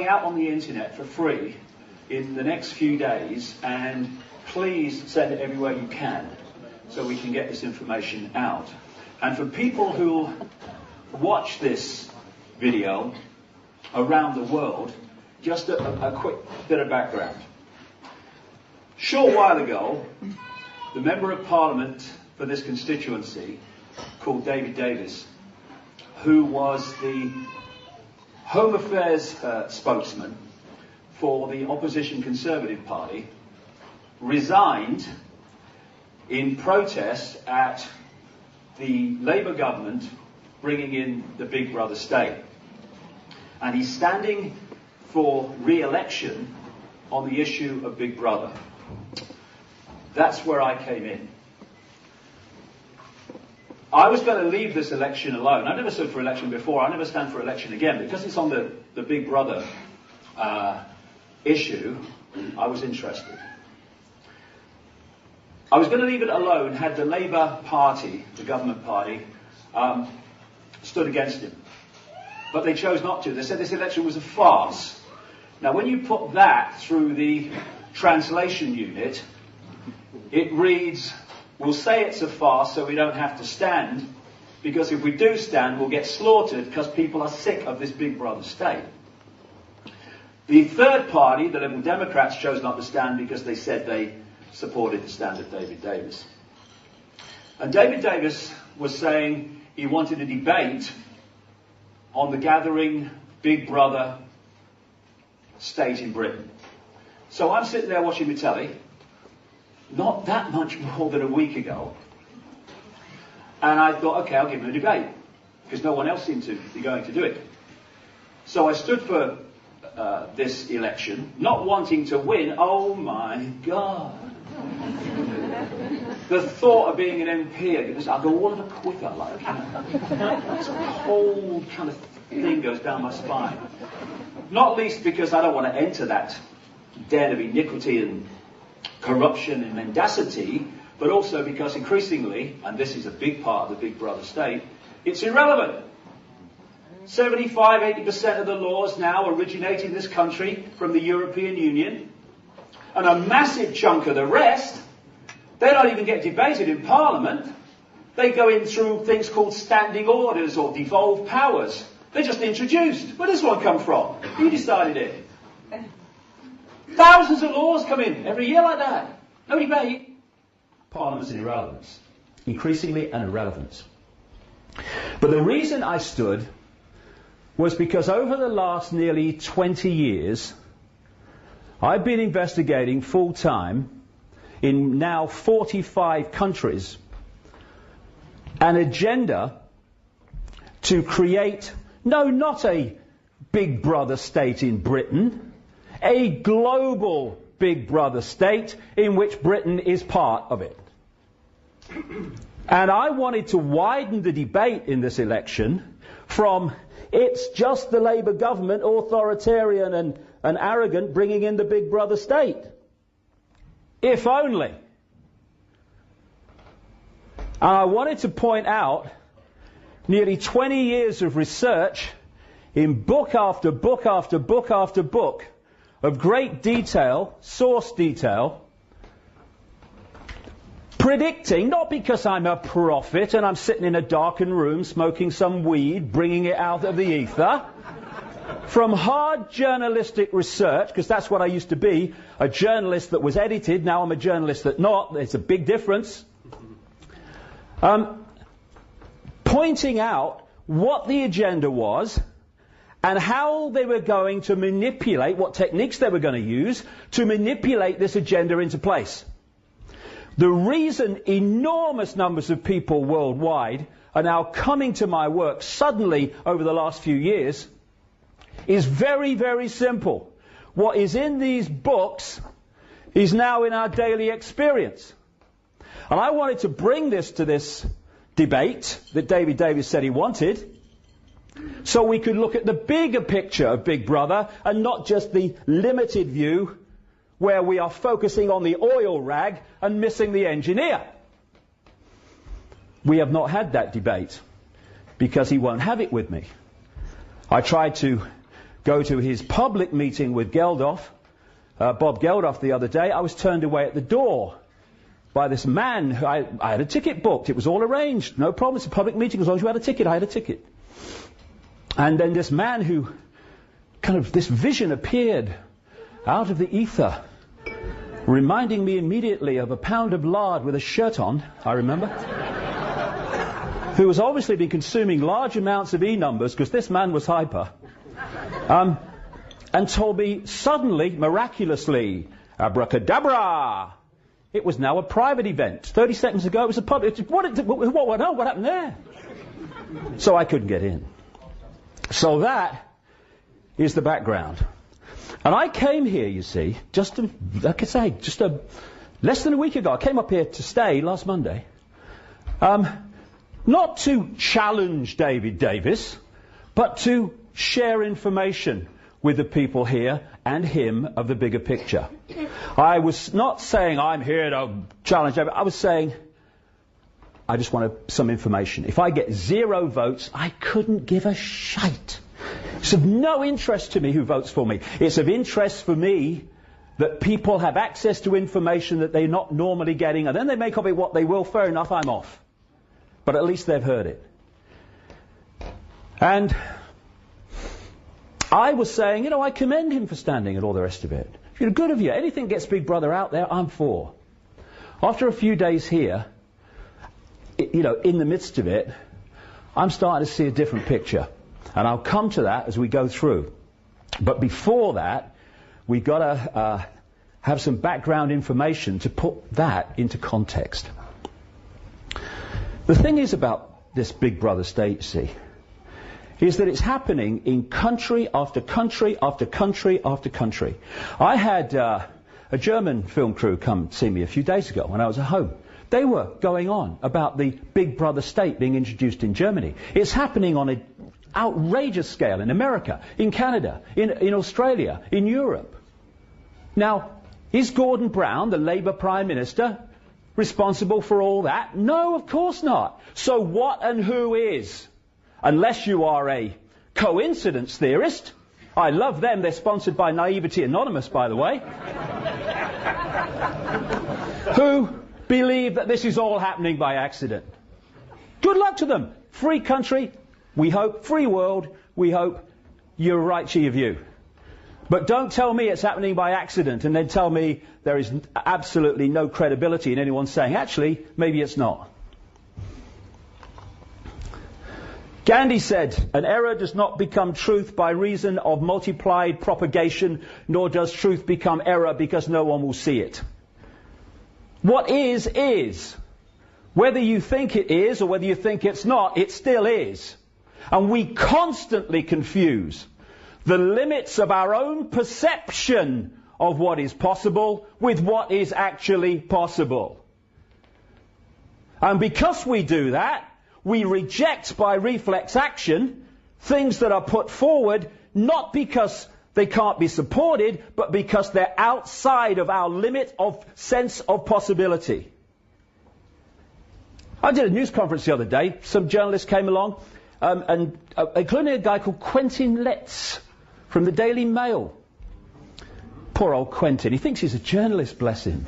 out on the internet for free in the next few days, and please send it everywhere you can so we can get this information out. And for people who watch this video around the world, just a quick bit of background. Short while ago, the Member of Parliament for this constituency, called David Davis, who was the Home Affairs spokesman for the opposition Conservative Party, resigned in protest at the Labour government bringing in the Big Brother state. And he's standing for re-election on the issue of Big Brother. That's where I came in. I was going to leave this election alone. I never stood for election before. I never stand for election again. Because it's on the Big Brother issue, I was interested. I was going to leave it alone had the Labour Party, the government party, stood against him. But they chose not to. They said this election was a farce. Now, when you put that through the translation unit, it reads, we'll say it's a farce so we don't have to stand, because if we do stand, we'll get slaughtered because people are sick of this Big Brother state. The third party, the Liberal Democrats, chose not to stand because they said they supported the stand of David Davis. And David Davis was saying he wanted a debate on the gathering Big Brother state in Britain. So I'm sitting there watching the telly, not that much more than a week ago, and I thought, okay, I'll give him a debate, because no one else seemed to be going to do it. So I stood for this election, not wanting to win. Oh my God. The thought of being an MP, I'll go all of a quiver, like, this whole kind of thing goes down my spine. Not least because I don't want to enter that den of iniquity and corruption and mendacity, but also because increasingly, and this is a big part of the Big Brother state, it's irrelevant. 75-80% of the laws now originate in this country from the European Union, and a massive chunk of the rest, they don't even get debated in Parliament. They go in through things called standing orders or devolved powers. They're just introduced. Where does this one come from? Who decided it? Thousands of laws come in every year like that. No debate. Parliament's irrelevance. Increasingly an irrelevance. But the reason I stood was because over the last nearly 20 years, I've been investigating full-time in now 45 countries an agenda to create, no, not a Big Brother state in Britain, a global Big Brother state in which Britain is part of it. And I wanted to widen the debate in this election from it's just the Labour government, authoritarian and arrogant, bringing in the Big Brother state. If only. And I wanted to point out nearly 20 years of research in book after book after book after book of great detail, source detail, predicting, not because I'm a prophet and I'm sitting in a darkened room smoking some weed, bringing it out of the ether, from hard journalistic research, because that's what I used to be, a journalist that was edited, now I'm a journalist that not, there's a big difference, pointing out what the agenda was and how they were going to manipulate, what techniques they were going to use to manipulate this agenda into place. The reason enormous numbers of people worldwide are now coming to my work suddenly over the last few years is very, very simple. What is in these books is now in our daily experience. And I wanted to bring this to this debate that David Davis said he wanted, so we could look at the bigger picture of Big Brother and not just the limited view where we are focusing on the oil rag and missing the engineer. We have not had that debate because he won't have it with me. I tried to go to his public meeting with Geldof, Bob Geldof the other day, I was turned away at the door by this man. I had a ticket booked. It was all arranged. No problem. It's a public meeting. As long as you had a ticket, I had a ticket. And then this man who, this vision appeared out of the ether, reminding me immediately of a pound of lard with a shirt on, I remember, who has obviously been consuming large amounts of E-numbers, because this man was hyper, and told me suddenly, miraculously, abracadabra, it was now a private event. 30 seconds ago it was a public. What happened there? So I couldn't get in. So that is the background. And I came here, you see, less than a week ago. I came up here to stay last Monday. Not to challenge David Davis, but to share information with the people here and him of the bigger picture. I was not saying I'm here to challenge David. I was saying I just wanted some information. If I get 0 votes, I couldn't give a shite. It's of no interest to me who votes for me. It's of interest for me that people have access to information that they're not normally getting, and then they make of it what they will. Fair enough, I'm off. But at least they've heard it. And I was saying, I commend him for standing and all the rest of it. Good of you. Anything gets Big Brother out there, I'm for. After a few days here, in the midst of it, I'm starting to see a different picture. And I'll come to that as we go through. But before that, we've got to have some background information to put that into context. The thing is about this Big Brother state, see, is that it's happening in country after country after country after country. I had a German film crew come see me a few days ago when I was at home. They were going on about the Big Brother state being introduced in Germany. It's happening on an outrageous scale in America, in Canada, in Australia, in Europe. Now, is Gordon Brown, the Labour Prime Minister, responsible for all that? No, of course not. So what and who is? Unless you are a coincidence theorist. I love them. They're sponsored by Naivety Anonymous, by the way. Who believe that this is all happening by accident. Good luck to them. Free country, we hope. Free world, we hope. You're right, she of you. But don't tell me it's happening by accident and then tell me there is absolutely no credibility in anyone saying, actually, maybe it's not. Gandhi said, an error does not become truth by reason of multiplied propagation, nor does truth become error because no one will see it. What is. Whether you think it is or whether you think it's not, it still is. And we constantly confuse the limits of our own perception of what is possible with what is actually possible. And because we do that, we reject by reflex action things that are put forward, not because they can't be supported, but because they're outside of our limit of sense of possibility. I did a news conference the other day. Some journalists came along, including a guy called Quentin Letts from the Daily Mail. Poor old Quentin. He thinks he's a journalist, bless him.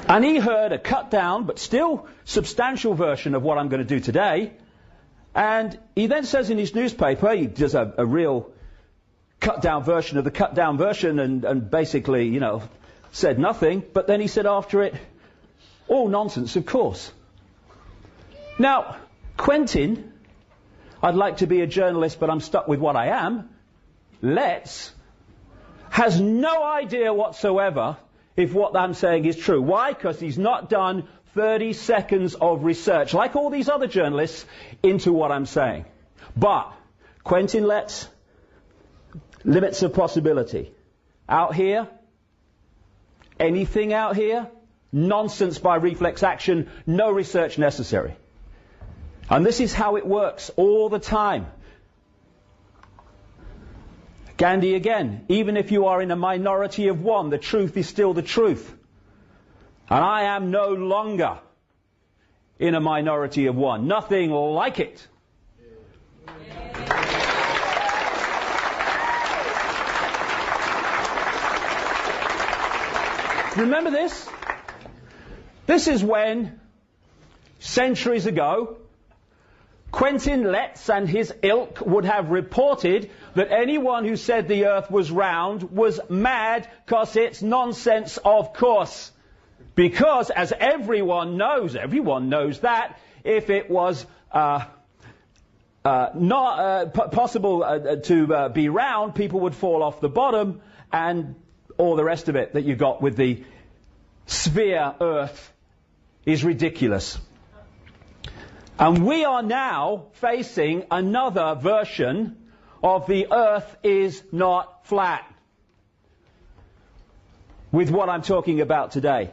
And he heard a cut down, but still substantial version of what I'm going to do today. And he then says in his newspaper, he does a real cut down version of the cut down version and basically, said nothing. But then he said after it, all nonsense, of course. Now, Quentin, I'd like to be a journalist, but I'm stuck with what I am. Letts has no idea whatsoever if what I'm saying is true. Why? Because he's not done 30 seconds of research, like all these other journalists, into what I'm saying. But Quentin Letts, limits of possibility. Out here, anything out here, nonsense by reflex action, no research necessary. And this is how it works all the time. Gandhi again, even if you are in a minority of one, the truth is still the truth. And I am no longer in a minority of one. Nothing like it. Remember this? This is when, centuries ago, Quentin Letts and his ilk would have reported that anyone who said the earth was round was mad, because it's nonsense, of course. Because, as everyone knows that if it was not possible to be round, people would fall off the bottom, and all the rest of it that you got with the sphere earth is ridiculous. And we are now facing another version of the earth is not flat, with what I'm talking about today.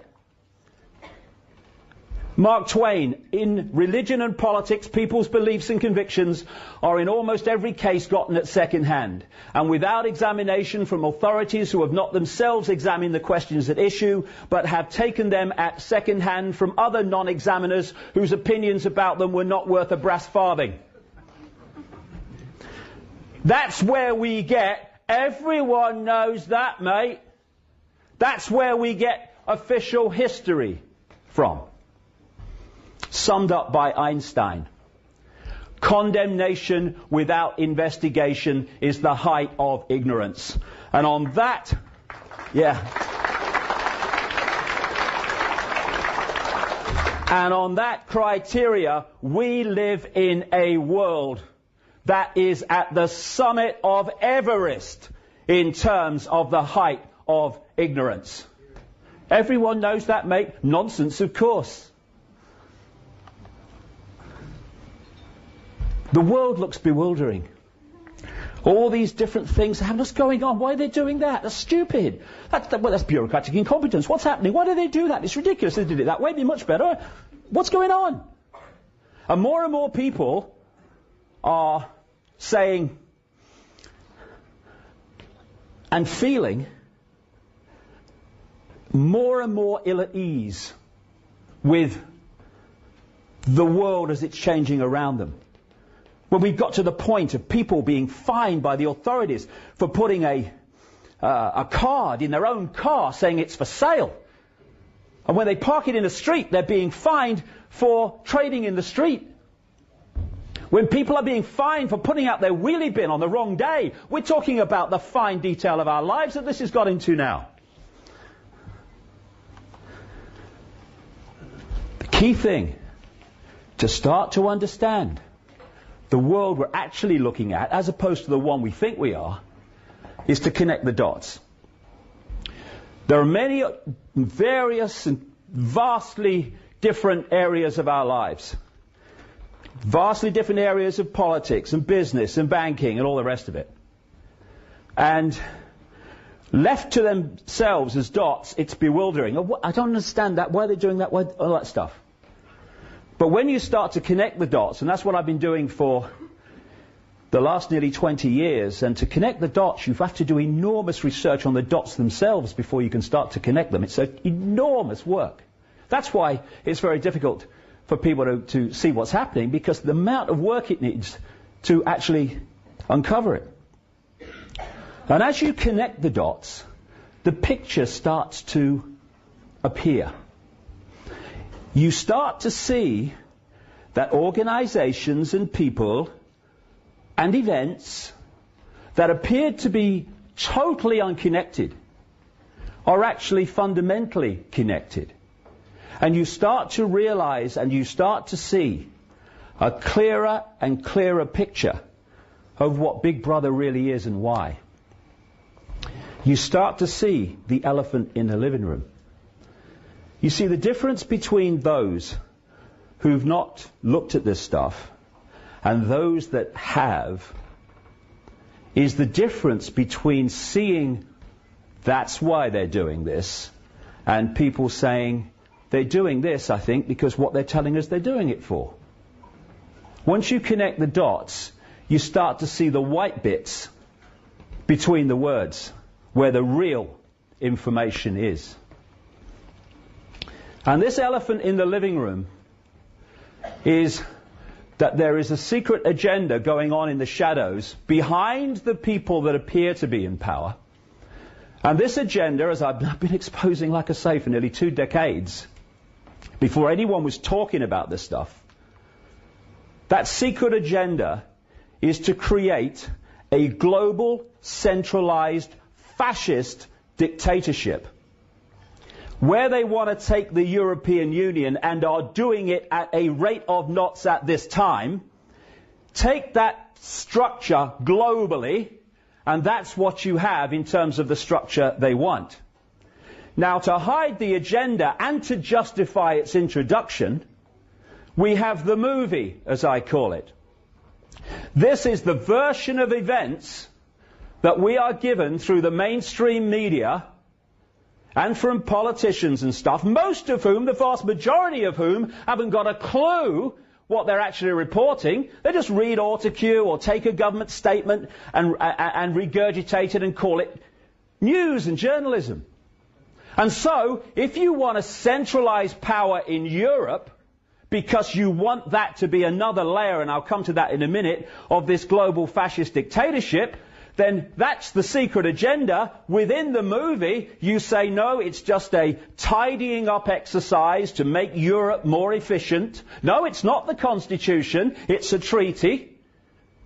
Mark Twain, in religion and politics, people's beliefs and convictions are in almost every case gotten at second hand, and without examination from authorities who have not themselves examined the questions at issue, but have taken them at second hand from other non-examiners whose opinions about them were not worth a brass farthing. That's where we get, everyone knows that, mate. That's where we get official history from. Summed up by Einstein. Condemnation without investigation is the height of ignorance. And on that, and on that criteria, we live in a world that is at the summit of Everest in terms of the height of ignorance. Everyone knows that, mate. Nonsense, of course. The world looks bewildering. All these different things, what's going on? Why are they doing that? That's stupid. That's bureaucratic incompetence. What's happening? Why do they do that? It's ridiculous. They did it that way. It'd be much better. What's going on? And more people are saying and feeling more and more ill at ease with the world as it's changing around them. When we've got to the point of people being fined by the authorities for putting a card in their own car saying it's for sale. And when they park it in the street, they're being fined for trading in the street. When people are being fined for putting out their wheelie bin on the wrong day, we're talking about the fine detail of our lives that this has got into now. The key thing to start to understand the world we're actually looking at, as opposed to the one we think we are, is to connect the dots. There are many various and vastly different areas of our lives. Vastly different areas of politics and business and banking and all the rest of it. And left to themselves as dots, it's bewildering. I don't understand that. Why are they doing that? Why, all that stuff. But when you start to connect the dots, and that's what I've been doing for the last nearly 20 years, and to connect the dots, you have to do enormous research on the dots themselves before you can start to connect them. It's an enormous work. That's why it's very difficult for people to see what's happening, because the amount of work it needs to actually uncover it. And as you connect the dots, the picture starts to appear. You start to see that organizations and people and events that appeared to be totally unconnected are actually fundamentally connected. And you start to realize and you start to see a clearer and clearer picture of what Big Brother really is and why. You start to see the elephant in the living room. You see, the difference between those who've not looked at this stuff and those that have is the difference between seeing that's why they're doing this and people saying they're doing this, I think, because what they're telling us they're doing it for. Once you connect the dots, you start to see the white bits between the words where the real information is. And this elephant in the living room is that there is a secret agenda going on in the shadows behind the people that appear to be in power. And this agenda, as I've been exposing, like I say, for nearly 2 decades, before anyone was talking about this stuff, that secret agenda is to create a global, centralized, fascist dictatorship, where they want to take the European Union, and are doing it at a rate of knots at this time, take that structure globally, and that's what you have in terms of the structure they want. Now, to hide the agenda and to justify its introduction, we have the movie, as I call it. This is the version of events that we are given through the mainstream media and from politicians and stuff, most of whom, the vast majority of whom, haven't got a clue what they're actually reporting. They just read autocue or take a government statement and regurgitate it and call it news and journalism. And so, if you want to centralize power in Europe, because you want that to be another layer, and I'll come to that in a minute, of this global fascist dictatorship, then that's the secret agenda. Within the movie, you say, no, it's just a tidying up exercise to make Europe more efficient. No, it's not the Constitution, it's a treaty.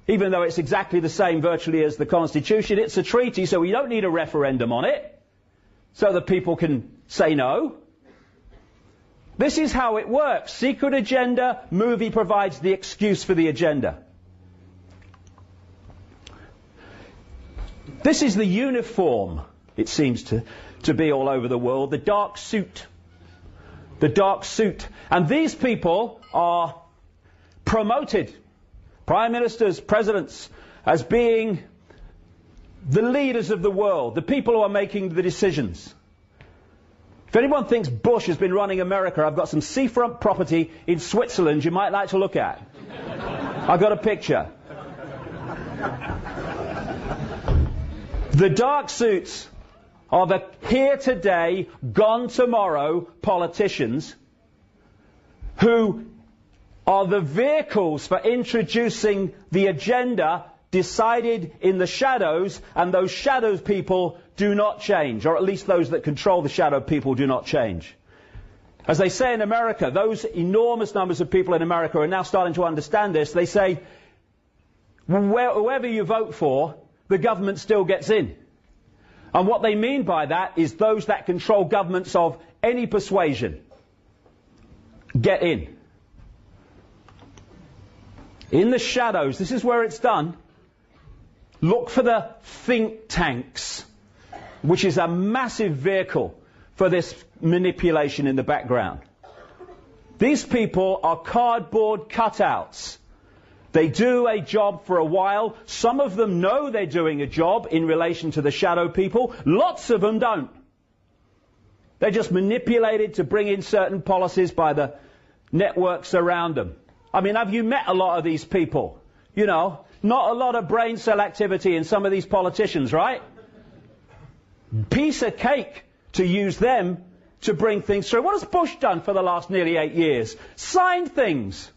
Even though it's exactly the same virtually as the Constitution, it's a treaty, so we don't need a referendum on it, so that people can say no. This is how it works. Secret agenda, movie provides the excuse for the agenda. This is the uniform, it seems to be all over the world, the dark suit. The dark suit. And these people are promoted, prime ministers, presidents, as being the leaders of the world, the people who are making the decisions. If anyone thinks Bush has been running America, I've got some seafront property in Switzerland you might like to look at. I've got a picture. The dark suits are the here today, gone tomorrow politicians who are the vehicles for introducing the agenda decided in the shadows, and those shadows people do not change, or at least those that control the shadow people do not change. As they say in America, those enormous numbers of people in America are now starting to understand this. They say, whoever you vote for, the government still gets in. And what they mean by that is those that control governments of any persuasion get in. In the shadows, this is where it's done. Look for the think tanks, which is a massive vehicle for this manipulation in the background. These people are cardboard cutouts. They do a job for a while. Some of them know they're doing a job in relation to the shadow people. Lots of them don't. They're just manipulated to bring in certain policies by the networks around them. I mean, have you met a lot of these people? You know, not a lot of brain cell activity in some of these politicians, right? Piece of cake to use them to bring things through. What has Bush done for the last nearly 8 years? Signed things.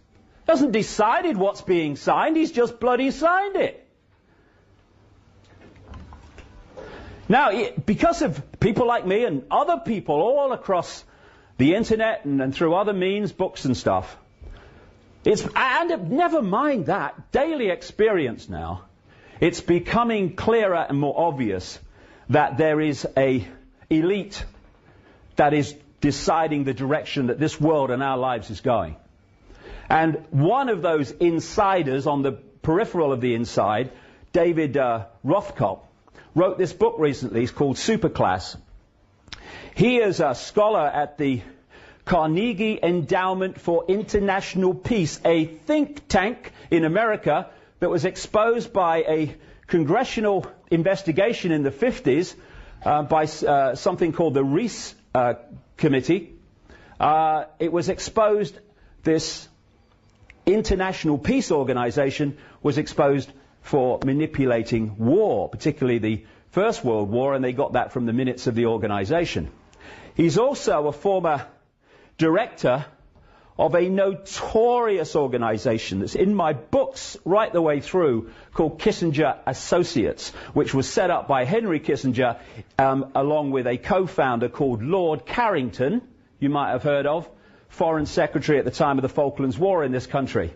Hasn't decided what's being signed, he's just bloody signed it. Now, because of people like me and other people all across the internet and through other means, books and stuff, and never mind that, daily experience now, it's becoming clearer and more obvious that there is a elite that is deciding the direction that this world and our lives is going. And one of those insiders on the peripheral of the inside, David Rothschild, wrote this book recently. It's called Superclass. He is a scholar at the Carnegie Endowment for International Peace, a think tank in America that was exposed by a congressional investigation in the 50s by something called the Reese Committee. It was exposed, this international peace organization was exposed for manipulating war, particularly the First World War, and they got that from the minutes of the organization. He's also a former director of a notorious organization that's in my books right the way through, called Kissinger Associates, which was set up by Henry Kissinger along with a co-founder called Lord Carrington, you might have heard of, Foreign Secretary at the time of the Falklands War in this country,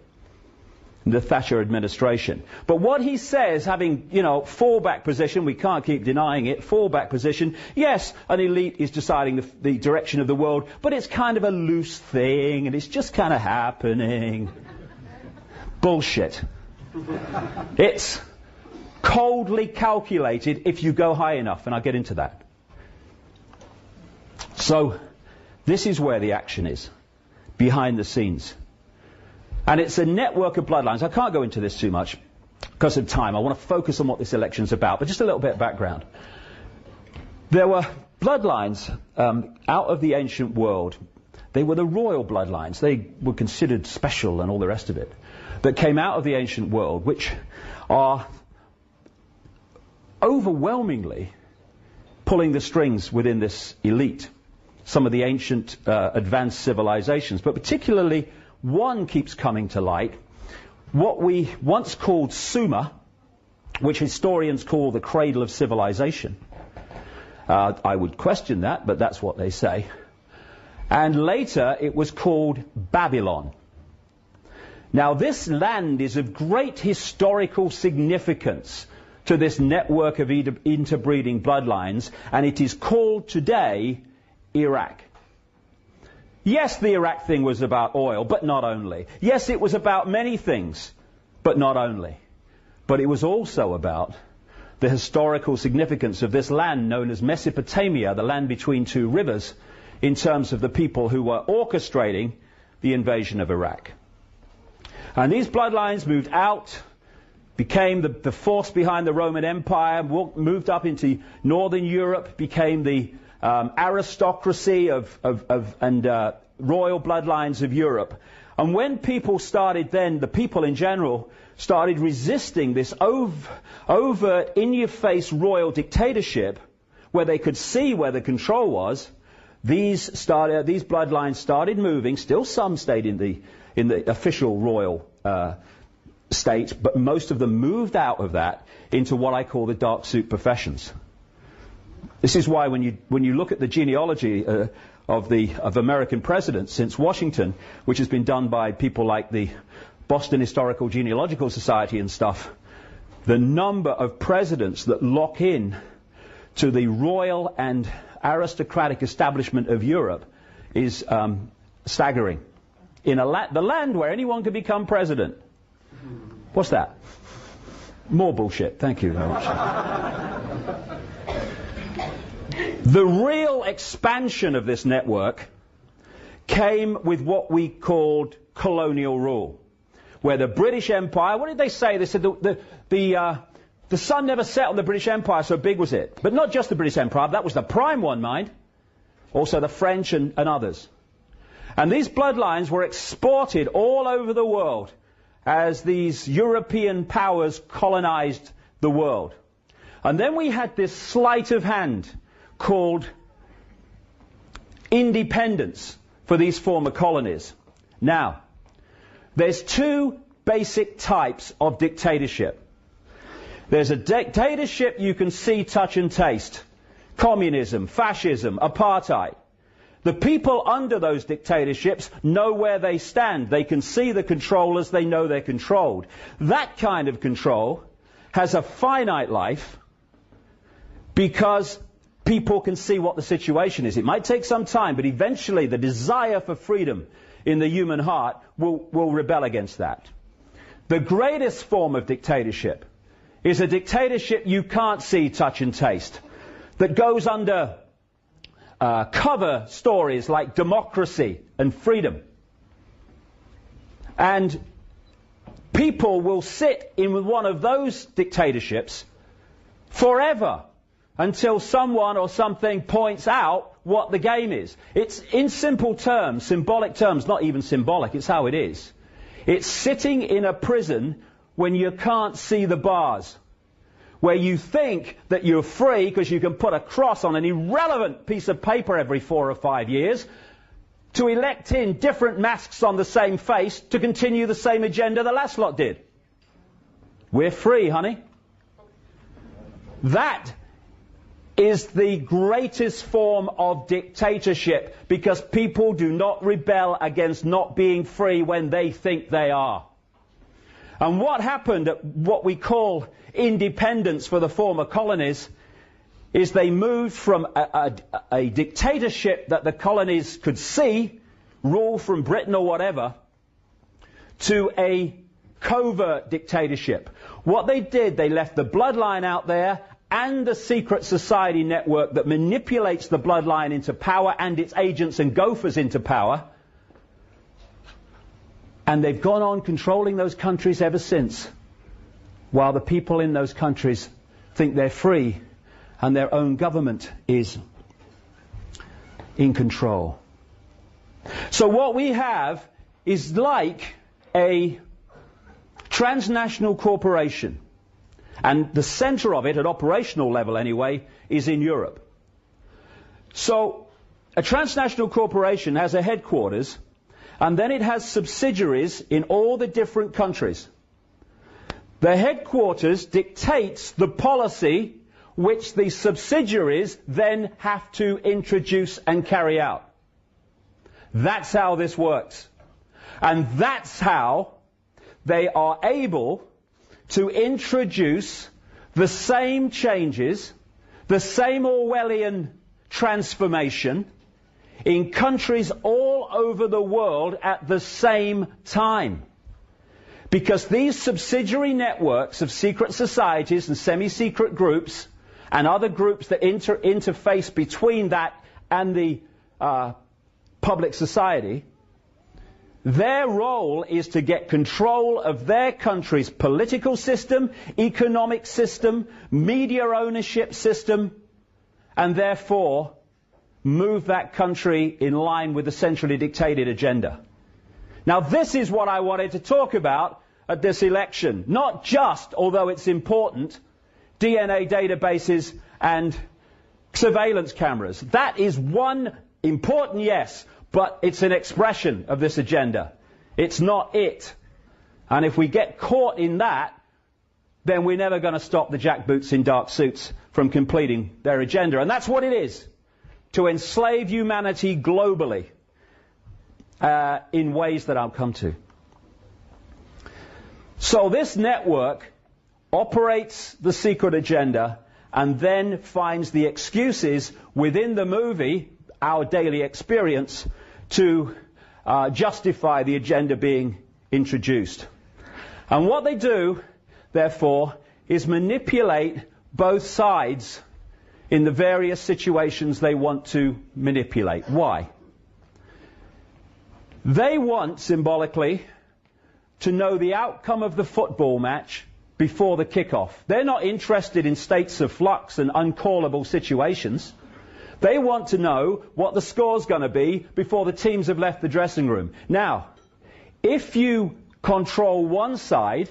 the Thatcher administration. But what he says, having, fallback position, we can't keep denying it, fallback position, yes, an elite is deciding the direction of the world, but it's kind of a loose thing, and it's just kind of happening. Bullshit. It's coldly calculated if you go high enough, and I'll get into that. So, this is where the action is, behind the scenes. And it's a network of bloodlines. I can't go into this too much because of time. I want to focus on what this election's about, but just a little bit of background. There were bloodlines out of the ancient world. They were the royal bloodlines. They were considered special and all the rest of it, that came out of the ancient world, which are overwhelmingly pulling the strings within this elite. Some of the ancient advanced civilizations, but particularly one keeps coming to light, what we once called Sumer, which historians call the cradle of civilization. I would question that, but that's what they say. And later it was called Babylon. Now this land is of great historical significance to this network of interbreeding bloodlines, and it is called today Iraq. Yes, the Iraq thing was about oil, but not only. Yes, it was about many things, but not only. But it was also about the historical significance of this land known as Mesopotamia, the land between two rivers, in terms of the people who were orchestrating the invasion of Iraq. And these bloodlines moved out, became the force behind the Roman Empire, moved up into northern Europe, became the aristocracy and royal bloodlines of Europe. And when people started then, the people in general, started resisting this overt, in-your-face royal dictatorship, where they could see where the control was, these bloodlines started moving. Still some stayed in the official royal state, but most of them moved out of that into what I call the dark suit professions. This is why when you look at the genealogy of American presidents since Washington, which has been done by people like the Boston Historical Genealogical Society and stuff, the number of presidents that lock in to the royal and aristocratic establishment of Europe is staggering. In the land where anyone can become president. What's that? More bullshit. Thank you very much. The real expansion of this network came with what we called colonial rule, where the British Empire, what did they say? They said the sun never set on the British Empire, so big was it. But not just the British Empire, that was the prime one, mind. Also the French and others. And these bloodlines were exported all over the world as these European powers colonized the world. And then we had this sleight of hand called independence for these former colonies. Now, there's two basic types of dictatorship. There's a dictatorship you can see, touch and taste. Communism, fascism, apartheid. The people under those dictatorships know where they stand. They can see the controllers, they know they're controlled. That kind of control has a finite life because people can see what the situation is. It might take some time, but eventually the desire for freedom in the human heart will rebel against that. The greatest form of dictatorship is a dictatorship you can't see, touch and taste, that goes under cover stories like democracy and freedom. And people will sit in one of those dictatorships forever until someone or something points out what the game is. It's in simple terms, symbolic terms, not even symbolic, it's how it is. It's sitting in a prison when you can't see the bars, where you think that you're free because you can put a cross on an irrelevant piece of paper every 4 or 5 years to elect in different masks on the same face to continue the same agenda the last lot did. We're free, honey. That is the greatest form of dictatorship, because people do not rebel against not being free when they think they are. And what happened at what we call independence for the former colonies is they moved from a dictatorship that the colonies could see, rule from Britain or whatever, to a covert dictatorship. What they did, they left the bloodline out there and the secret society network that manipulates the bloodline into power and its agents and gophers into power. And they've gone on controlling those countries ever since, while the people in those countries think they're free and their own government is in control. So what we have is like a transnational corporation. And the center of it, at operational level anyway, is in Europe. So a transnational corporation has a headquarters, and then it has subsidiaries in all the different countries. The headquarters dictates the policy which the subsidiaries then have to introduce and carry out. That's how this works. And that's how they are able to introduce the same changes, the same Orwellian transformation in countries all over the world at the same time. Because these subsidiary networks of secret societies and semi-secret groups and other groups that interface between that and the public society, their role is to get control of their country's political system, economic system, media ownership system, and therefore move that country in line with the centrally dictated agenda. Now, this is what I wanted to talk about at this election. Not just, although it's important, DNA databases and surveillance cameras. That is one important, yes, but it's an expression of this agenda. It's not it. And if we get caught in that, then we're never going to stop the jackboots in dark suits from completing their agenda. And that's what it is, to enslave humanity globally in ways that I'll come to. So this network operates the secret agenda and then finds the excuses within the movie, our daily experience, to justify the agenda being introduced. And what they do, therefore, is manipulate both sides in the various situations they want to manipulate. Why? They want, symbolically, to know the outcome of the football match before the kickoff. They're not interested in states of flux and uncallable situations. They want to know what the score's going to be before the teams have left the dressing room. Now, if you control one side,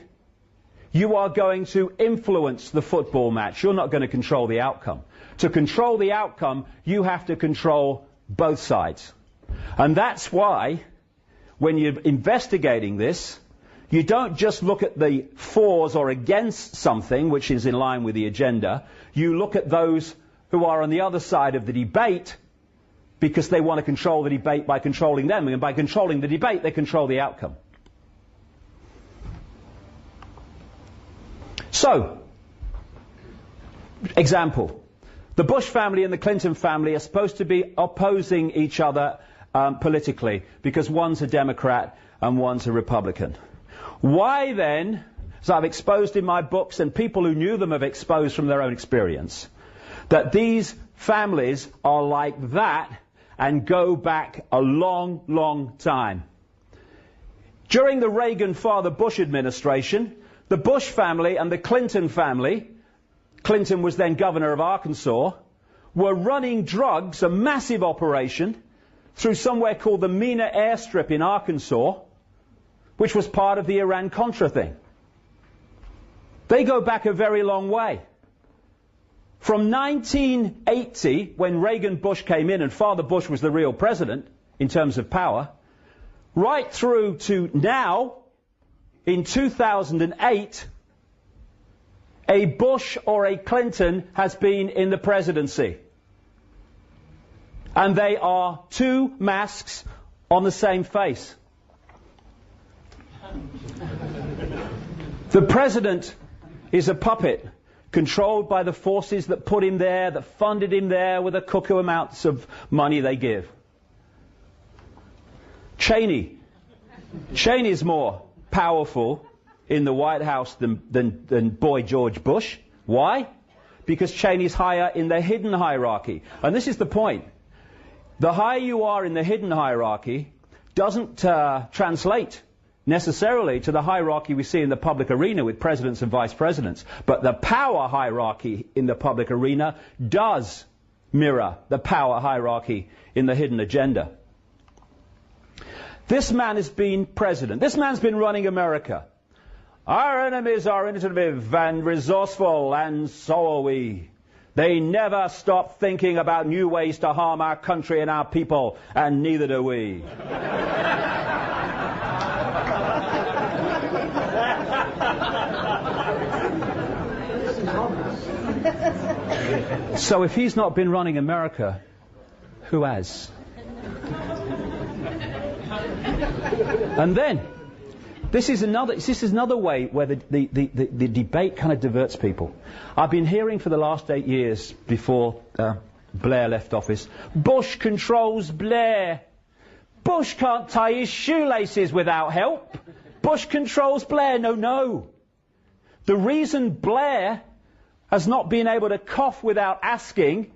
you are going to influence the football match. You're not going to control the outcome. To control the outcome, you have to control both sides. And that's why, when you're investigating this, you don't just look at the fors or against something which is in line with the agenda. You look at those who are on the other side of the debate because they want to control the debate by controlling them. And by controlling the debate, they control the outcome. So, example. The Bush family and the Clinton family are supposed to be opposing each other politically because one's a Democrat and one's a Republican. Why then, as I've exposed in my books and people who knew them have exposed from their own experience, that these families are like that and go back a long, long time. During the Reagan-Father Bush administration, the Bush family and the Clinton family, Clinton was then governor of Arkansas, were running drugs, a massive operation, through somewhere called the Mena airstrip in Arkansas, which was part of the Iran-Contra thing. They go back a very long way. From 1980, when Reagan-Bush came in and Father Bush was the real president, in terms of power, right through to now, in 2008, a Bush or a Clinton has been in the presidency. And they are two masks on the same face. The president is a puppet controlled by the forces that put him there, that funded him there with the cuckoo amounts of money they give. Cheney is more powerful in the White House than boy George Bush. Why? Because Cheney's higher in the hidden hierarchy. And this is the point. The higher you are in the hidden hierarchy doesn't translate necessarily to the hierarchy we see in the public arena with presidents and vice presidents. But the power hierarchy in the public arena does mirror the power hierarchy in the hidden agenda. This man has been president. This man's been running America. Our enemies are innovative and resourceful, and so are we. They never stop thinking about new ways to harm our country and our people, and neither do we. So if he's not been running America, who has? And then, this is another way where the debate kind of diverts people. I've been hearing for the last 8 years before Blair left office, Bush controls Blair. Bush can't tie his shoelaces without help. Bush controls Blair. No. The reason Blair has not been able to cough without asking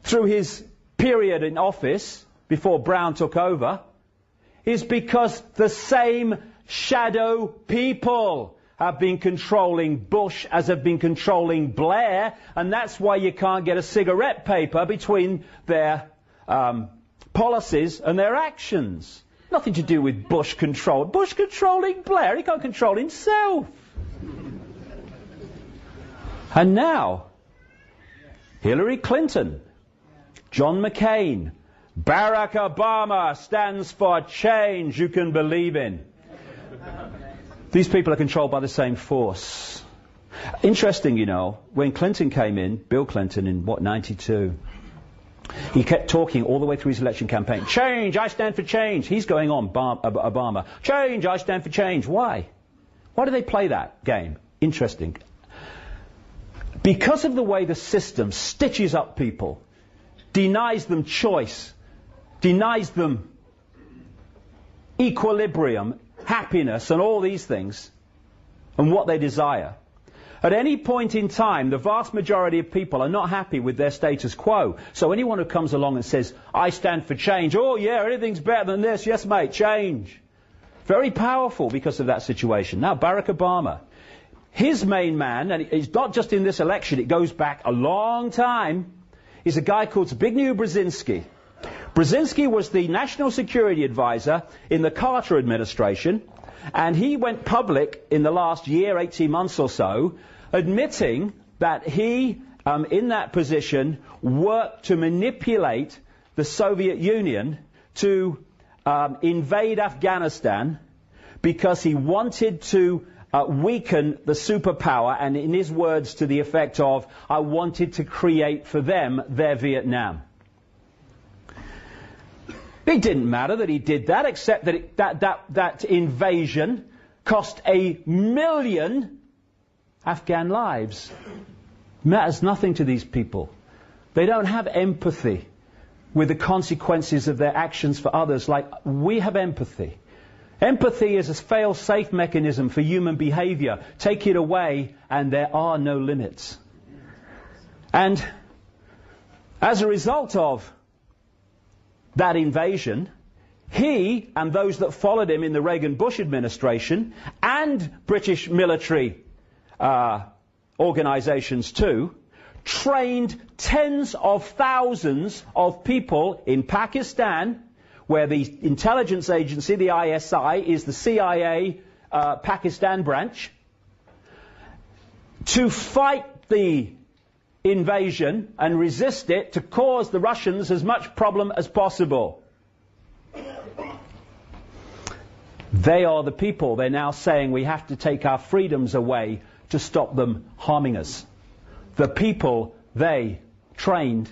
through his period in office before Brown took over is because the same shadow people have been controlling Bush as have been controlling Blair, and that's why you can't get a cigarette paper between their policies and their actions. Nothing to do with Bush control. Bush controlling Blair, he can't control himself. And now, Hillary Clinton, John McCain, Barack Obama stands for change you can believe in. These people are controlled by the same force. Interesting, when Clinton came in, Bill Clinton in, 92, he kept talking all the way through his election campaign. Change, I stand for change. He's going on, Obama. Change, I stand for change. Why? Why do they play that game? Interesting. Because of the way the system stitches up people, denies them choice, denies them equilibrium, happiness, and all these things, and what they desire. At any point in time, the vast majority of people are not happy with their status quo. So anyone who comes along and says, I stand for change, oh yeah, anything's better than this, yes mate, change. Very powerful because of that situation. Now, Barack Obama, his main man, and it's not just in this election, it goes back a long time, is a guy called Zbigniew Brzezinski. Brzezinski was the national security advisor in the Carter administration, and he went public in the last year, 18 months or so, admitting that he, in that position, worked to manipulate the Soviet Union to invade Afghanistan because he wanted to weaken the superpower, and in his words to the effect of, I wanted to create for them their Vietnam. It didn't matter that he did that, except that that invasion cost 1 million Afghan lives. Matters nothing to these people. They don't have empathy with the consequences of their actions for others like we have empathy. Empathy is a fail-safe mechanism for human behavior. Take it away and there are no limits. And as a result of that invasion, he and those that followed him in the Reagan-Bush administration and British military organizations too, trained tens of thousands of people in Pakistan, where the intelligence agency, the ISI, is the CIA Pakistan branch, to fight the invasion and resist it, to cause the Russians as much problem as possible. They are the people. They're now saying we have to take our freedoms away to stop them harming us. The people they trained,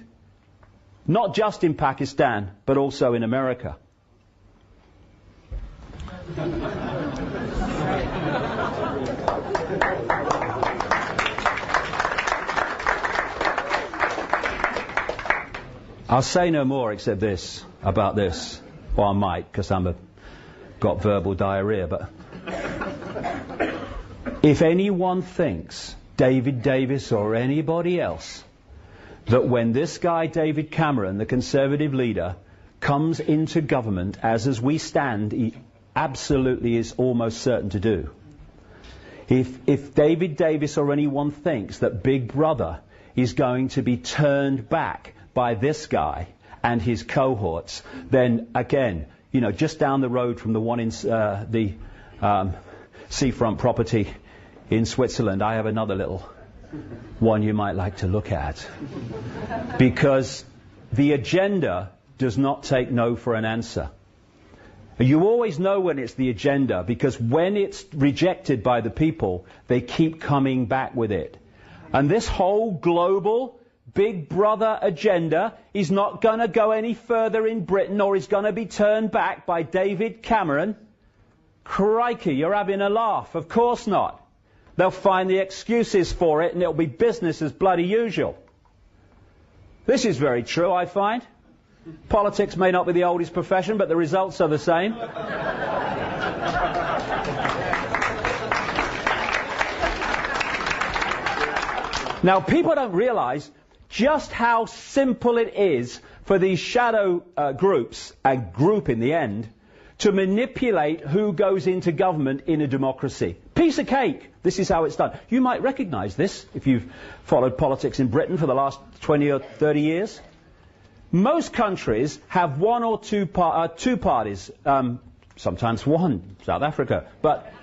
not just in Pakistan, but also in America. I'll say no more except this, about this. Or I might, because got verbal diarrhea, but if anyone thinks, David Davis or anybody else, that when this guy David Cameron, the Conservative leader, comes into government, as we stand, he absolutely is almost certain to do. If David Davis or anyone thinks that Big Brother is going to be turned back by this guy and his cohorts, then again, you know, just down the road from the one in the seafront property in Switzerland, I have another little one you might like to look at. Because the agenda does not take no for an answer. You always know when it's the agenda, because when it's rejected by the people, they keep coming back with it. And this whole global Big Brother agenda is not going to go any further in Britain, or is going to be turned back by David Cameron. Crikey, you're having a laugh. Of course not. They'll find the excuses for it, and it'll be business as bloody usual. This is very true, I find. Politics may not be the oldest profession, but the results are the same. Now, people don't realise just how simple it is for these shadow groups, a group in the end, to manipulate who goes into government in a democracy. Piece of cake. This is how it's done. You might recognise this if you've followed politics in Britain for the last 20 or 30 years. Most countries have one or two parties, sometimes one, South Africa, but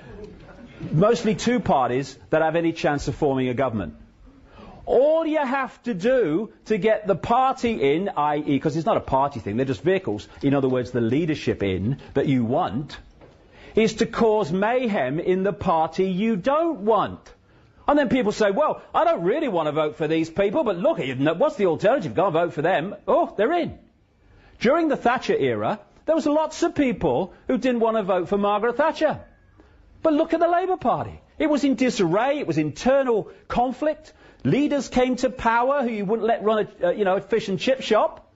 mostly two parties that have any chance of forming a government. All you have to do to get the party in, i.e., because it's not a party thing, they're just vehicles, in other words, the leadership in that you want, is to cause mayhem in the party you don't want. And then people say, well, I don't really want to vote for these people, but look, what's the alternative? Go and vote for them. Oh, they're in. During the Thatcher era, there was lots of people who didn't want to vote for Margaret Thatcher. But look at the Labour Party. It was in disarray. It was internal conflict. Leaders came to power who you wouldn't let run a fish and chip shop.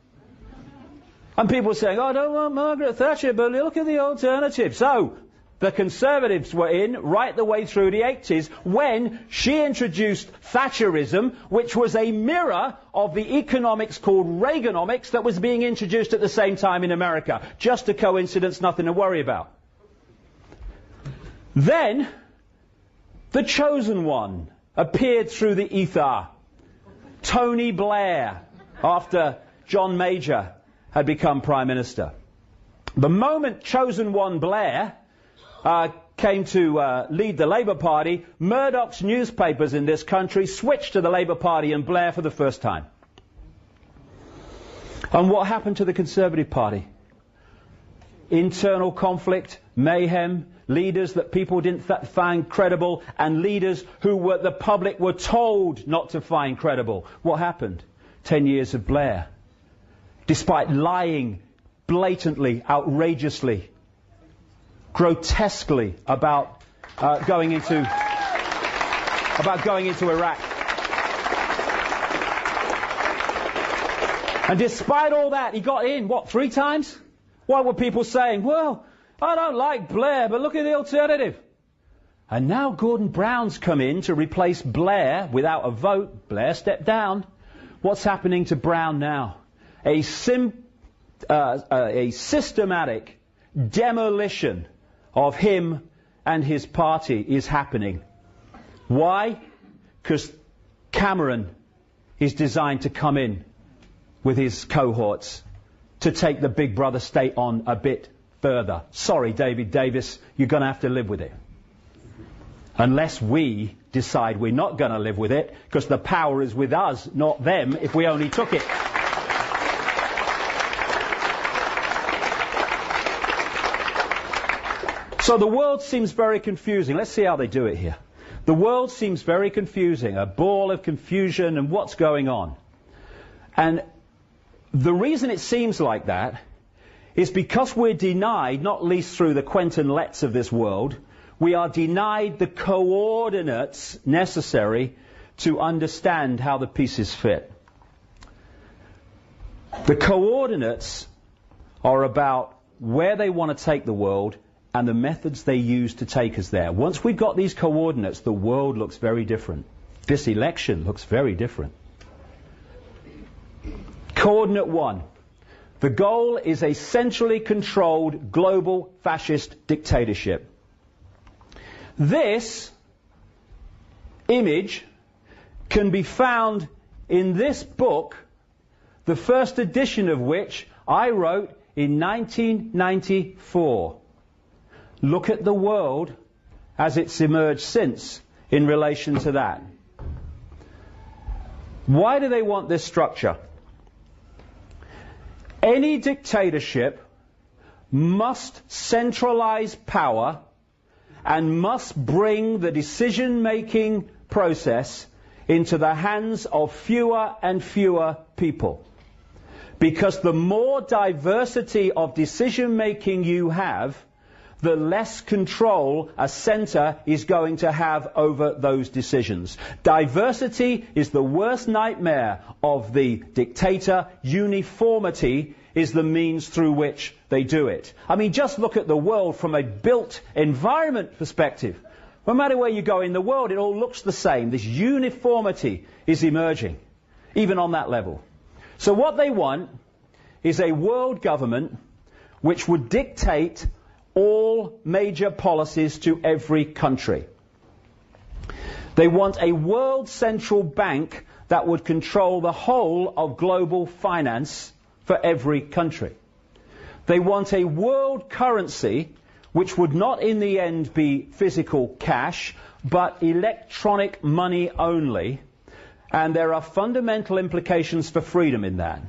And people were saying, oh, I don't want Margaret Thatcher, but look at the alternative. So the Conservatives were in right the way through the 80s when she introduced Thatcherism, which was a mirror of the economics called Reaganomics that was being introduced at the same time in America. Just a coincidence, nothing to worry about. Then the chosen one appeared through the ether. Tony Blair, after John Major had become Prime Minister. The moment chosen one Blair came to lead the Labour Party, Murdoch's newspapers in this country switched to the Labour Party and Blair for the first time. And what happened to the Conservative Party? Internal conflict, mayhem, leaders that people didn't find credible, and leaders who the public were told not to find credible. What happened? 10 years of Blair. Despite lying blatantly, outrageously, grotesquely about going into Iraq. And despite all that, he got in, 3 times? Why were people saying, well, I don't like Blair, but look at the alternative? And now Gordon Brown's come in to replace Blair without a vote. Blair stepped down. What's happening to Brown now? A systematic demolition of him and his party is happening. Why? Because Cameron is designed to come in with his cohorts to take the Big Brother state on a bit further. Sorry, David Davis, you're going to have to live with it. Unless we decide we're not going to live with it, because the power is with us, not them, if we only took it. So the world seems very confusing. Let's see how they do it here. The world seems very confusing, a ball of confusion and what's going on. And the reason it seems like that is because we're denied, not least through the Quentin Letts of this world, we are denied the coordinates necessary to understand how the pieces fit. The coordinates are about where they want to take the world and the methods they use to take us there. Once we've got these coordinates, the world looks very different. This election looks very different. Coordinate 1. The goal is a centrally controlled global fascist dictatorship. This image can be found in this book, the first edition of which I wrote in 1994. Look at the world as it's emerged since in relation to that. Why do they want this structure? Any dictatorship must centralize power and must bring the decision-making process into the hands of fewer and fewer people. Because the more diversity of decision-making you have, the less control a center is going to have over those decisions. Diversity is the worst nightmare of the dictator. Uniformity is the means through which they do it. I mean, just look at the world from a built environment perspective. No matter where you go in the world, it all looks the same. This uniformity is emerging, even on that level. So what they want is a world government which would dictate all major policies to every country. They want a world central bank that would control the whole of global finance for every country. They want a world currency which would not in the end be physical cash, but electronic money only. And there are fundamental implications for freedom in that.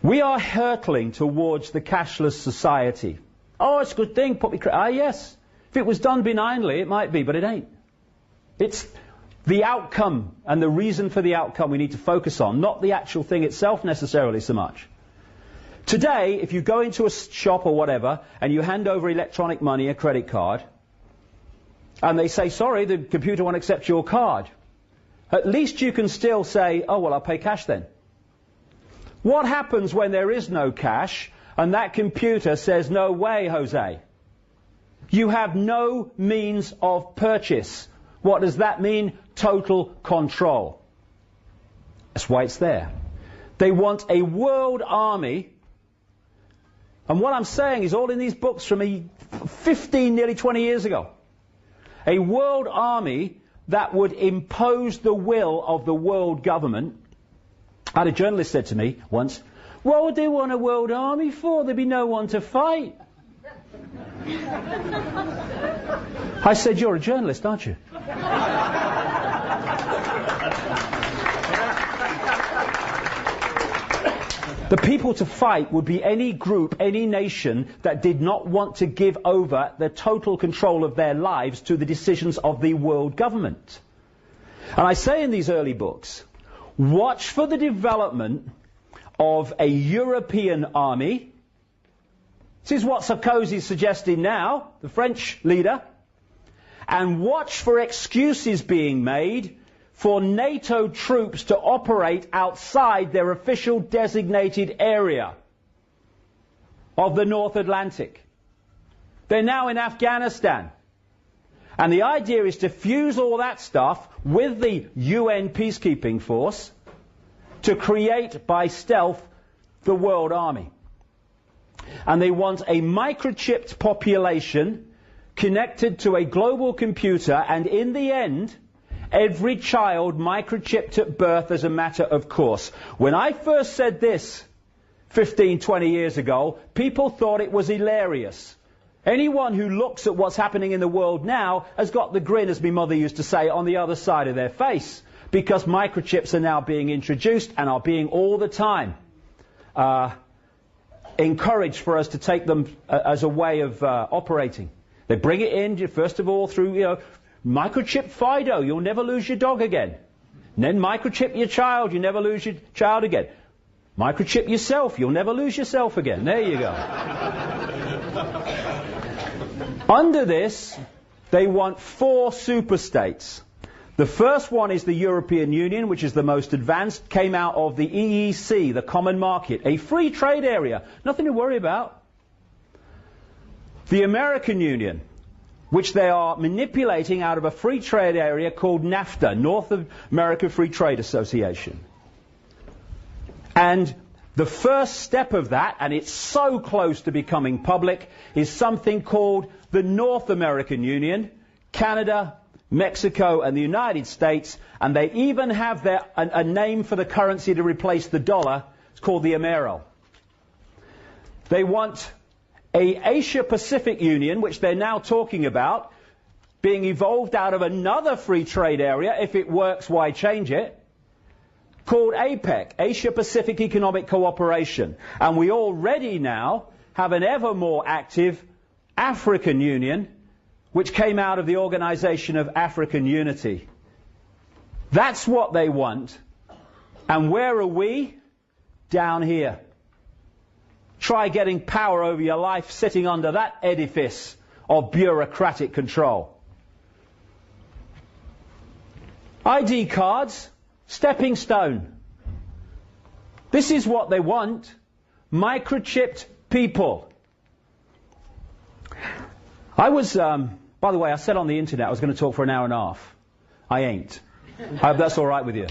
We are hurtling towards the cashless society. Oh, it's a good thing. Yes. If it was done benignly, it might be, but it ain't. It's the outcome and the reason for the outcome we need to focus on, not the actual thing itself necessarily so much. Today, if you go into a shop or whatever, and you hand over electronic money, a credit card, and they say, sorry, the computer won't accept your card, at least you can still say, oh, well, I'll pay cash then. What happens when there is no cash and that computer says, no way, Jose? You have no means of purchase. What does that mean? Total control. That's why it's there. They want a world army. And what I'm saying is all in these books from 15, nearly 20 years ago. A world army that would impose the will of the world government. I had a journalist said to me once, what would they want a world army for? There'd be no one to fight. I said, you're a journalist, aren't you? The people to fight would be any group, any nation that did not want to give over the total control of their lives to the decisions of the world government. And I say in these early books, watch for the development of a European army. This is what Sarkozy is suggesting now, the French leader. And watch for excuses being made for NATO troops to operate outside their official designated area of the North Atlantic. They're now in Afghanistan. And the idea is to fuse all that stuff with the UN peacekeeping force to create by stealth the world army. And they want a microchipped population connected to a global computer, and in the end, every child microchipped at birth as a matter of course. When I first said this 15, 20 years ago, people thought it was hilarious. Anyone who looks at what's happening in the world now has got the grin, as my mother used to say, on the other side of their face. Because microchips are now being introduced and are being all the time encouraged for us to take them as a way of operating. They bring it in, first of all, through, microchip Fido, you'll never lose your dog again. And then microchip your child, you never lose your child again. Microchip yourself, you'll never lose yourself again. There you go. Under this, they want 4 superstates. The first one is the European Union, which is the most advanced, came out of the EEC, the Common Market, a free trade area, nothing to worry about. The American Union, which they are manipulating out of a free trade area called NAFTA, North America Free Trade Association. And the first step of that, and it's so close to becoming public, is something called the North American Union, Canada, Mexico and the United States, and they even have a name for the currency to replace the dollar. It's called the Amero. They want a Asia-Pacific Union, which they're now talking about, being evolved out of another free trade area. If it works, why change it? Called APEC, Asia-Pacific Economic Cooperation. And we already now have an ever more active African Union, which came out of the Organization of African Unity. That's what they want. And where are we? Down here. Try getting power over your life sitting under that edifice of bureaucratic control. ID cards, stepping stone. This is what they want. Microchipped people. I was, by the way, I said on the internet I was going to talk for an hour and a half. I ain't. I hope that's all right with you.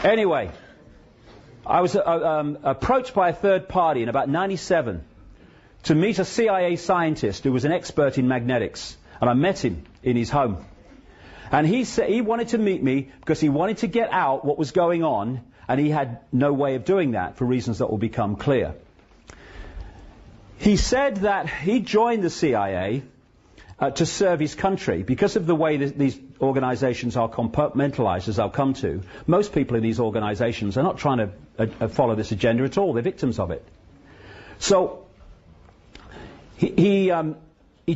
Anyway, I was approached by a third party in about 97 to meet a CIA scientist who was an expert in magnetics. And I met him in his home. And he said he wanted to meet me because he wanted to get out what was going on, and he had no way of doing that for reasons that will become clear. He said that he joined the CIA to serve his country. Because of the way these organizations are compartmentalized, as I'll come to, most people in these organizations are not trying to follow this agenda at all. They're victims of it. So he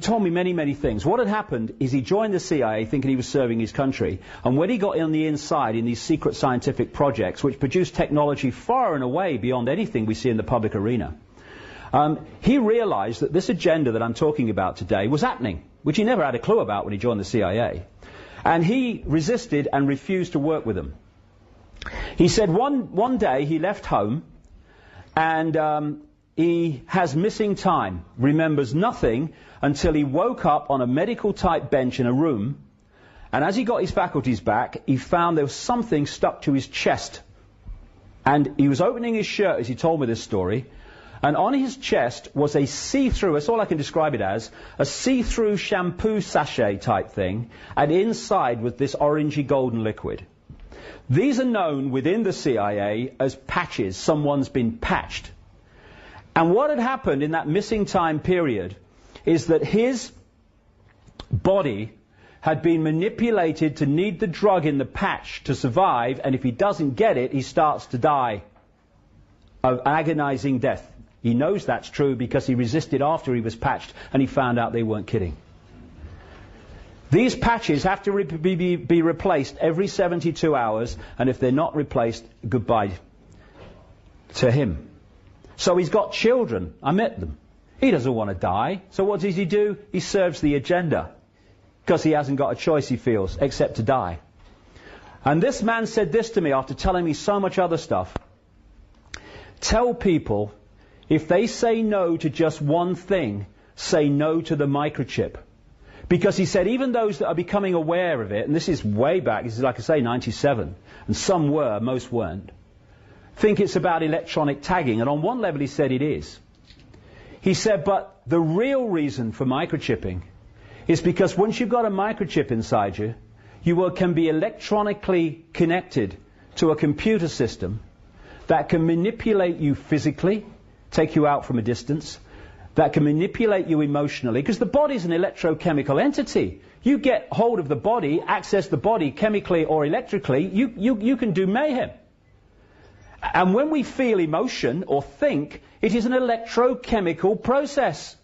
told me many, many things. What had happened is he joined the CIA thinking he was serving his country. And when he got on the inside in these secret scientific projects, which produced technology far and away beyond anything we see in the public arena, he realized that this agenda that I'm talking about today was happening, which he never had a clue about when he joined the CIA. And he resisted and refused to work with them. He said one day he left home and he has missing time, remembers nothing until he woke up on a medical type bench in a room, and as he got his faculties back, he found there was something stuck to his chest. And he was opening his shirt as he told me this story, and on his chest was a see-through, that's all I can describe it as, a see-through shampoo sachet type thing, and inside was this orangey golden liquid. These are known within the CIA as patches. Someone's been patched. And what had happened in that missing time period is that his body had been manipulated to need the drug in the patch to survive, and if he doesn't get it, he starts to die of agonizing death. He knows that's true because he resisted after he was patched, and he found out they weren't kidding. These patches have to be replaced every 72 hours, and if they're not replaced, goodbye to him. So he's got children. I met them. He doesn't want to die. So what does he do? He serves the agenda. Because he hasn't got a choice, he feels, except to die. And this man said this to me after telling me so much other stuff. Tell people, if they say no to just one thing, say no to the microchip. Because he said even those that are becoming aware of it, and this is way back, this is like I say 97, and some were, most weren't, think it's about electronic tagging, and on one level he said it is. He said, but the real reason for microchipping is because once you've got a microchip inside you, you can be electronically connected to a computer system that can manipulate you physically, take you out from a distance, that can manipulate you emotionally, because the body's an electrochemical entity. You get hold of the body, access the body chemically or electrically, you can do mayhem. And when we feel emotion or think, it is an electrochemical process.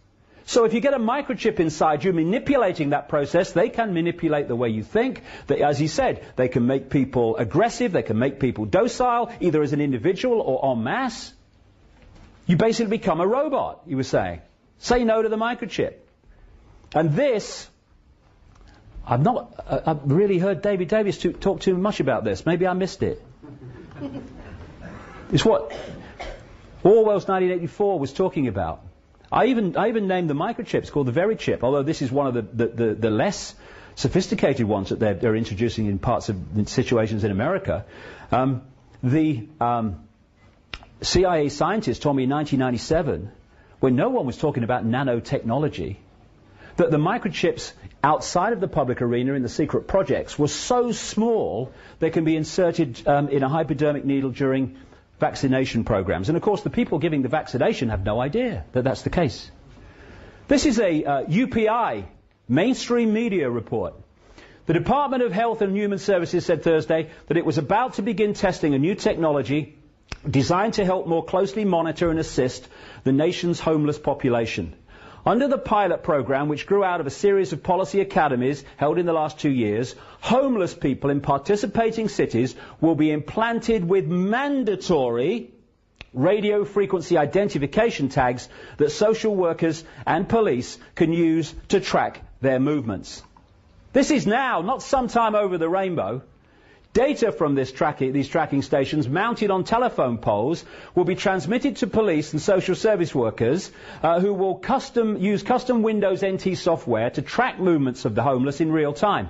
So if you get a microchip inside you manipulating that process, they can manipulate the way you think. As he said, they can make people aggressive, they can make people docile, either as an individual or en masse. You basically become a robot, he was saying. Say no to the microchip. And this, I've really heard David Davis talk too much about this. Maybe I missed it. It's what Orwell's 1984 was talking about. I even named the microchips called the very chip, although this is one of the less sophisticated ones that they're introducing in parts of situations in America. The CIA scientist told me in 1997, when no one was talking about nanotechnology, that the microchips outside of the public arena in the secret projects were so small they can be inserted in a hypodermic needle during vaccination programs. And of course the people giving the vaccination have no idea that that's the case. This is a UPI mainstream media report. The Department of Health and Human Services said Thursday that it was about to begin testing a new technology designed to help more closely monitor and assist the nation's homeless population. Under the pilot program, which grew out of a series of policy academies held in the last 2 years, homeless people in participating cities will be implanted with mandatory radio frequency identification tags that social workers and police can use to track their movements. This is now, not sometime over the rainbow. Data from these tracking stations mounted on telephone poles will be transmitted to police and social service workers who will use custom Windows NT software to track movements of the homeless in real time.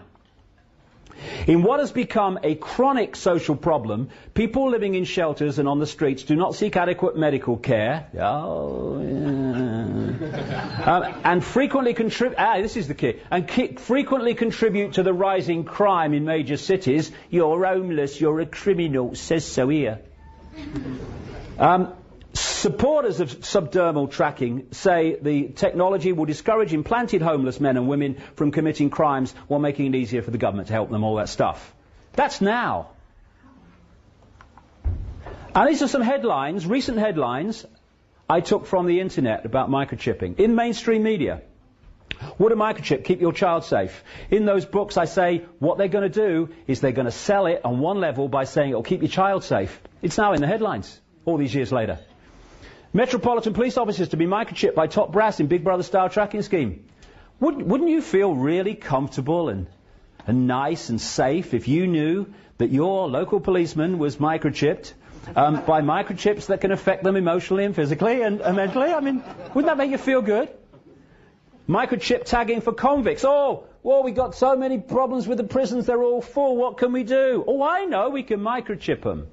In what has become a chronic social problem, people living in shelters and on the streets do not seek adequate medical care. And frequently contribute. This is the key. And frequently contribute to the rising crime in major cities. You're homeless. You're a criminal. Says so here. Supporters of subdermal tracking say the technology will discourage implanted homeless men and women from committing crimes while making it easier for the government to help them, all that stuff. That's now. And these are some headlines, recent headlines, I took from the internet about microchipping. In mainstream media, would a microchip keep your child safe? In those books I say what they're going to do is they're going to sell it on one level by saying it'll keep your child safe. It's now in the headlines, all these years later. Metropolitan police officers to be microchipped by top brass in Big Brother style tracking scheme. Wouldn't you feel really comfortable and nice and safe if you knew that your local policeman was microchipped by microchips that can affect them emotionally and physically and mentally? I mean, wouldn't that make you feel good? Microchip tagging for convicts. We got so many problems with the prisons, they're all full. What can we do? Oh, I know, we can microchip them.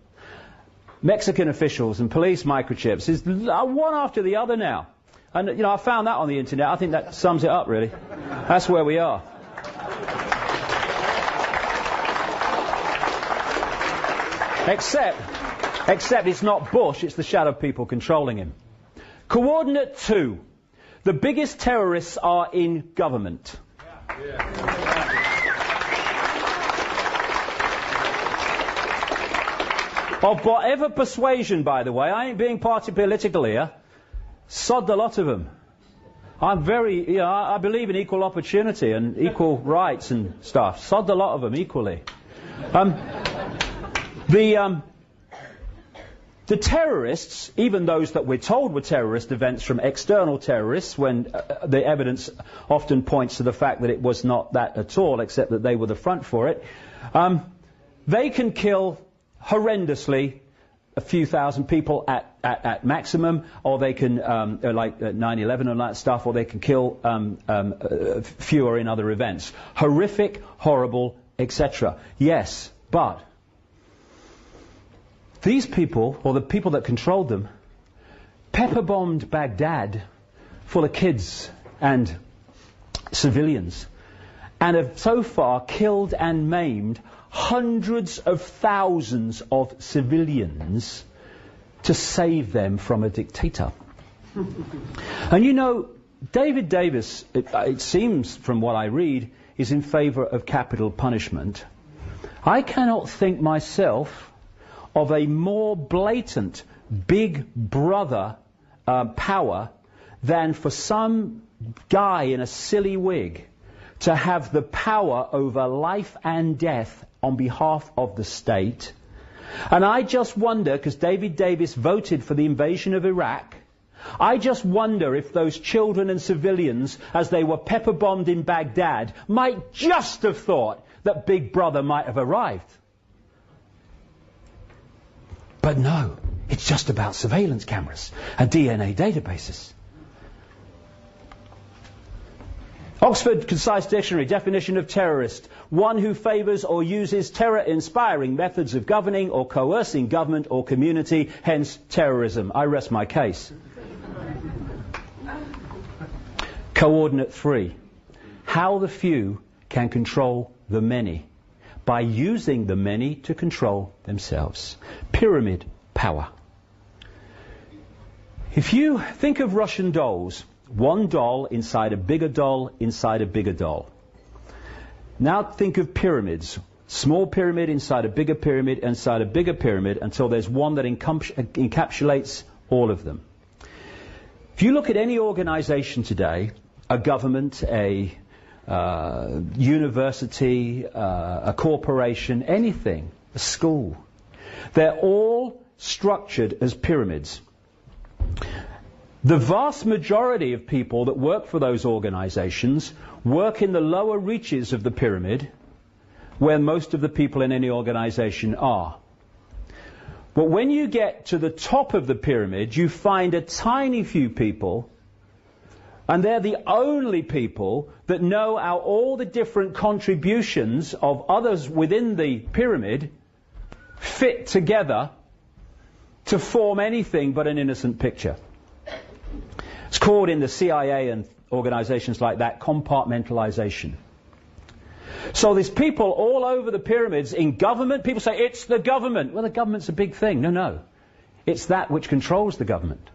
Mexican officials and police microchips is one after the other now. And, I found that on the internet. I think that sums it up, really. That's where we are. Except it's not Bush, it's the shadow people controlling him. Coordinate 2. The biggest terrorists are in government. Of whatever persuasion, by the way, I ain't being party political here, sod the lot of them. I'm very, I believe in equal opportunity and equal rights and stuff. Sod the lot of them equally. The terrorists, even those that we're told were terrorist events from external terrorists, when the evidence often points to the fact that it was not that at all, except that they were the front for it, they can kill horrendously a few thousand people at maximum, or they can, like 9/11 and that stuff, or they can kill fewer in other events. Horrific, horrible, etc. Yes, but these people, or the people that controlled them, pepper-bombed Baghdad full of kids and civilians, and have so far killed and maimed hundreds of thousands of civilians to save them from a dictator. And you know, David Davis, it seems from what I read, is in favour of capital punishment. I cannot think myself of a more blatant big brother power than for some guy in a silly wig to have the power over life and death on behalf of the state. And I just wonder, because David Davis voted for the invasion of Iraq, I just wonder if those children and civilians, as they were pepper-bombed in Baghdad, might just have thought that Big Brother might have arrived. But no, it's just about surveillance cameras and DNA databases. Oxford Concise Dictionary, definition of terrorist: one who favours or uses terror-inspiring methods of governing or coercing government or community, hence terrorism. I rest my case. Coordinate 3. How the few can control the many by using the many to control themselves. Pyramid power. If you think of Russian dolls, one doll inside a bigger doll inside a bigger doll. Now think of pyramids. Small pyramid inside a bigger pyramid inside a bigger pyramid until there's one that encapsulates all of them. If you look at any organization today, a government, a university, a corporation, anything, a school, they're all structured as pyramids. The vast majority of people that work for those organizations work in the lower reaches of the pyramid, where most of the people in any organization are. But when you get to the top of the pyramid, you find a tiny few people, and they're the only people that know how all the different contributions of others within the pyramid fit together to form anything but an innocent picture. It's called in the CIA and organizations like that compartmentalization. So there's people all over the pyramids in government. People say, it's the government. Well, the government's a big thing. No. It's that which controls the government.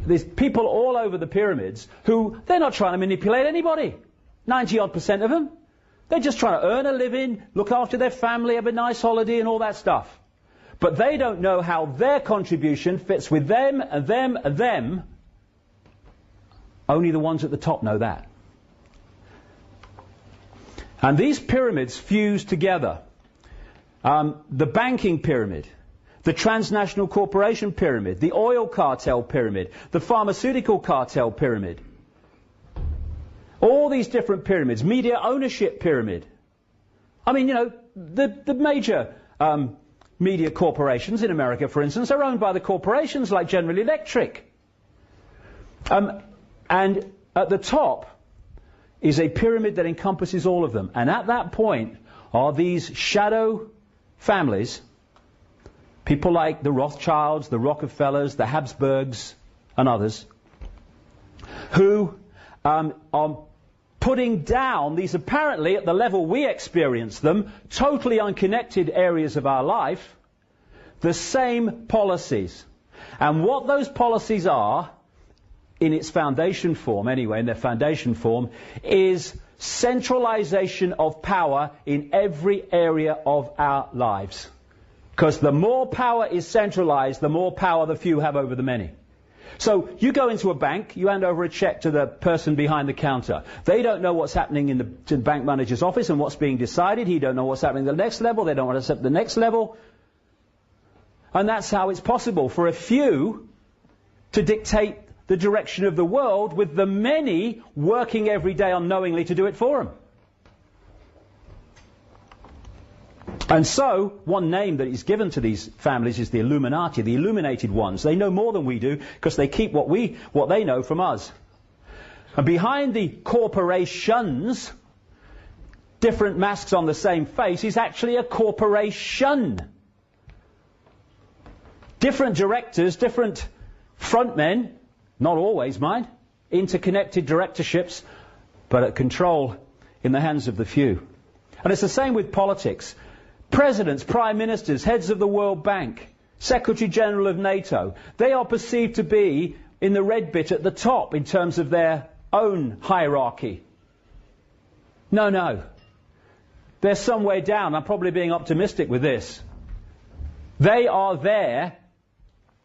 There's people all over the pyramids who, they're not trying to manipulate anybody. 90-odd% of them. They're just trying to earn a living, look after their family, have a nice holiday and all that stuff. But they don't know how their contribution fits with them and them and them. Only the ones at the top know that. And these pyramids fuse together. The banking pyramid, the transnational corporation pyramid, the oil cartel pyramid, the pharmaceutical cartel pyramid. All these different pyramids, media ownership pyramid. I mean, you know, the major media corporations in America, for instance, are owned by the corporations like General Electric. And at the top is a pyramid that encompasses all of them. And at that point are these shadow families, people like the Rothschilds, the Rockefellers, the Habsburgs, and others, who are putting down these apparently, at the level we experience them, totally unconnected areas of our life, the same policies. And what those policies are, in its foundation form anyway, in their foundation form, is centralization of power in every area of our lives. Because the more power is centralized, the more power the few have over the many. So you go into a bank, you hand over a check to the person behind the counter. They don't know what's happening in the bank manager's office and what's being decided. He don't know what's happening at the next level. They don't want to accept the next level. And that's how it's possible for a few to dictate the direction of the world, with the many working every day unknowingly to do it for them. And so, one name that is given to these families is the Illuminati, the illuminated ones. They know more than we do because they keep what they know from us. And behind the corporations, different masks on the same face, is actually a corporation. Different directors, different frontmen, not always, mind, interconnected directorships, but at control in the hands of the few. And it's the same with politics. Presidents, prime ministers, heads of the World Bank, Secretary General of NATO, they are perceived to be in the red bit at the top in terms of their own hierarchy. No. They're somewhere down. I'm probably being optimistic with this. They are there.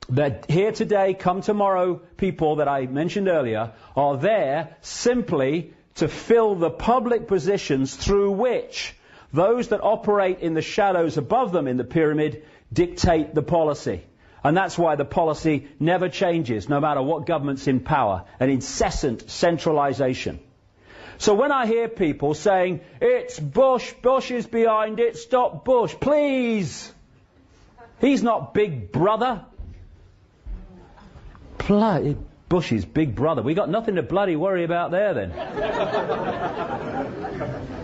The here today, come tomorrow people that I mentioned earlier are there simply to fill the public positions through which those that operate in the shadows above them in the pyramid dictate the policy. And that's why the policy never changes, no matter what government's in power, an incessant centralization. So when I hear people saying, it's Bush, Bush is behind it, stop Bush, please. He's not Big Brother. Bush is Big Brother. We got nothing to bloody worry about there then.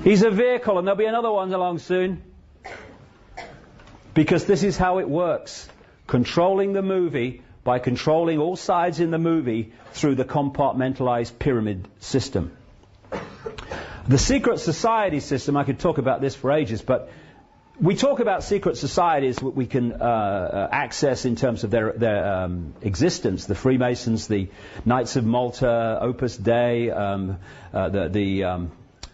He's a vehicle and there'll be another one along soon. Because this is how it works. Controlling the movie by controlling all sides in the movie through the compartmentalized pyramid system. The secret society system, I could talk about this for ages, but we talk about secret societies we can access in terms of their existence. The Freemasons, the Knights of Malta, Opus Dei, the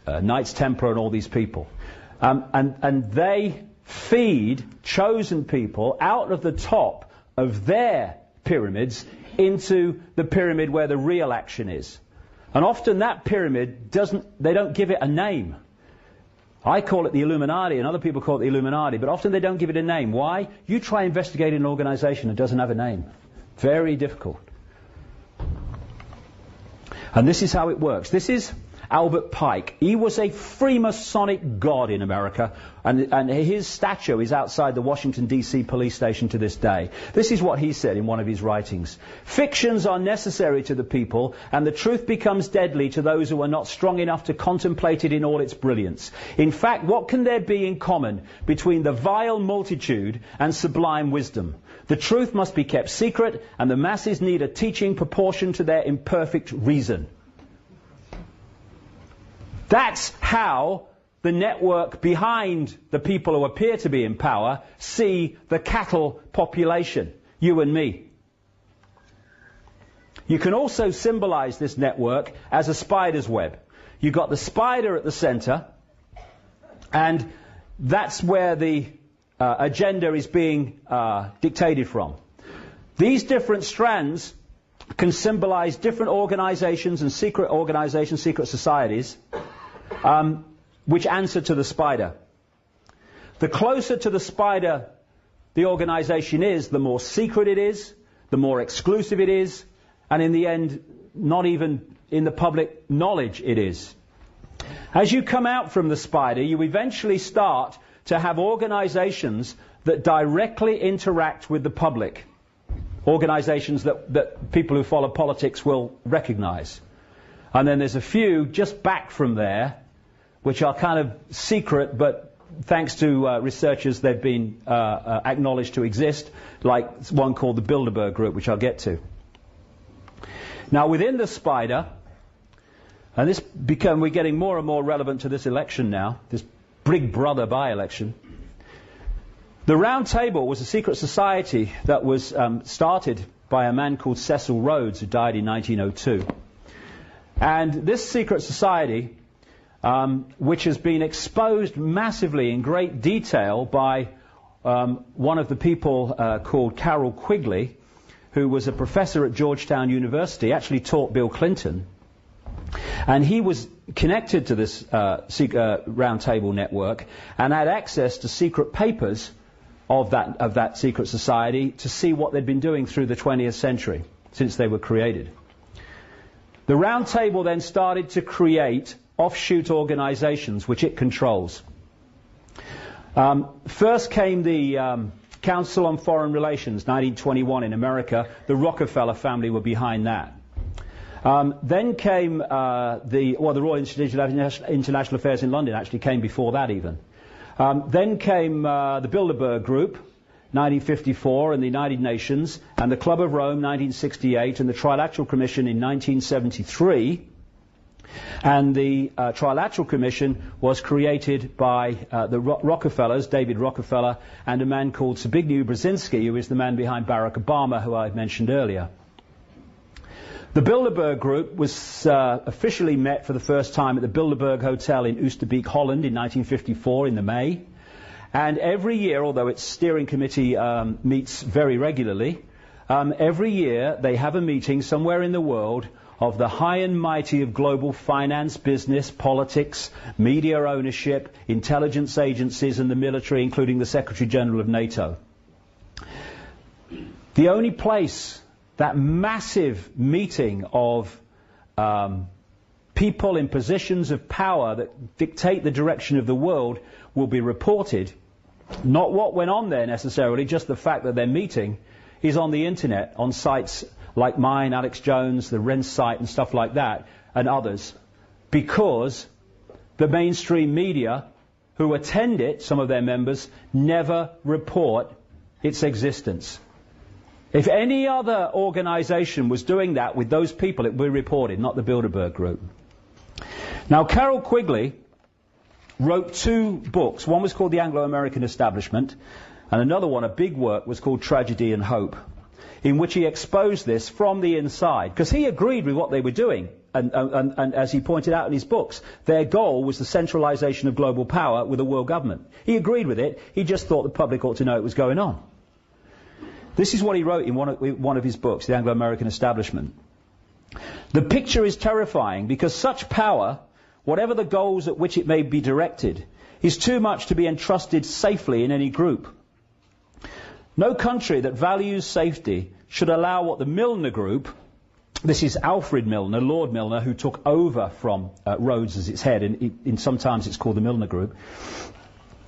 Knights Templar and all these people. And they feed chosen people out of the top of their pyramids into the pyramid where the real action is. And often that pyramid they don't give it a name. I call it the Illuminati and other people call it the Illuminati, but often they don't give it a name. Why? You try investigating an organization that doesn't have a name. Very difficult. And this is how it works. This is Albert Pike. He was a Freemasonic god in America, and his statue is outside the Washington, D.C. police station to this day. This is what he said in one of his writings. Fictions are necessary to the people, and the truth becomes deadly to those who are not strong enough to contemplate it in all its brilliance. In fact, what can there be in common between the vile multitude and sublime wisdom? The truth must be kept secret, and the masses need a teaching proportioned to their imperfect reason. That's how the network behind the people who appear to be in power see the cattle population, you and me. You can also symbolize this network as a spider's web. You've got the spider at the center, and that's where the agenda is being dictated from. These different strands can symbolize different organizations and secret societies, which answer to the spider. The closer to the spider the organization is, the more secret it is, the more exclusive it is, and in the end, not even in the public knowledge it is. As you come out from the spider, you eventually start to have organizations that directly interact with the public. Organizations that people who follow politics will recognize. And then there's a few just back from there, which are kind of secret, but thanks to researchers, they've been acknowledged to exist, like one called the Bilderberg Group, which I'll get to. Now, within the spider, and we're getting more and more relevant to this election now, this Big Brother by-election. The Round Table was a secret society that was started by a man called Cecil Rhodes, who died in 1902. And this secret society, which has been exposed massively in great detail by one of the people called Carroll Quigley, who was a professor at Georgetown University, actually taught Bill Clinton. And he was connected to this Round Table network and had access to secret papers of that secret society to see what they'd been doing through the 20th century, since they were created. The Round Table then started to create offshoot organizations which it controls. First came the Council on Foreign Relations, 1921 in America. The Rockefeller family were behind that. Then came the Royal Institute of International Affairs in London, actually came before that even. Then came the Bilderberg Group, 1954, and the United Nations, and the Club of Rome, 1968, and the Trilateral Commission in 1973. And the Trilateral Commission was created by the Rockefellers, David Rockefeller, and a man called Zbigniew Brzezinski, who is the man behind Barack Obama, who I mentioned earlier. The Bilderberg Group was officially met for the first time at the Bilderberg Hotel in Oosterbeek, Holland in 1954 in the May. And every year, although its steering committee meets very regularly, every year they have a meeting somewhere in the world of the high and mighty of global finance, business, politics, media ownership, intelligence agencies and the military, including the Secretary General of NATO. The only place that massive meeting of people in positions of power that dictate the direction of the world will be reported, not what went on there necessarily, just the fact that they're meeting, is on the internet, on sites like mine, Alex Jones, the Rense site and stuff like that, and others, because the mainstream media who attend it, some of their members, never report its existence. If any other organization was doing that with those people, it would be reported, not the Bilderberg Group. Now, Carroll Quigley wrote 2 books. One was called The Anglo-American Establishment, and another one, a big work, was called Tragedy and Hope, in which he exposed this from the inside, because he agreed with what they were doing. And as he pointed out in his books, their goal was the centralization of global power with a world government. He agreed with it. He just thought the public ought to know it was going on. This is what he wrote in one of his books, The Anglo-American Establishment. The picture is terrifying because such power, whatever the goals at which it may be directed, is too much to be entrusted safely in any group. No country that values safety should allow what the Milner Group, this is Alfred Milner, Lord Milner, who took over from Rhodes as its head, and sometimes it's called the Milner Group.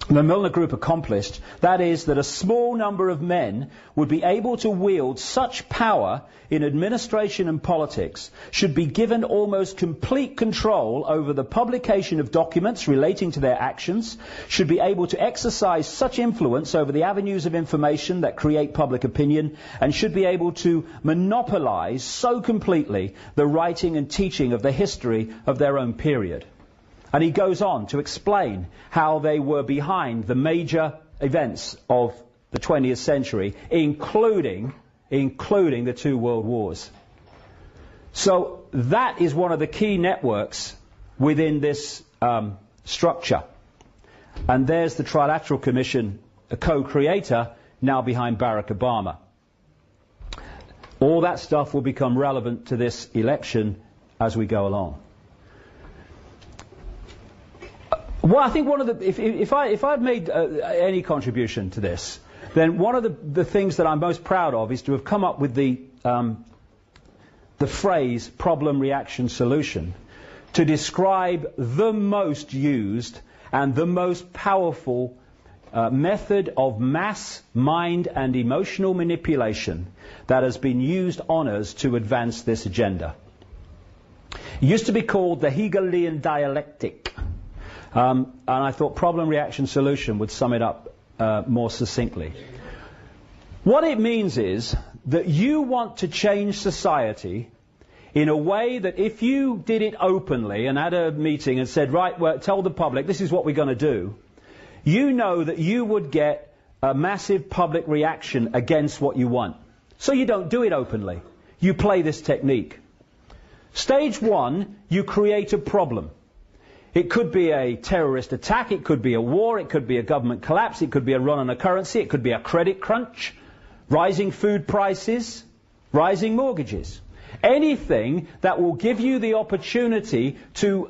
The Milner Group accomplished, that is, that a small number of men would be able to wield such power in administration and politics, should be given almost complete control over the publication of documents relating to their actions, should be able to exercise such influence over the avenues of information that create public opinion, and should be able to monopolize so completely the writing and teaching of the history of their own period. And he goes on to explain how they were behind the major events of the 20th century, including the 2 world wars. So that is one of the key networks within this structure. And there's the Trilateral Commission, a co-creator, now behind Barack Obama. All that stuff will become relevant to this election as we go along. Well, I think one of the, if I've made any contribution to this, then one of the things that I'm most proud of is to have come up with the phrase problem, reaction, solution to describe the most used and the most powerful method of mass mind and emotional manipulation that has been used on us to advance this agenda. It used to be called the Hegelian dialectic. And I thought problem, reaction, solution would sum it up more succinctly. What it means is that you want to change society in a way that if you did it openly and had a meeting and said, right, well, tell the public this is what we're going to do, you know that you would get a massive public reaction against what you want. So you don't do it openly. You play this technique. Stage 1, you create a problem. It could be a terrorist attack, it could be a war, it could be a government collapse, it could be a run on a currency, it could be a credit crunch, rising food prices, rising mortgages. Anything that will give you the opportunity to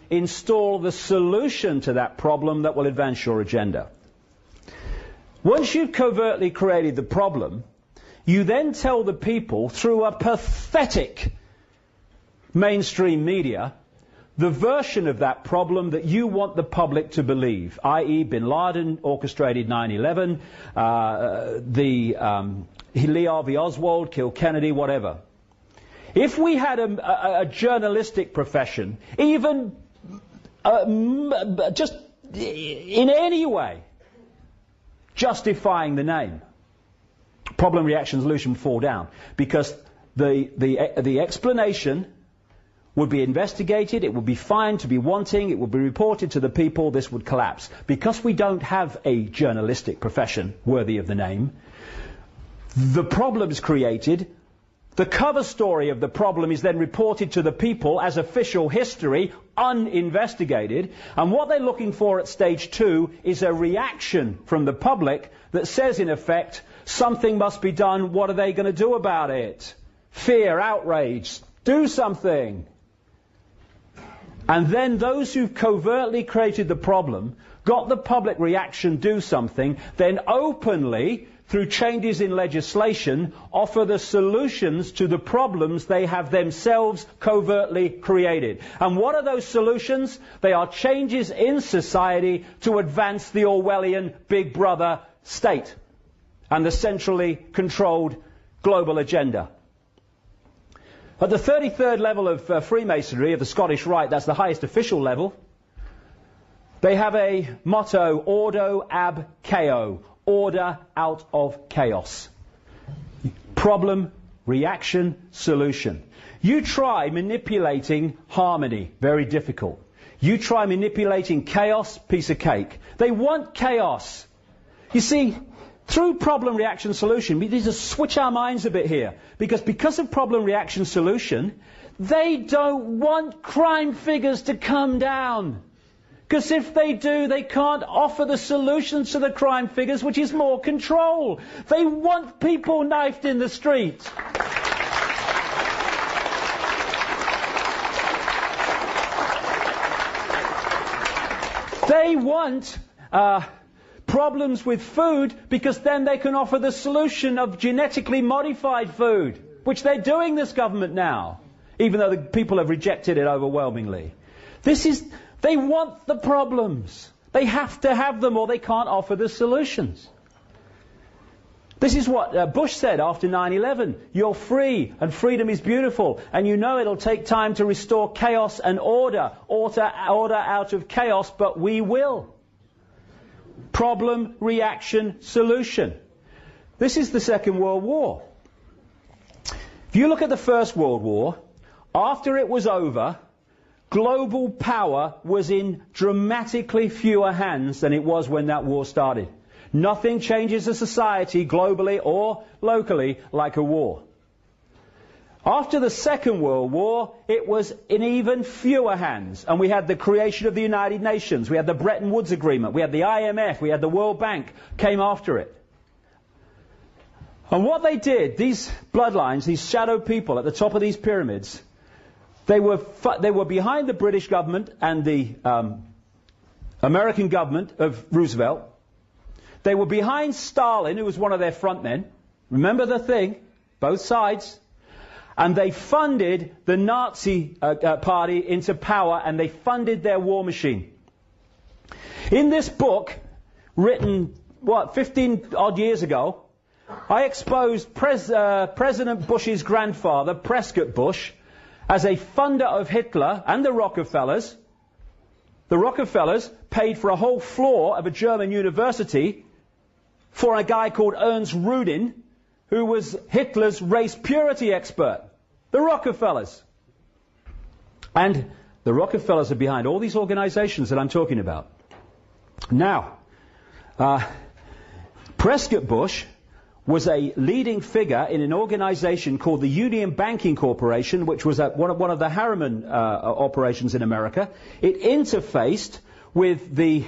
install the solution to that problem that will advance your agenda. Once you've covertly created the problem, you then tell the people through a pathetic mainstream media the version of that problem that you want the public to believe, i.e. Bin Laden orchestrated 9/11, Lee Harvey Oswald killed Kennedy, whatever. If we had a journalistic profession, even just in any way justifying the name, problem, reaction, solution fall down, because the explanation would be investigated, it would be found to be wanting, it would be reported to the people, this would collapse. Because we don't have a journalistic profession worthy of the name, the problems created The cover story of the problem is then reported to the people as official history, uninvestigated. And what they're looking for at stage 2 is a reaction from the public that says, in effect, something must be done. What are they going to do about it? Fear, outrage, do something. And then those who covertly created the problem, got the public reaction, do something, then openly, through changes in legislation, offer the solutions to the problems they have themselves covertly created. And what are those solutions? They are changes in society to advance the Orwellian Big Brother state and the centrally controlled global agenda. At the 33rd level of Freemasonry, of the Scottish Rite, that's the highest official level, they have a motto, Ordo ab chaos. Order out of chaos. Problem, reaction, solution. You try manipulating harmony, very difficult. You try manipulating chaos, piece of cake. They want chaos. You see, through problem, reaction, solution, we need to switch our minds a bit here. Because of problem, reaction, solution, they don't want crime figures to come down. Because if they do, they can't offer the solutions to the crime figures, which is more control. They want people knifed in the street. They want problems with food, because then they can offer the solution of genetically modified food, which they're doing, this government now, even though the people have rejected it overwhelmingly. They want the problems. They have to have them, or they can't offer the solutions. This is what Bush said after 9/11. You're free, and freedom is beautiful, and you know it'll take time to restore chaos and order out of chaos, but we will. Problem, reaction, solution. This is the Second World War. If you look at the First World War, after it was over, global power was in dramatically fewer hands than it was when that war started. Nothing changes a society globally or locally like a war. After the Second World War, it was in even fewer hands. And we had the creation of the United Nations. We had the Bretton Woods Agreement. We had the IMF. We had the World Bank came after it. And what they did, these bloodlines, these shadow people at the top of these pyramids, they were behind the British government and the American government of Roosevelt. They were behind Stalin, who was one of their front men. Remember the thing, both sides. And they funded the Nazi party into power, and they funded their war machine. In this book, written, 15 odd years ago, I exposed President Bush's grandfather, Prescott Bush, as a funder of Hitler and the Rockefellers. The Rockefellers paid for a whole floor of a German university for a guy called Ernst Rudin, who was Hitler's race purity expert. The Rockefellers. And the Rockefellers are behind all these organizations that I'm talking about. Now, Prescott Bush was a leading figure in an organization called the Union Banking Corporation, which was one of the Harriman operations in America. It interfaced with the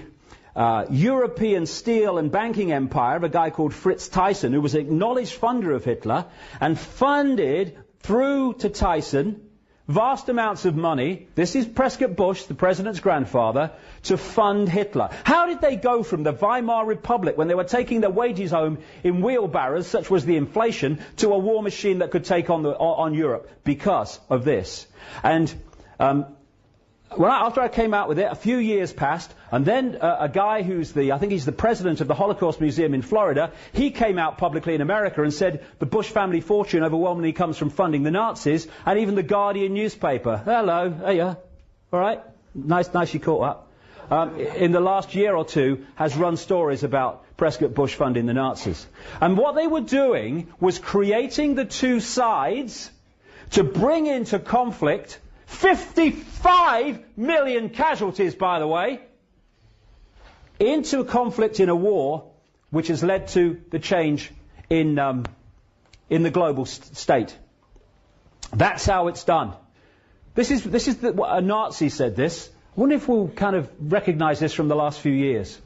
European steel and banking empire of a guy called Fritz Thyssen, who was an acknowledged funder of Hitler, and funded through to Thyssen vast amounts of money. This is Prescott Bush, the president's grandfather, to fund Hitler. How did they go from the Weimar Republic, when they were taking their wages home in wheelbarrows, such was the inflation, to a war machine that could take on Europe? Because of this. And after I came out with it, a few years passed, and then a guy who's I think he's the president of the Holocaust Museum in Florida, he came out publicly in America and said the Bush family fortune overwhelmingly comes from funding the Nazis, and even the Guardian newspaper, hello, there you are, all right, nice you caught up, in the last year or two has run stories about Prescott Bush funding the Nazis. And what they were doing was creating the two sides to bring into conflict 55 million casualties, by the way, into a conflict in a war, which has led to the change in the global state That's how it's done. This is a Nazi said this. I wonder if we'll kind of recognize this from the last few years.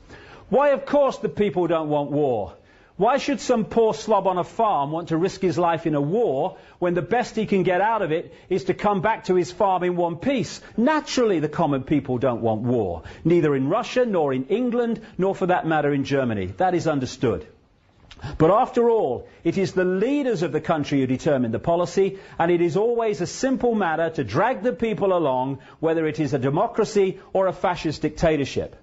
Why, of course, the people don't want war. Why should some poor slob on a farm want to risk his life in a war when the best he can get out of it is to come back to his farm in one piece? Naturally, the common people don't want war. Neither in Russia, nor in England, nor for that matter in Germany. That is understood. But after all, it is the leaders of the country who determine the policy, and it is always a simple matter to drag the people along, whether it is a democracy or a fascist dictatorship.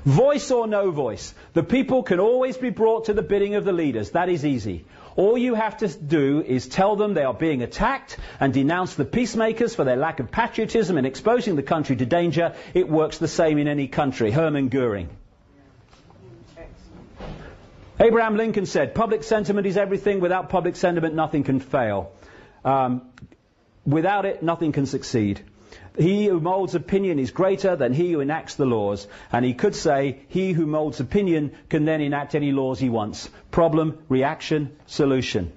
Voice or no voice, the people can always be brought to the bidding of the leaders. That is easy. All you have to do is tell them they are being attacked and denounce the peacemakers for their lack of patriotism and exposing the country to danger. It works the same in any country. Hermann Göring. Abraham Lincoln said, public sentiment is everything. Without public sentiment, nothing can fail. Without it, nothing can succeed. He who molds opinion is greater than he who enacts the laws. And he could say, he who molds opinion can then enact any laws he wants. Problem, reaction, solution.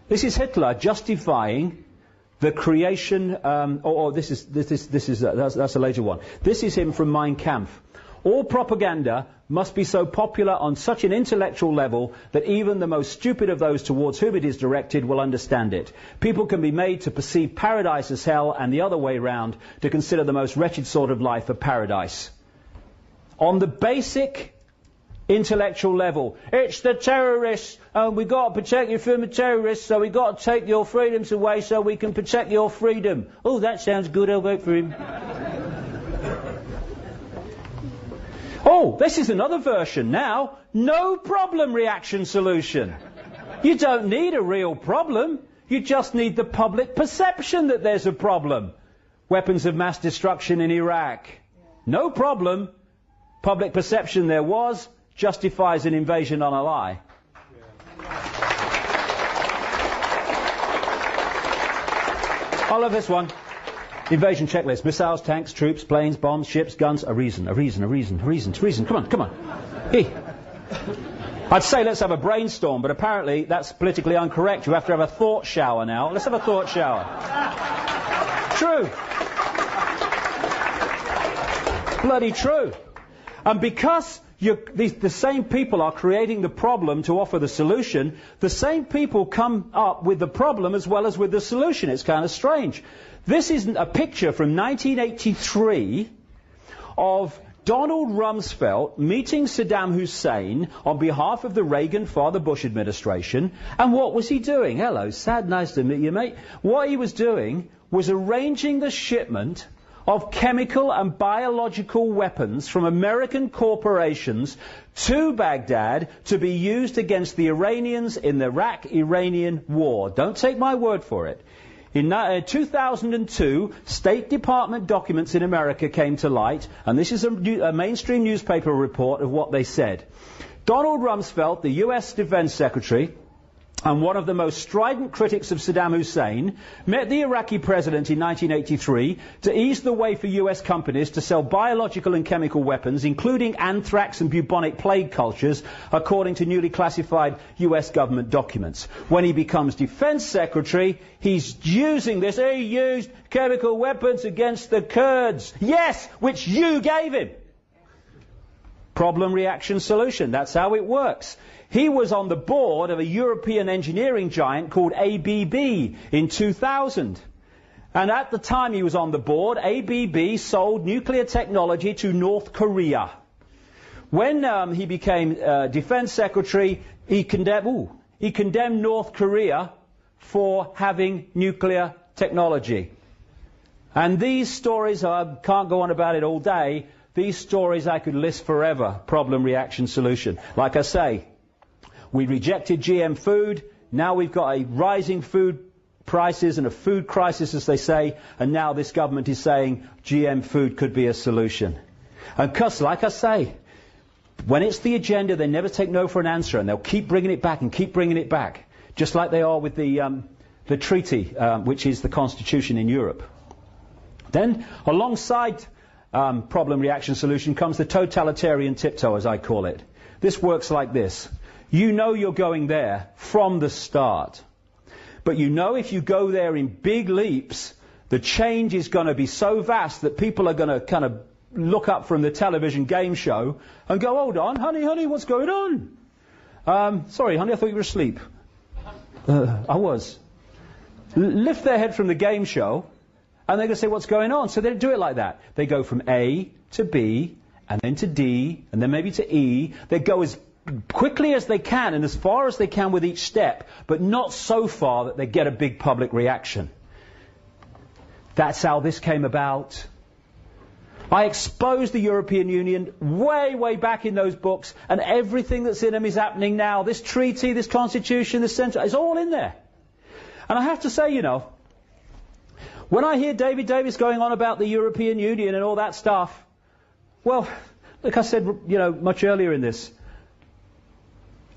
This is Hitler justifying the creation, that's a later one. This is him from Mein Kampf. All propaganda must be so popular on such an intellectual level that even the most stupid of those towards whom it is directed will understand it. People can be made to perceive paradise as hell and the other way round, to consider the most wretched sort of life a paradise. On the basic intellectual level, it's the terrorists, and we've got to protect you from the terrorists, so we've got to take your freedoms away so we can protect your freedom. Oh, that sounds good, I'll vote for him. Oh, this is another version now. No problem reaction solution. You don't need a real problem. You just need the public perception that there's a problem. Weapons of mass destruction in Iraq. No problem. Public perception there was justifies an invasion on a lie. I love this one. Invasion checklist. Missiles, tanks, troops, planes, bombs, ships, guns. A reason. Come on. Hey. I'd say let's have a brainstorm, but apparently that's politically incorrect. You have to have a thought shower now. Let's have a thought shower. True. Bloody true. And because the same people are creating the problem to offer the solution, the same people come up with the problem as well as with the solution. It's kind of strange. This is a picture from 1983 of Donald Rumsfeld meeting Saddam Hussein on behalf of the Reagan-Father Bush administration. And what was he doing? Hello, Sad, nice to meet you, mate. What he was doing was arranging the shipment of chemical and biological weapons from American corporations to Baghdad to be used against the Iranians in the Iraq-Iranian war. Don't take my word for it. In 2002, State Department documents in America came to light, and this is a mainstream newspaper report of what they said. Donald Rumsfeld, the U.S. Defense Secretary, and one of the most strident critics of Saddam Hussein, met the Iraqi president in 1983 to ease the way for U.S. companies to sell biological and chemical weapons, including anthrax and bubonic plague cultures, according to newly classified U.S. government documents. When he becomes defense secretary, he's using this. He used chemical weapons against the Kurds. Yes, which you gave him. Problem, reaction, solution. That's how it works. He was on the board of a European engineering giant called ABB in 2000. And at the time he was on the board, ABB sold nuclear technology to North Korea. When he became defense secretary, he condemned North Korea for having nuclear technology. And these stories, I can't go on about it all day, these stories I could list forever. Problem, reaction, solution. Like I say, we rejected GM food. Now we've got a rising food prices and a food crisis, as they say. And now this government is saying GM food could be a solution. And because, like I say, when it's the agenda, they never take no for an answer. And they'll keep bringing it back and keep bringing it back. Just like they are with the treaty, which is the constitution in Europe. Then, alongside problem, reaction, solution, comes the totalitarian tiptoe, as I call it. This works like this. You know you're going there from the start. but you know if you go there in big leaps, the change is going to be so vast that people are going to kind of look up from the television game show and go, hold on, honey, what's going on? Sorry, honey, I thought you were asleep. I was. Lift their head from the game show, and they're going to say, what's going on? So they do it like that. They go from A to B, and then to D, and then maybe to E. They go as quickly as they can and as far as they can with each step, but not so far that they get a big public reaction. That's how this came about. I exposed the European Union way back in those books, and everything that's in them is happening now. This treaty, this constitution, this central, it's all in there. And I have to say, when I hear David Davis going on about the European Union and all that stuff, well, like I said, much earlier in this,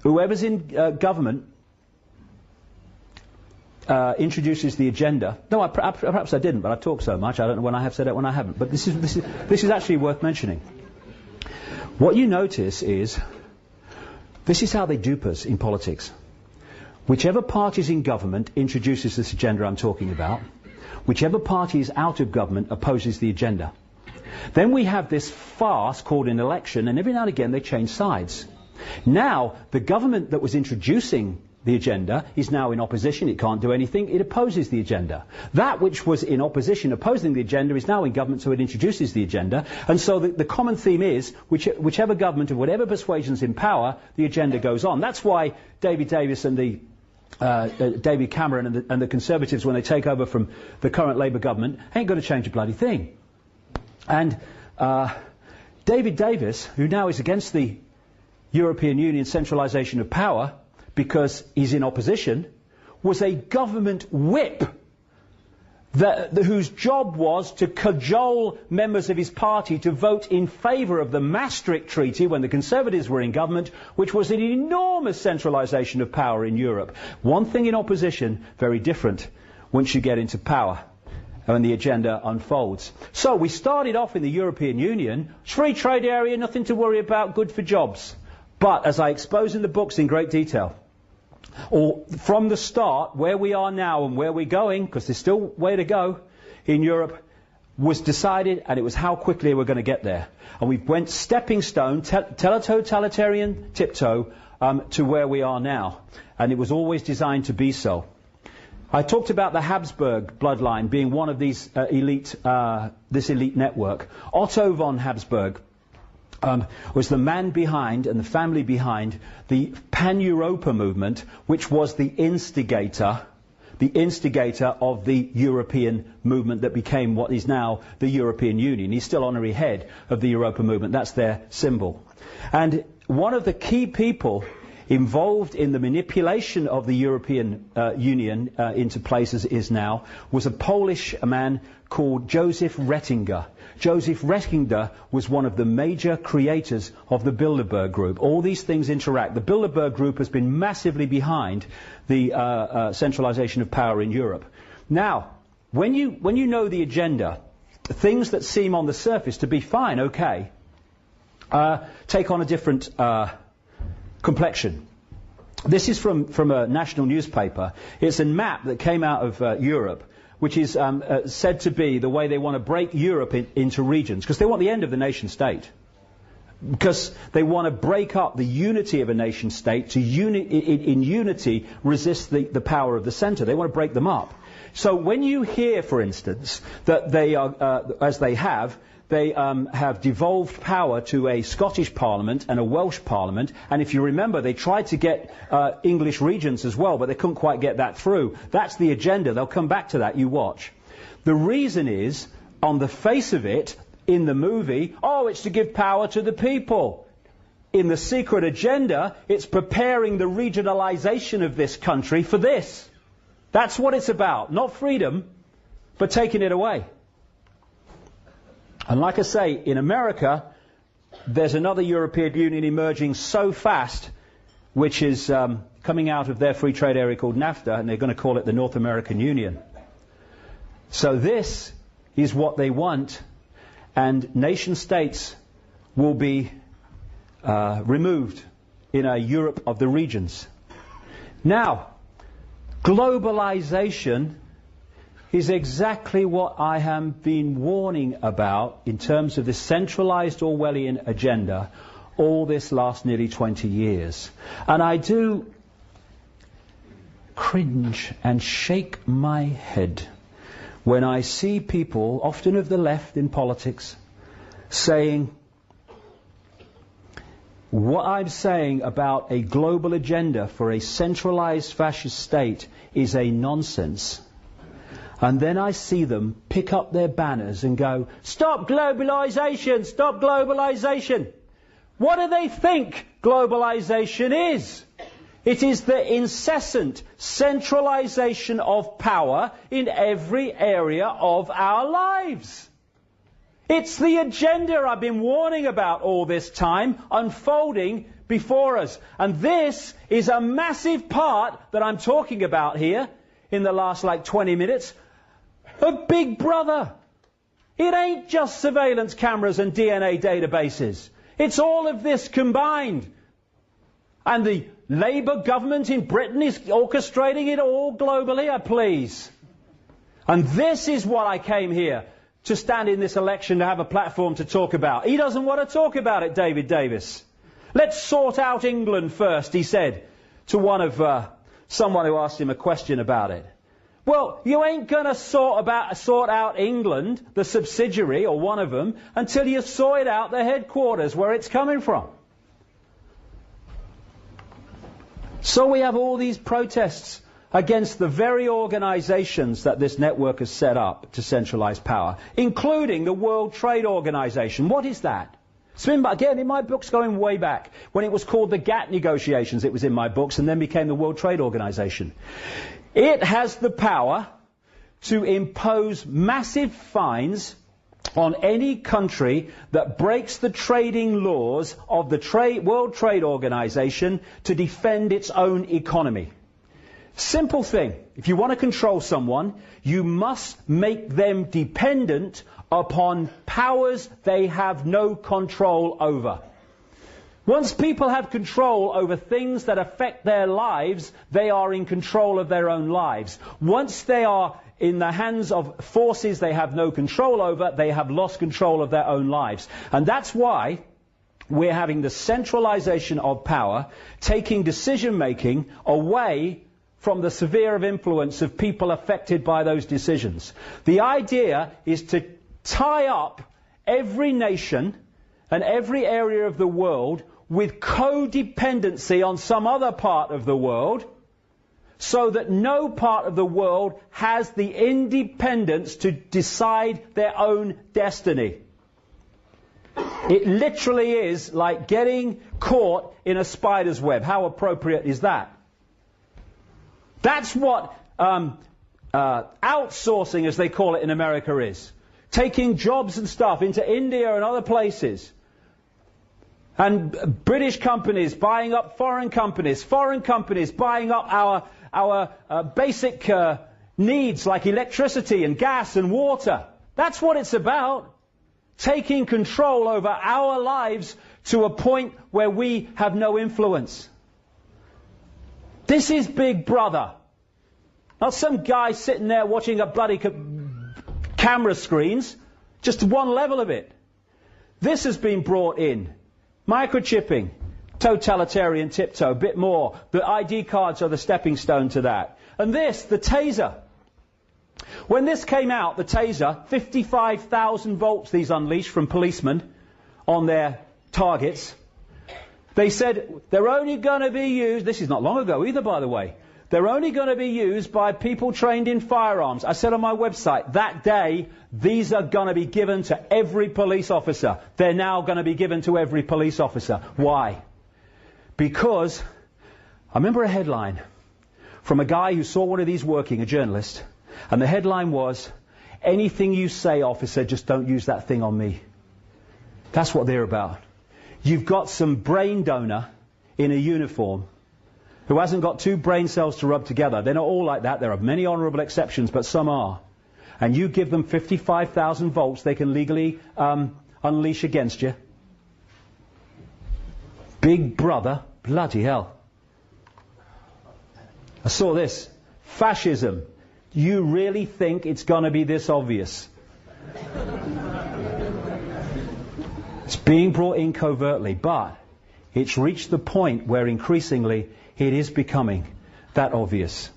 whoever's in government introduces the agenda. No, perhaps I didn't, but I talk so much, I don't know when I have said it, when I haven't. But this is actually worth mentioning. What you notice is, this is how they dupe us in politics. Whichever party is in government introduces this agenda I'm talking about. Whichever party is out of government opposes the agenda. Then we have this farce called an election, and every now and again they change sides. Now, the government that was introducing the agenda is now in opposition. It can't do anything. It opposes the agenda. That which was in opposition, opposing the agenda, is now in government, so it introduces the agenda. And so the common theme is, whichever government of whatever persuasion's in power, the agenda goes on. That's why David Davis and David Cameron and the Conservatives, when they take over from the current Labour government, ain't going to change a bloody thing. And David Davis, who now is against the European Union centralisation of power, because he's in opposition, was a government whip whose job was to cajole members of his party to vote in favour of the Maastricht Treaty when the Conservatives were in government, which was an enormous centralisation of power in Europe. One thing in opposition, very different once you get into power and the agenda unfolds. So we started off in the European Union, free trade area, nothing to worry about, good for jobs. But, as I expose in the books in great detail, or from the start, where we are now and where we're going, because there's still way to go in Europe, was decided, and it was how quickly we're going to get there. And we went stepping stone, totalitarian tiptoe, to where we are now. And it was always designed to be so. I talked about the Habsburg bloodline being one of these this elite network. Otto von Habsburg was the man behind and the family behind the Pan-Europa movement, which was the instigator of the European movement that became what is now the European Union. He's still honorary head of the Europa movement. That's their symbol. And one of the key people involved in the manipulation of the European Union into place as it is now was a man called Joseph Ratzinger. Joseph Ratzinger was one of the major creators of the Bilderberg Group. All these things interact. The Bilderberg Group has been massively behind the centralization of power in Europe. Now, when you know the agenda, things that seem on the surface to be fine, okay, take on a different complexion. This is from a national newspaper. It's a map that came out of Europe, which is said to be the way they want to break Europe into regions, because they want the end of the nation state. Because they want to break up the unity of a nation state to in unity resist the power of the centre. They want to break them up. So when you hear, for instance, that they are, as they have devolved power to a Scottish Parliament and a Welsh Parliament, and if you remember, they tried to get English regions as well, but they couldn't quite get that through. That's the agenda. They'll come back to that, you watch. The reason is, on the face of it, in the movie, it's to give power to the people. In the secret agenda, it's preparing the regionalisation of this country for this. That's what it's about. Not freedom, but taking it away. And like I say, in America, there's another European Union emerging so fast, which is coming out of their free trade area called NAFTA, and they're going to call it the North American Union. So this is what they want, and nation states will be removed in a Europe of the regions. Now, Globalization is exactly what I have been warning about in terms of the centralized Orwellian agenda all this last nearly 20 years. And I do cringe and shake my head when I see people, often of the left in politics, saying what I'm saying about a global agenda for a centralized fascist state is a nonsense. And then I see them pick up their banners and go, "Stop globalization! Stop globalization!" What do they think globalization is? It is the incessant centralization of power in every area of our lives. It's the agenda I've been warning about all this time unfolding before us. And this is a massive part that I'm talking about here in the last 20 minutes of Big Brother. It ain't just surveillance cameras and DNA databases. It's all of this combined. And the Labour government in Britain is orchestrating it all globally, please. And this is what I came here to stand in this election to have a platform to talk about. He doesn't want to talk about it, David Davis. Let's sort out England first, he said to someone who asked him a question about it. Well, you ain't going to sort out England, the subsidiary, or one of them, until you sort out the headquarters, where it's coming from. So we have all these protests against the very organizations that this network has set up to centralize power, including the World Trade Organization. What is that? Again, in my books going way back, when it was called the GATT negotiations, it was in my books, and then became the World Trade Organization. It has the power to impose massive fines on any country that breaks the trading laws of the World Trade Organization to defend its own economy. Simple thing. If you want to control someone, you must make them dependent upon powers they have no control over. Once people have control over things that affect their lives, they are in control of their own lives. Once they are in the hands of forces they have no control over, they have lost control of their own lives. And that's why we're having the centralization of power, taking decision-making away from the sphere of influence of people affected by those decisions. The idea is to tie up every nation and every area of the world with codependency on some other part of the world, so that no part of the world has the independence to decide their own destiny. It literally is like getting caught in a spider's web. How appropriate is that? That's what outsourcing, as they call it in America, is. Taking jobs and stuff into India and other places. And British companies buying up foreign companies buying up our basic needs like electricity and gas and water. That's what it's about. Taking control over our lives to a point where we have no influence. This is Big Brother. Not some guy sitting there watching a bloody camera screens. Just one level of it. This has been brought in. Microchipping, totalitarian tiptoe, a bit more. The ID cards are the stepping stone to that. And this, the taser. When this came out, the taser, 55,000 volts these unleashed from policemen on their targets. They said they're only going to be used, this is not long ago either, by the way, they're only going to be used by people trained in firearms. I said on my website, that day, these are going to be given to every police officer. They're now going to be given to every police officer. Why? Because I remember a headline from a guy who saw one of these working, a journalist, and the headline was, "Anything you say, officer, just don't use that thing on me." That's what they're about. You've got some brain donor in a uniform who hasn't got two brain cells to rub together. They're not all like that. There are many honourable exceptions, but some are. And you give them 55,000 volts they can legally unleash against you. Big Brother, bloody hell. I saw this. Fascism. You really think it's going to be this obvious? It's being brought in covertly, but it's reached the point where increasingly it is becoming that obvious.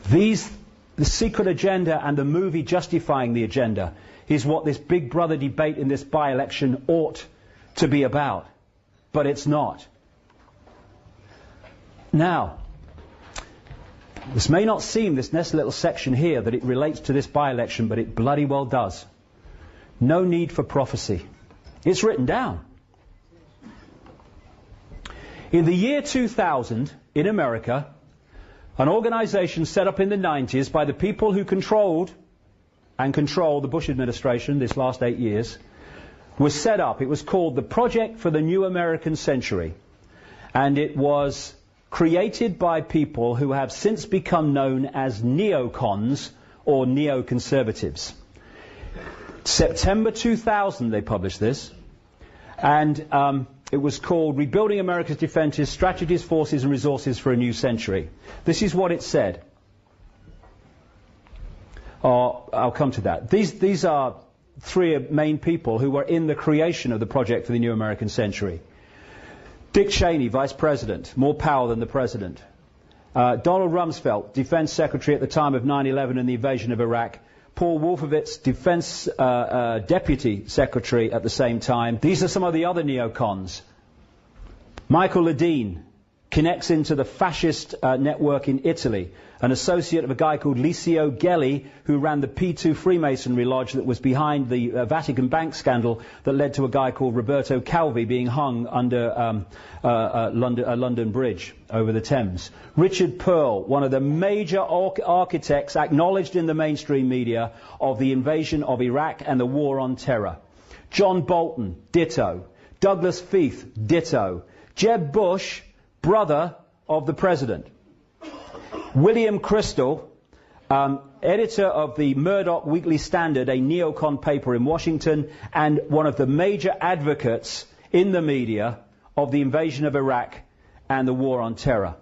The secret agenda and the movie justifying the agenda is what this Big Brother debate in this by-election ought to be about. But it's not. Now, this may not seem, this next little section here, that it relates to this by-election, but it bloody well does. No need for prophecy. It's written down. In the year 2000, in America, an organization set up in the 90s by the people who controlled and control the Bush administration this last 8 years was set up. It was called the Project for the New American Century. And it was created by people who have since become known as neocons or neoconservatives. September 2000 they published this. And it was called Rebuilding America's Defenses, Strategies, Forces and Resources for a New Century. This is what it said. I'll come to that. These are three main people who were in the creation of the Project for the New American Century. Dick Cheney, Vice President, more power than the President. Donald Rumsfeld, Defense Secretary at the time of 9/11 and the invasion of Iraq. Paul Wolfowitz, Defense Deputy Secretary at the same time. These are some of the other neocons. Michael Ledeen connects into the fascist network in Italy, an associate of a guy called Licio Gelli, who ran the P2 Freemasonry Lodge that was behind the Vatican Bank scandal that led to a guy called Roberto Calvi being hung under London Bridge over the Thames. Richard Pearl, one of the major architects acknowledged in the mainstream media of the invasion of Iraq and the war on terror. John Bolton, ditto. Douglas Feith, ditto. Jeb Bush, brother of the president. William Crystal, editor of the Murdoch Weekly Standard, a neocon paper in Washington, and one of the major advocates in the media of the invasion of Iraq and the war on terror.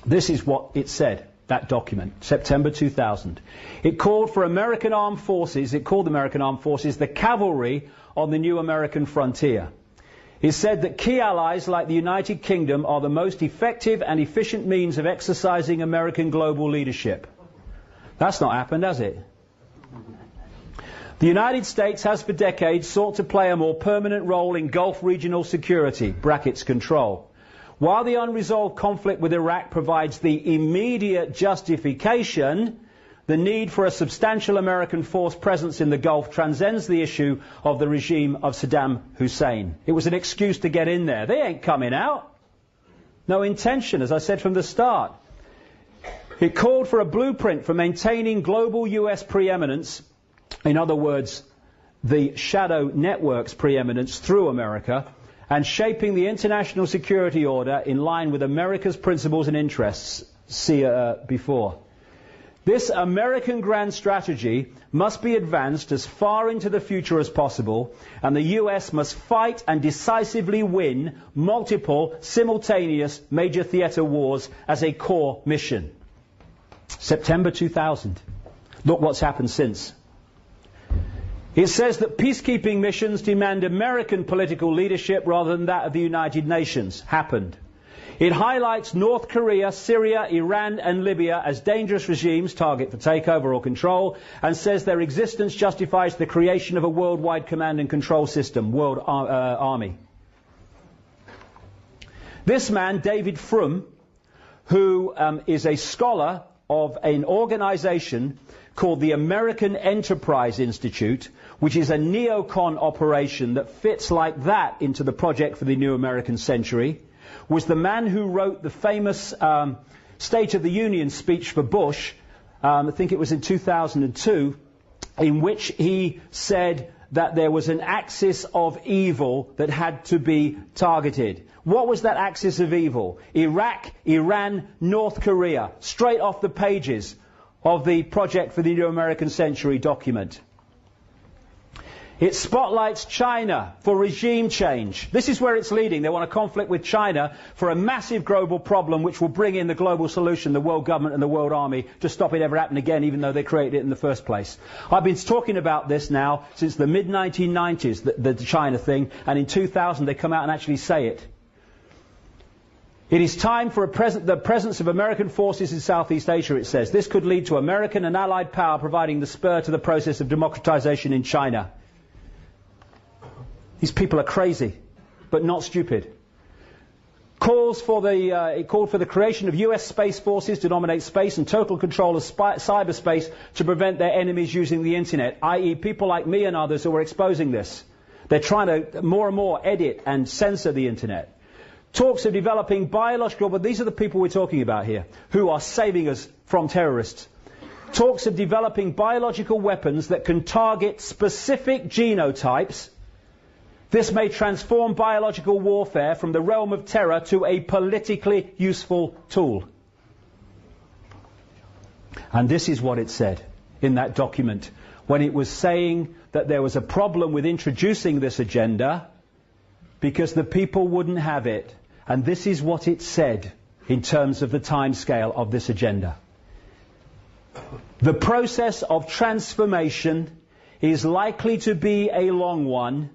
This is what it said, that document, September 2000. It called for American armed forces, it called the American armed forces the cavalry on the new American frontier. It said that key allies like the United Kingdom are the most effective and efficient means of exercising American global leadership. That's not happened, has it? The United States has for decades sought to play a more permanent role in Gulf regional security, brackets control. While the unresolved conflict with Iraq provides the immediate justification, the need for a substantial American force presence in the Gulf transcends the issue of the regime of Saddam Hussein. It was an excuse to get in there. They ain't coming out. No intention, as I said from the start. It called for a blueprint for maintaining global US preeminence, in other words, the shadow network's preeminence through America, and shaping the international security order in line with America's principles and interests. See before. This American grand strategy must be advanced as far into the future as possible, and the US must fight and decisively win multiple simultaneous major theatre wars as a core mission. September 2000. Look what's happened since. It says that peacekeeping missions demand American political leadership rather than that of the United Nations. Happened. It highlights North Korea, Syria, Iran and Libya as dangerous regimes, target for takeover or control, and says their existence justifies the creation of a worldwide command and control system, World Army. This man, David Frum, who is a scholar of an organization called the American Enterprise Institute, which is a neocon operation that fits like that into the Project for the New American Century, was the man who wrote the famous State of the Union speech for Bush, I think it was in 2002, in which he said that there was an axis of evil that had to be targeted. What was that axis of evil? Iraq, Iran, North Korea, straight off the pages of the Project for the New American Century document. It spotlights China for regime change. This is where it's leading. They want a conflict with China for a massive global problem which will bring in the global solution, the world government and the world army, to stop it ever happening again, even though they created it in the first place. I've been talking about this now since the mid-1990s, the China thing, and in 2000 they come out and actually say it. It is time for the presence of American forces in Southeast Asia, it says. This could lead to American and Allied power providing the spur to the process of democratization in China. These people are crazy, but not stupid. It called for the creation of US space forces to dominate space and total control of cyberspace to prevent their enemies using the internet, i.e. people like me and others who are exposing this. They're trying to more and more edit and censor the internet. Talks of developing biological, but these are the people we're talking about here, who are saving us from terrorists. Talks of developing biological weapons that can target specific genotypes. This may transform biological warfare from the realm of terror to a politically useful tool. And this is what it said in that document when it was saying that there was a problem with introducing this agenda because the people wouldn't have it. And this is what it said in terms of the timescale of this agenda. The process of transformation is likely to be a long one,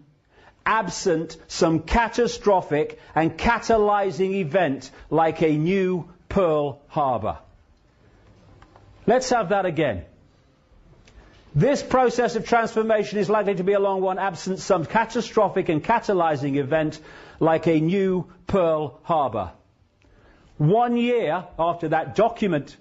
absent some catastrophic and catalyzing event like a new Pearl Harbor. Let's have that again. This process of transformation is likely to be a long one, absent some catastrophic and catalyzing event like a new Pearl Harbor. 1 year after that document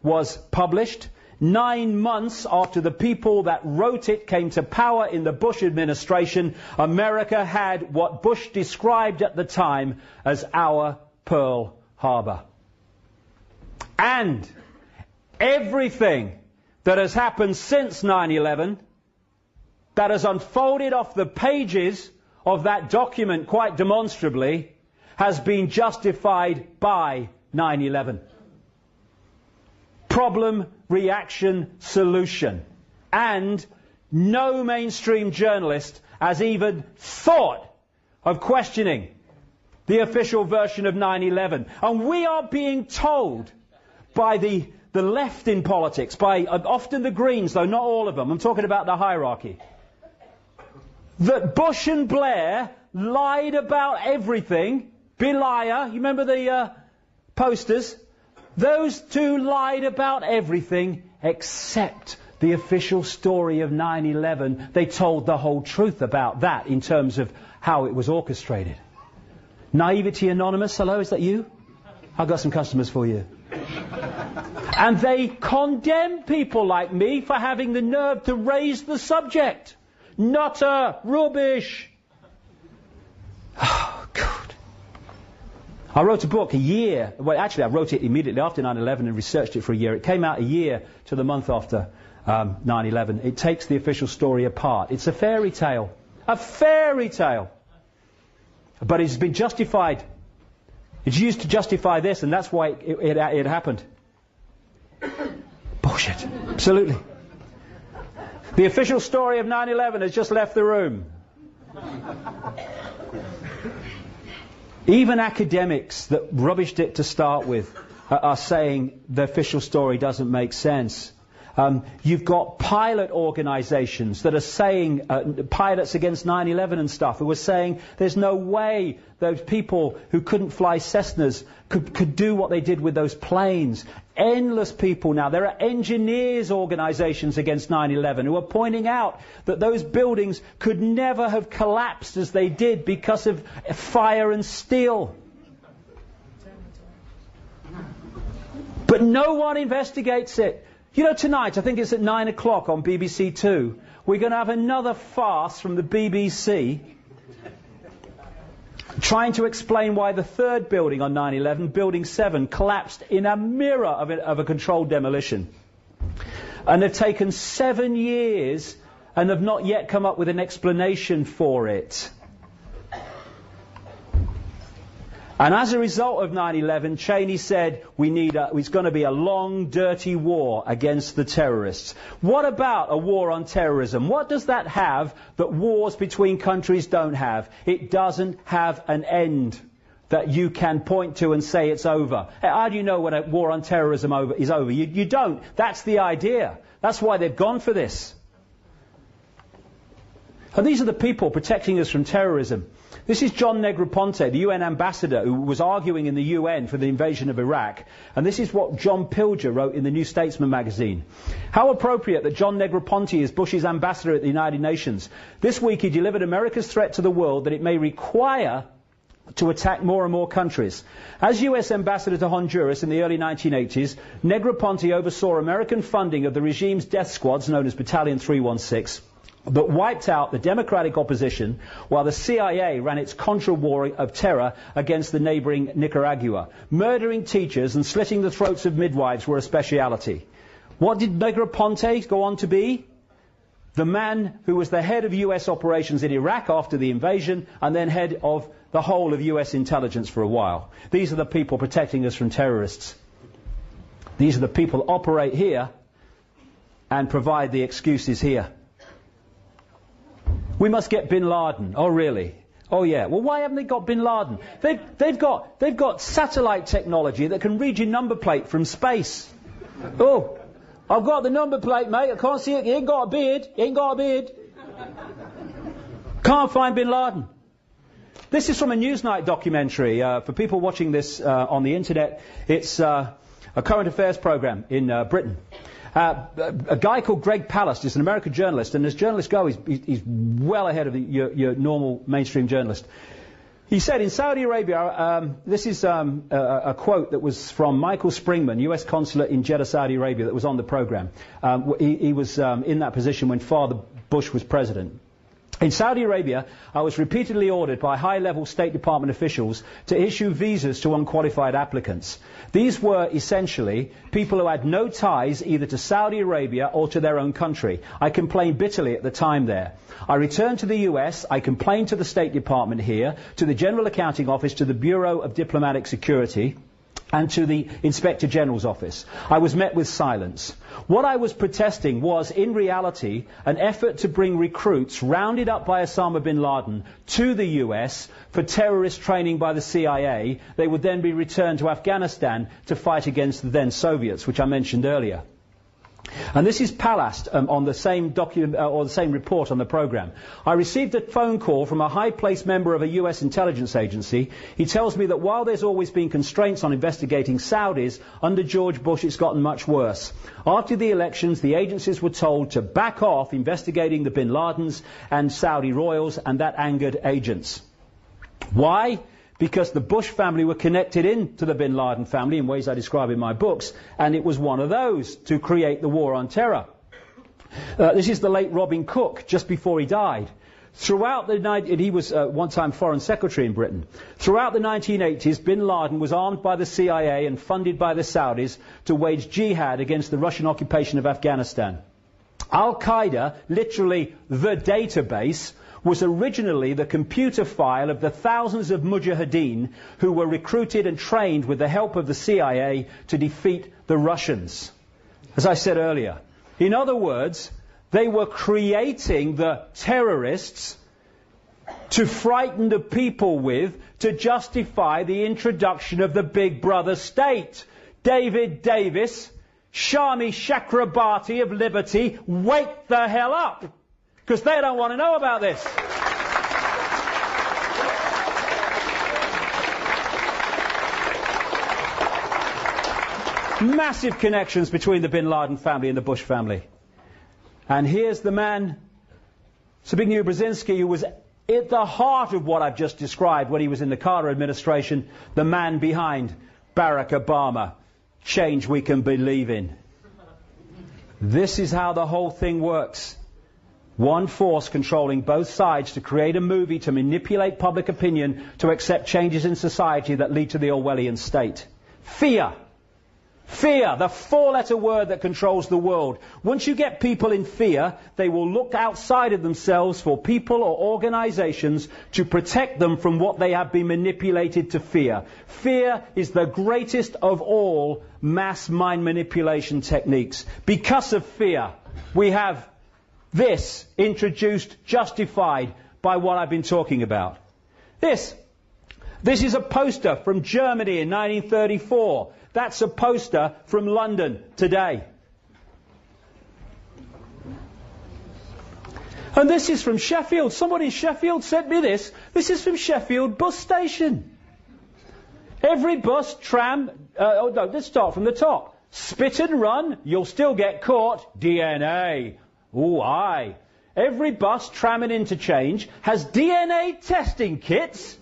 was published, 9 months after the people that wrote it came to power in the Bush administration, America had what Bush described at the time as our Pearl Harbor. And everything that has happened since 9/11, that has unfolded off the pages of that document quite demonstrably, has been justified by 9/11. Problem, reaction, solution. And no mainstream journalist has even thought of questioning the official version of 9/11. And we are being told by the left in politics, by often the Greens, though not all of them, I'm talking about the hierarchy, that Bush and Blair lied about everything. Beliar, you remember the posters? Those two lied about everything except the official story of 9/11. They told the whole truth about that in terms of how it was orchestrated. Naivety Anonymous, hello, is that you? I've got some customers for you. And they condemn people like me for having the nerve to raise the subject. Nutter, rubbish. Oh, God. I wrote a book a year, well actually I wrote it immediately after 9/11 and researched it for a year. It came out a year to the month after 9/11. It takes the official story apart. It's a fairy tale. A fairy tale. But it's been justified. It's used to justify this, and that's why it happened. Bullshit. Absolutely. The official story of 9/11 has just left the room. Even academics that rubbished it to start with are saying the official story doesn't make sense. You've got pilot organizations that are saying, pilots against 9/11 and stuff, who are saying there's no way those people who couldn't fly Cessnas could do what they did with those planes. Endless people now. There are engineers organizations against 9/11 who are pointing out that those buildings could never have collapsed as they did because of fire and steel. But no one investigates it. You know, tonight, I think it's at 9 o'clock on BBC Two, we're going to have another farce from the BBC trying to explain why the third building on 9/11, Building 7, collapsed in a mirror of a controlled demolition. And they've taken 7 years and have not yet come up with an explanation for it. And as a result of 9/11, Cheney said it's going to be a long, dirty war against the terrorists. What about a war on terrorism? What does that have that wars between countries don't have? It doesn't have an end that you can point to and say it's over. How do you know when a war on terrorism is over? You don't. That's the idea. That's why they've gone for this. And these are the people protecting us from terrorism. This is John Negroponte, the UN ambassador who was arguing in the UN for the invasion of Iraq. And this is what John Pilger wrote in the New Statesman magazine. How appropriate that John Negroponte is Bush's ambassador at the United Nations. This week he delivered America's threat to the world that it may require to attack more and more countries. As US ambassador to Honduras in the early 1980s, Negroponte oversaw American funding of the regime's death squads known as Battalion 316. That wiped out the democratic opposition while the CIA ran its Contra war of terror against the neighboring Nicaragua. Murdering teachers and slitting the throats of midwives were a speciality. What did Negroponte go on to be? The man who was the head of US operations in Iraq after the invasion and then head of the whole of US intelligence for a while. These are the people protecting us from terrorists. These are the people who operate here and provide the excuses here. We must get Bin Laden. Oh, really? Oh, yeah. Well, why haven't they got Bin Laden? They've got satellite technology that can read your number plate from space. Oh, I've got the number plate, mate. I can't see it. He ain't got a beard. He ain't got a beard. Can't find Bin Laden. This is from a Newsnight documentary. For people watching this on the internet, it's a current affairs program in Britain. A guy called Greg Palast is an American journalist, and as journalists go, he's well ahead of your normal mainstream journalist. He said in Saudi Arabia, this is a quote that was from Michael Springman, US consulate in Jeddah, Saudi Arabia, that was on the program. He was in that position when Father Bush was president. In Saudi Arabia, I was repeatedly ordered by high-level State Department officials to issue visas to unqualified applicants. These were essentially people who had no ties either to Saudi Arabia or to their own country. I complained bitterly at the time there. I returned to the US, I complained to the State Department here, to the General Accounting Office, to the Bureau of Diplomatic Security, and to the Inspector General's office. I was met with silence. What I was protesting was, in reality, an effort to bring recruits rounded up by Osama bin Laden to the US for terrorist training by the CIA. They would then be returned to Afghanistan to fight against the then Soviets, which I mentioned earlier. And this is Palast on the same document or the same report on the program. I received a phone call from a high-placed member of a US intelligence agency. He tells me that while there's always been constraints on investigating Saudis, under George Bush it's gotten much worse. After the elections, the agencies were told to back off investigating the Bin Ladens and Saudi royals, and that angered agents. Why? Because the Bush family were connected into the Bin Laden family in ways I describe in my books, and it was one of those to create the war on terror. This is the late Robin Cook, just before he died. Throughout the night, he was one time Foreign Secretary in Britain. Throughout the 1980s, Bin Laden was armed by the CIA and funded by the Saudis to wage jihad against the Russian occupation of Afghanistan. Al-Qaeda, literally the database, was originally the computer file of the thousands of mujahideen who were recruited and trained with the help of the CIA to defeat the Russians. As I said earlier, in other words, they were creating the terrorists to frighten the people with, to justify the introduction of the Big Brother state. David Davis, Shami Chakrabarti of Liberty, wake the hell up! Because they don't want to know about this. Massive connections between the Bin Laden family and the Bush family. And here's the man, Zbigniew Brzezinski, who was at the heart of what I've just described when he was in the Carter administration, the man behind Barack Obama. Change we can believe in. This is how the whole thing works. One force controlling both sides to create a movie to manipulate public opinion to accept changes in society that lead to the Orwellian state. Fear. Fear, the four-letter word that controls the world. Once you get people in fear, they will look outside of themselves for people or organizations to protect them from what they have been manipulated to fear. Fear is the greatest of all mass mind manipulation techniques. Because of fear, we have this introduced, justified by what I've been talking about. This is a poster from Germany in 1934. That's a poster from London today. And this is from Sheffield. Somebody in Sheffield sent me this. This is from Sheffield bus station. Every bus, tram... let's start from the top. Spit and run, you'll still get caught. DNA. Ooh, aye. Every bus, tram and interchange has DNA testing kits.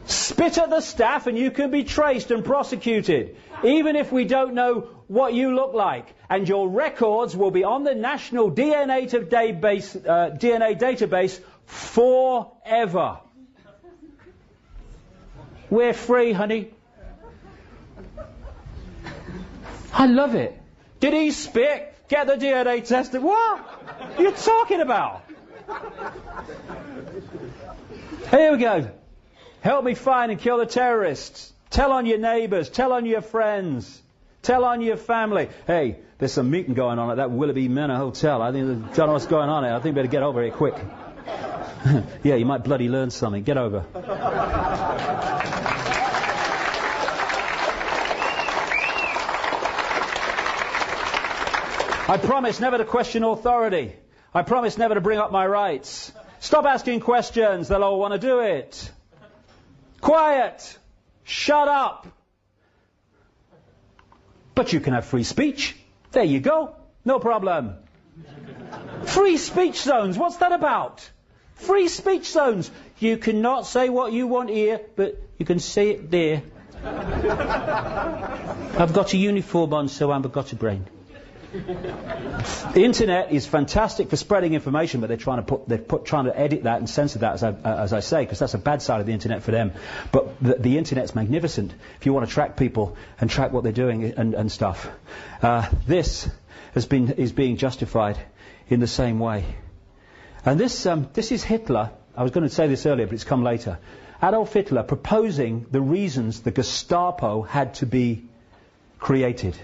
Spit at the staff and you can be traced and prosecuted, even if we don't know what you look like. And your records will be on the national DNA database forever. We're free, honey. I love it. Did he spit? Get the DNA tested. What are you talking about? Here we go. Help me find and kill the terrorists. Tell on your neighbours. Tell on your friends. Tell on your family. Hey, there's some meeting going on at that Willoughby Manor Hotel. I don't know what's going on there. I think we better get over here quick. Yeah, you might bloody learn something. Get over. I promise never to question authority. I promise never to bring up my rights. Stop asking questions. They'll all want to do it. Quiet. Shut up. But you can have free speech. There you go. No problem. Free speech zones. What's that about? Free speech zones. You cannot say what you want here, but you can say it there. I've got a uniform on, so I've got a brain. The internet is fantastic for spreading information, but they're trying to edit that and censor that, as I say, because that's a bad side of the internet for them. But the internet's magnificent if you want to track people and track what they're doing and stuff. This is being justified in the same way. And this is Hitler. I was going to say this earlier, but it's come later. Adolf Hitler proposing the reasons the Gestapo had to be created.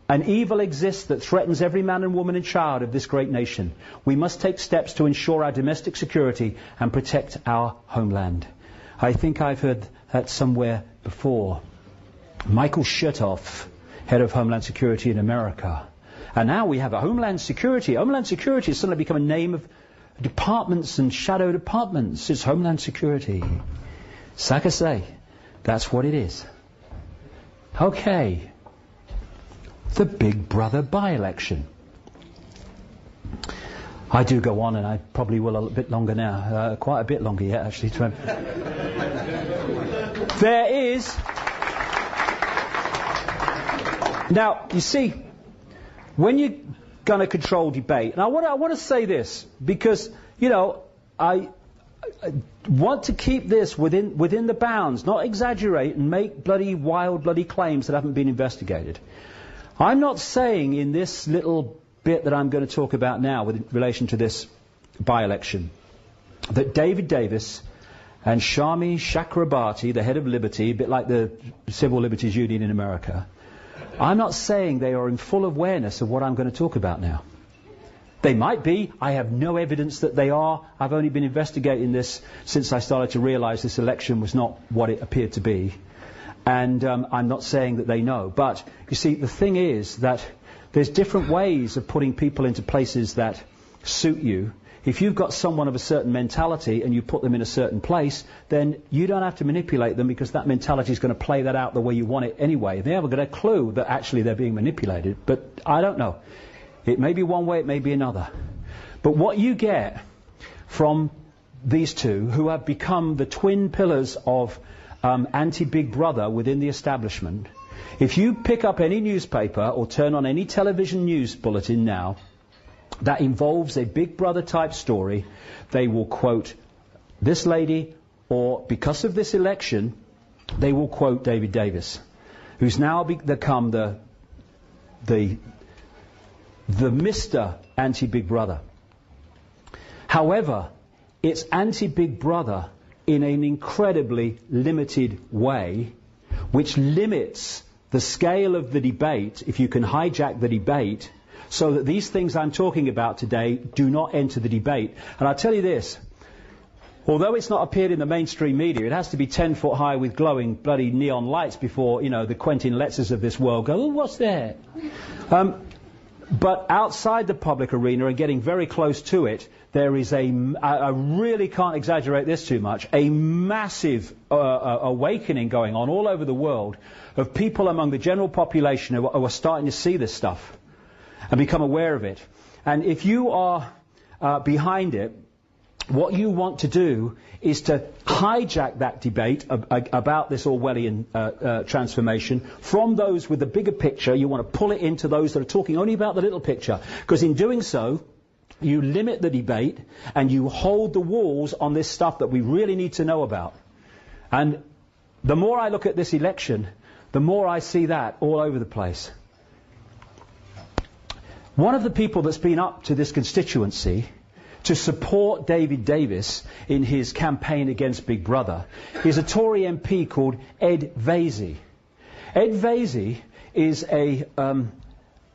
An evil exists that threatens every man and woman and child of this great nation. We must take steps to ensure our domestic security and protect our homeland. I think I've heard that somewhere before. Michael Chertoff, head of Homeland Security in America. And now we have a Homeland Security. Homeland Security has suddenly become a name of departments and shadow departments. It's Homeland Security. So like I say, that's what it is. Okay. The Big Brother by-election. I do go on, and I probably will a bit longer now. Quite a bit longer yet, actually. There is... Now, you see, when you're going to control debate, and I want to say this, because, you know, I want to keep this within the bounds, not exaggerate and make wild bloody claims that haven't been investigated. I'm not saying in this little bit that I'm going to talk about now with relation to this by-election that David Davis and Shami Chakrabarti, the head of Liberty, a bit like the Civil Liberties Union in America, I'm not saying they are in full awareness of what I'm going to talk about now. They might be. I have no evidence that they are. I've only been investigating this since I started to realize this election was not what it appeared to be. And I'm not saying that they know. But, you see, the thing is that there's different ways of putting people into places that suit you. If you've got someone of a certain mentality and you put them in a certain place, then you don't have to manipulate them because that mentality is going to play that out the way you want it anyway. They haven't got a clue that actually they're being manipulated. But I don't know. It may be one way, it may be another. But what you get from these two, who have become the twin pillars of anti-Big Brother within the establishment, if you pick up any newspaper or turn on any television news bulletin now that involves a Big Brother type story, they will quote this lady, or because of this election, they will quote David Davis. who's now become the Mr. Anti-Big Brother. However, it's anti-Big Brother in an incredibly limited way, which limits the scale of the debate, if you can hijack the debate, so that these things I'm talking about today do not enter the debate. And I'll tell you this, although it's not appeared in the mainstream media, it has to be 10 foot high with glowing bloody neon lights before, the Quentin Letzers of this world go, oh, what's that? But outside the public arena and getting very close to it, there is I really can't exaggerate this too much, a massive awakening going on all over the world of people among the general population who are starting to see this stuff and become aware of it. And if you are behind it, what you want to do is to hijack that debate about this Orwellian transformation from those with the bigger picture. You want to pull it into those that are talking only about the little picture, because in doing so, you limit the debate and you hold the walls on this stuff that we really need to know about. And the more I look at this election, the more I see that all over the place. One of the people that's been up to this constituency to support David Davis in his campaign against Big Brother is a Tory MP called Ed Vaizey. Ed Vaizey is a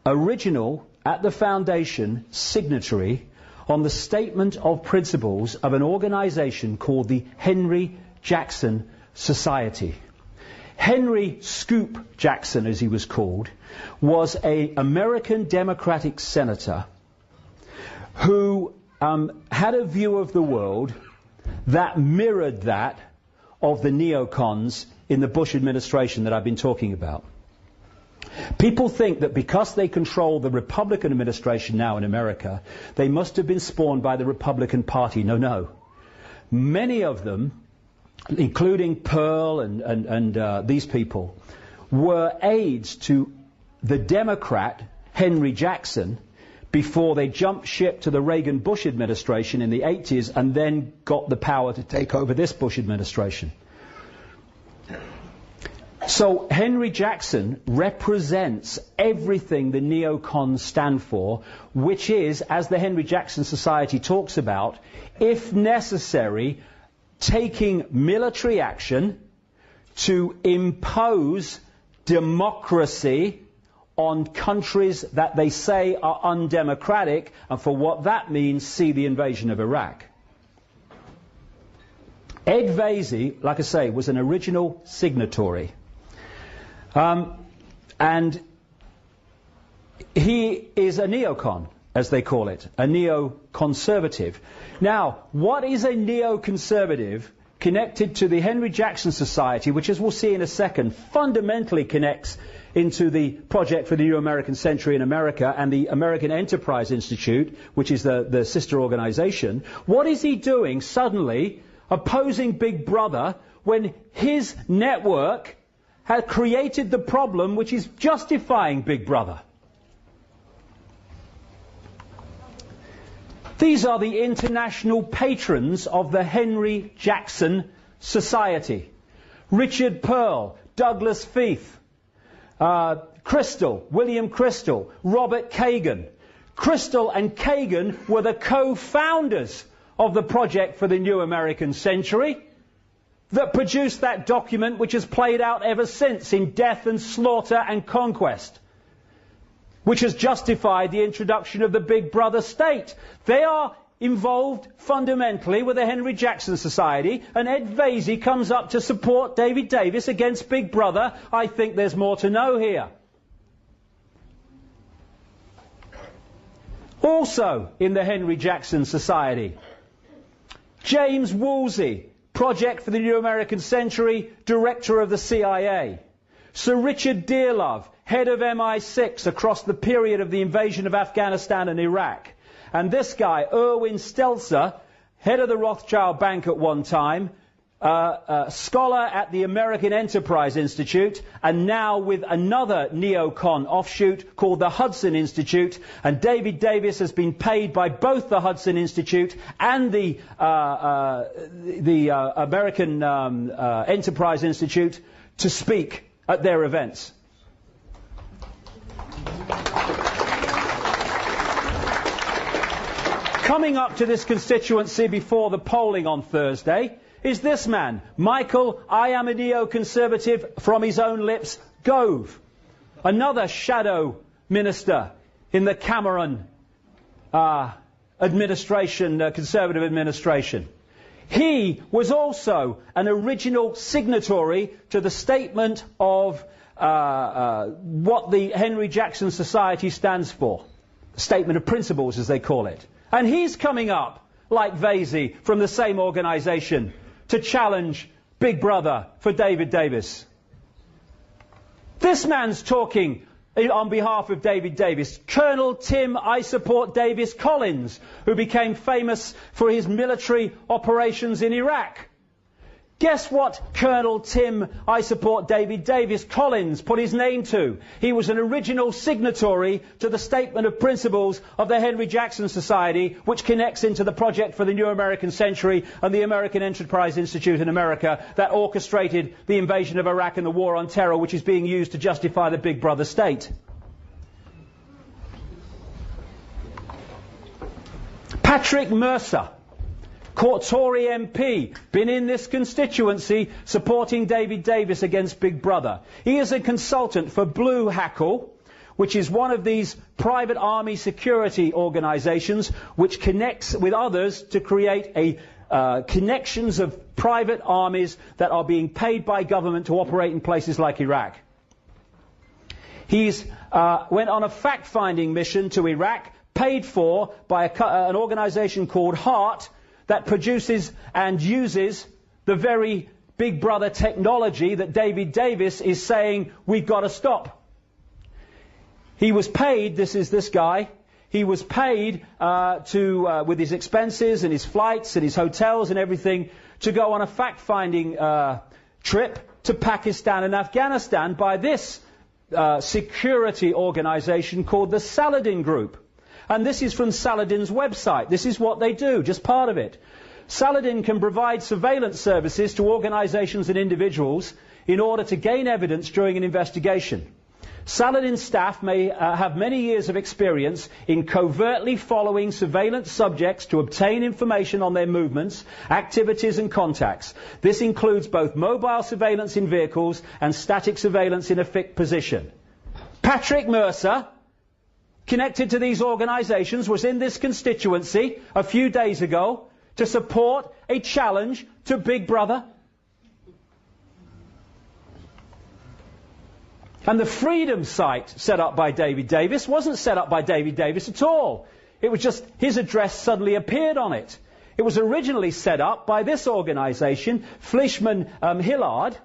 original at the foundation signatory on the statement of principles of an organisation called the Henry Jackson Society. Henry Scoop Jackson, as he was called, was an American Democratic senator who had a view of the world that mirrored that of the neocons in the Bush administration that I've been talking about. People think that because they control the Republican administration now in America, they must have been spawned by the Republican Party. No, no. Many of them, including Pearl and these people, were aides to the Democrat Henry Jackson before they jumped ship to the Reagan-Bush administration in the 80s and then got the power to take over this Bush administration. So Henry Jackson represents everything the neocons stand for, which is, as the Henry Jackson Society talks about, if necessary, taking military action to impose democracy on countries that they say are undemocratic, and for what that means, see the invasion of Iraq. Ed Vaizey, like I say, was an original signatory. And he is a neocon, as they call it, a neoconservative. Now, what is a neoconservative connected to the Henry Jackson Society, which, as we'll see in a second, fundamentally connects into the Project for the New American Century in America and the American Enterprise Institute, which is the sister organization? What is he doing suddenly opposing Big Brother when his network had created the problem which is justifying Big Brother? These are the international patrons of the Henry Jackson Society. Richard Pearl, Douglas Feith, William Crystal, Robert Kagan. Crystal and Kagan were the co-founders of the Project for the New American Century that produced that document which has played out ever since in death and slaughter and conquest, which has justified the introduction of the Big Brother state. They are involved fundamentally with the Henry Jackson Society, and Ed Vaizey comes up to support David Davis against Big Brother. I think there's more to know here. Also in the Henry Jackson Society, James Woolsey, Project for the New American Century, Director of the CIA. Sir Richard Dearlove, head of MI6 across the period of the invasion of Afghanistan and Iraq. And this guy, Erwin Stelzer, head of the Rothschild Bank at one time, scholar at the American Enterprise Institute, and now with another neocon offshoot called the Hudson Institute. And David Davis has been paid by both the Hudson Institute and the American Enterprise Institute to speak at their events. Coming up to this constituency before the polling on Thursday is this man, Michael, I am a neoconservative, from his own lips, Gove. Another shadow minister in the Cameron administration, Conservative administration. He was also an original signatory to the statement of what the Henry Jackson Society stands for. Statement of principles, as they call it. And he's coming up, like Vasey, from the same organisation, to challenge Big Brother for David Davis. This man's talking on behalf of David Davis. Colonel Tim I Support Davis Collins, who became famous for his military operations in Iraq. Guess what Colonel Tim I Support David Davis Collins put his name to? He was an original signatory to the Statement of Principles of the Henry Jackson Society, which connects into the Project for the New American Century and the American Enterprise Institute in America that orchestrated the invasion of Iraq and the war on terror, which is being used to justify the Big Brother state. Patrick Mercer, Tory MP, been in this constituency supporting David Davis against Big Brother. He is a consultant for Blue Hackle, which is one of these private army security organisations which connects with others to create connections of private armies that are being paid by government to operate in places like Iraq. He's went on a fact-finding mission to Iraq, paid for by an organisation called HEART, that produces and uses the very Big Brother technology that David Davis is saying we've got to stop. He was paid, this is this guy, he was paid with his expenses and his flights and his hotels and everything to go on a fact-finding trip to Pakistan and Afghanistan by this security organisation called the Saladin Group. And this is from Saladin's website. This is what they do, just part of it. Saladin can provide surveillance services to organisations and individuals in order to gain evidence during an investigation. Saladin's staff may have many years of experience in covertly following surveillance subjects to obtain information on their movements, activities and contacts. This includes both mobile surveillance in vehicles and static surveillance in a fixed position. Patrick Mercer, connected to these organisations, was in this constituency a few days ago to support a challenge to Big Brother. And the Freedom site set up by David Davis wasn't set up by David Davis at all. It was just his address suddenly appeared on it. It was originally set up by this organisation, Fleischmann Hillard,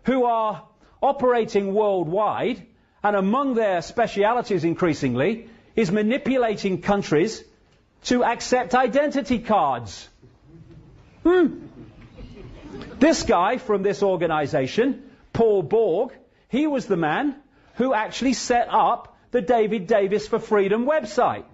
who are operating worldwide, and among their specialities increasingly is manipulating countries to accept identity cards. This guy from this organisation, Paul Borg, he was the man who actually set up the David Davis for Freedom website.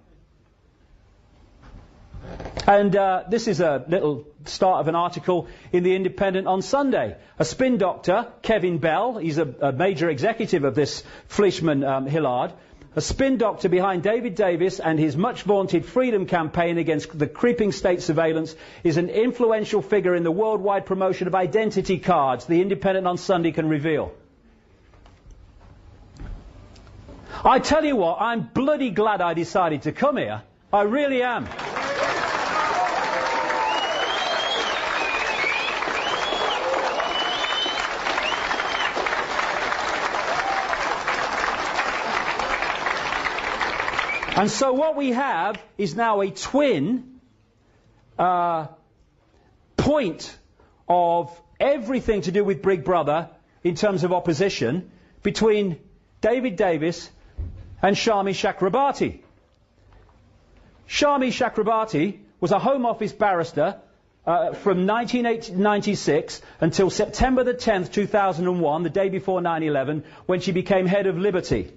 And this is a little start of an article in The Independent on Sunday. A spin doctor, Kevin Bell, he's a major executive of this Fleischmann Hillard, a spin doctor behind David Davis and his much vaunted freedom campaign against the creeping state surveillance, is an influential figure in the worldwide promotion of identity cards, The Independent on Sunday can reveal. I tell you what, I'm bloody glad I decided to come here. I really am. And so what we have is now a twin point of everything to do with Big Brother in terms of opposition between David Davis and Shami Chakrabarti. Shami Chakrabarti was a Home Office barrister from 1996 until September the 10th, 2001, the day before 9/11, when she became head of Liberty.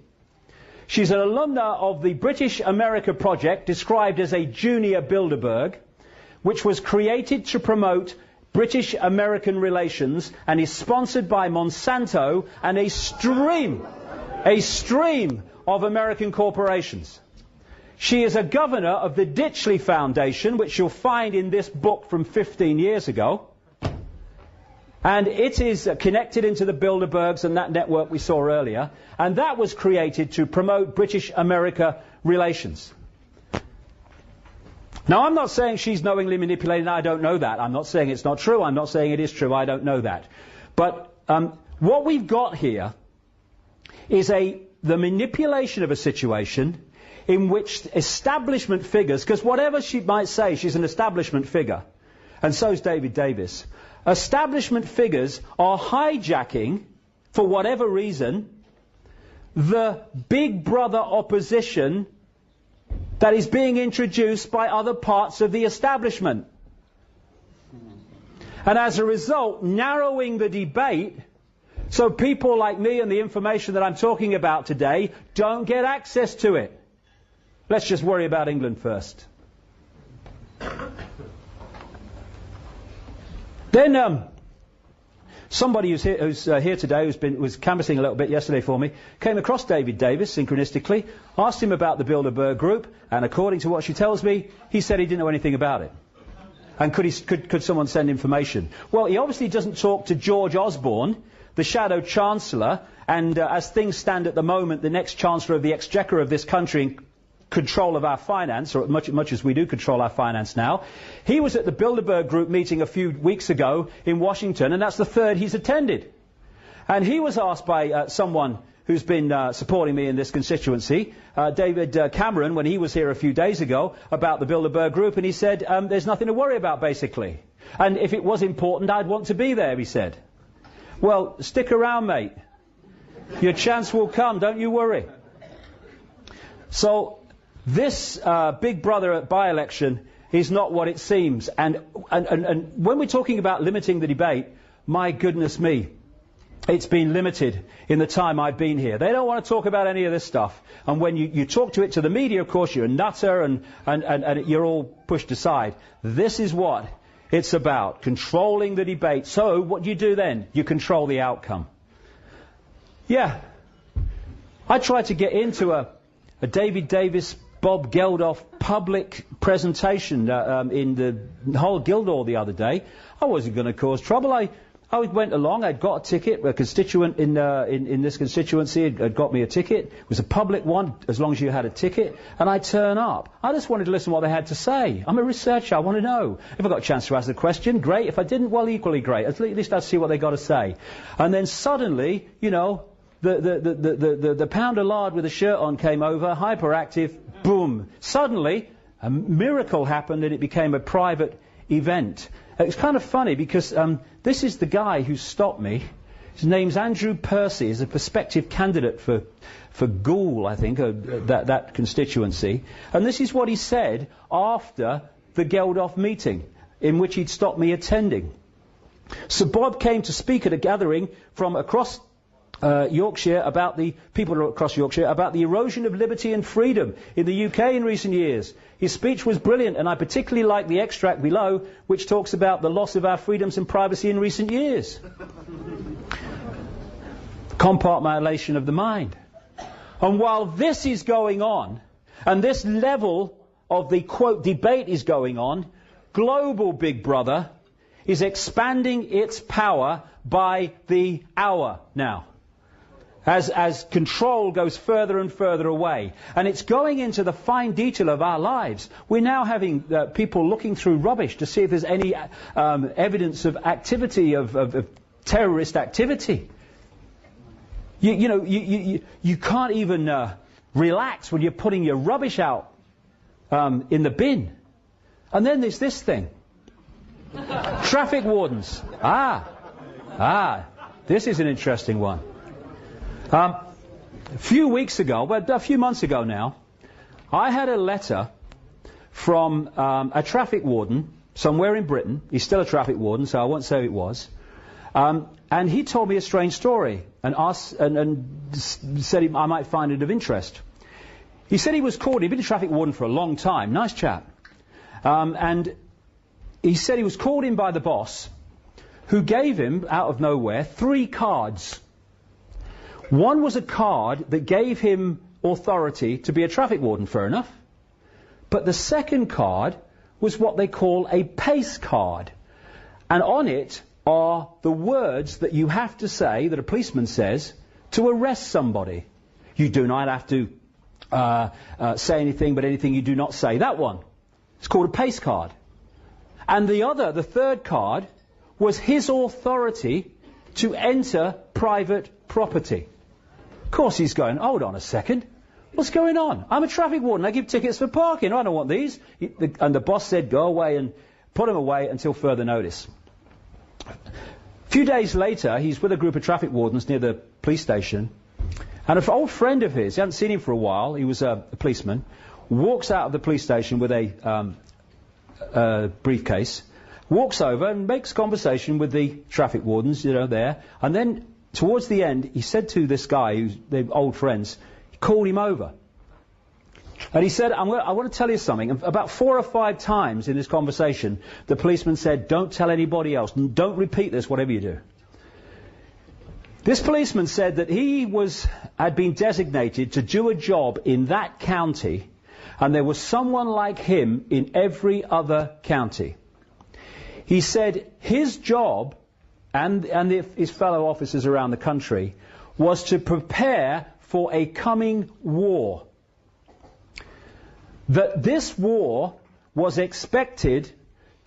She's an alumna of the British America Project, described as a junior Bilderberg, which was created to promote British-American relations and is sponsored by Monsanto and a stream of American corporations. She is a governor of the Ditchley Foundation, which you'll find in this book from 15 years ago. And it is connected into the Bilderbergs and that network we saw earlier. And that was created to promote British-America relations. Now, I'm not saying she's knowingly manipulating. I don't know that. I'm not saying it's not true. I'm not saying it is true. I don't know that. But what we've got here is the manipulation of a situation in which establishment figures, because whatever she might say, she's an establishment figure, and so is David Davis. Establishment figures are hijacking, for whatever reason, the Big Brother opposition that is being introduced by other parts of the establishment. And as a result, narrowing the debate so people like me and the information that I'm talking about today don't get access to it. Let's just worry about England first. Then somebody who's here today, was canvassing a little bit yesterday for me, came across David Davis synchronistically, asked him about the Bilderberg Group, and according to what she tells me, he said he didn't know anything about it. And could someone send information? Well, he obviously doesn't talk to George Osborne, the Shadow Chancellor, and as things stand at the moment, the next Chancellor of the Exchequer of this country in control of our finance, or much as we do control our finance now. He was at the Bilderberg Group meeting a few weeks ago in Washington, and that's the third he's attended. And he was asked by someone who's been supporting me in this constituency, David Cameron, when he was here a few days ago, about the Bilderberg Group, and he said, there's nothing to worry about, basically. And if it was important, I'd want to be there, he said. Well, stick around, mate. Your chance will come, don't you worry. So, this Big Brother by-election is not what it seems. And when we're talking about limiting the debate, my goodness me, it's been limited in the time I've been here. They don't want to talk about any of this stuff. And when you talk to the media, of course, you're a nutter and you're all pushed aside. This is what it's about, controlling the debate. So what do you do then? You control the outcome. Yeah. I tried to get into a David Davis, Bob Geldof public presentation in the whole Guildhall the other day. I wasn't going to cause trouble. I went along. I'd got a ticket. A constituent in this constituency had got me a ticket. It was a public one, as long as you had a ticket. And I turn up. I just wanted to listen to what they had to say. I'm a researcher. I want to know. If I got a chance to ask a question, great. If I didn't, well, equally great. At least I'd see what they got to say. And then suddenly, the pound of lard with a shirt on came over, hyperactive, boom. Suddenly, a miracle happened and it became a private event. It's kind of funny because this is the guy who stopped me. His name's Andrew Percy. He's a prospective candidate for Goole, I think, that constituency. And this is what he said after the Geldof meeting, in which he'd stopped me attending. So Bob came to speak at a gathering from across Yorkshire about the erosion of liberty and freedom in the UK in recent years. His speech was brilliant, and I particularly like the extract below, which talks about the loss of our freedoms and privacy in recent years. Compartmentalization of the mind. And while this is going on, and this level of the quote debate is going on, global Big Brother is expanding its power by the hour now. As control goes further and further away. And it's going into the fine detail of our lives. We're now having people looking through rubbish to see if there's any evidence of activity, of terrorist activity. You can't even relax when you're putting your rubbish out in the bin. And then there's this thing. Traffic wardens. This is an interesting one. A few months ago now, I had a letter from a traffic warden somewhere in Britain. He's still a traffic warden, so I won't say who it was. And he told me a strange story and said I might find it of interest. He said he was called. He'd been a traffic warden for a long time. Nice chap. And he said he was called in by the boss who gave him, out of nowhere, 3 cards. One was a card that gave him authority to be a traffic warden, fair enough. But the second card was what they call a pace card. And on it are the words that you have to say, that a policeman says, to arrest somebody. You do not have to say anything, but anything you do not say. That one. It's called a pace card. And the third card, was his authority to enter private property. Of course he's going, hold on a second. What's going on? I'm a traffic warden. I give tickets for parking. I don't want these. And the boss said, go away and put him away until further notice. A few days later, he's with a group of traffic wardens near the police station. And an old friend of his, he hadn't seen him for a while, he was a policeman, walks out of the police station with a briefcase, walks over and makes conversation with the traffic wardens, there. And then, towards the end, he said to this guy, who's the old friends, he called him over. And he said, I want to tell you something. About 4 or 5 times in this conversation, the policeman said, don't tell anybody else. Don't repeat this, whatever you do. This policeman said that he had been designated to do a job in that county, and there was someone like him in every other county. He said his job, and his fellow officers around the country, was to prepare for a coming war. That this war was expected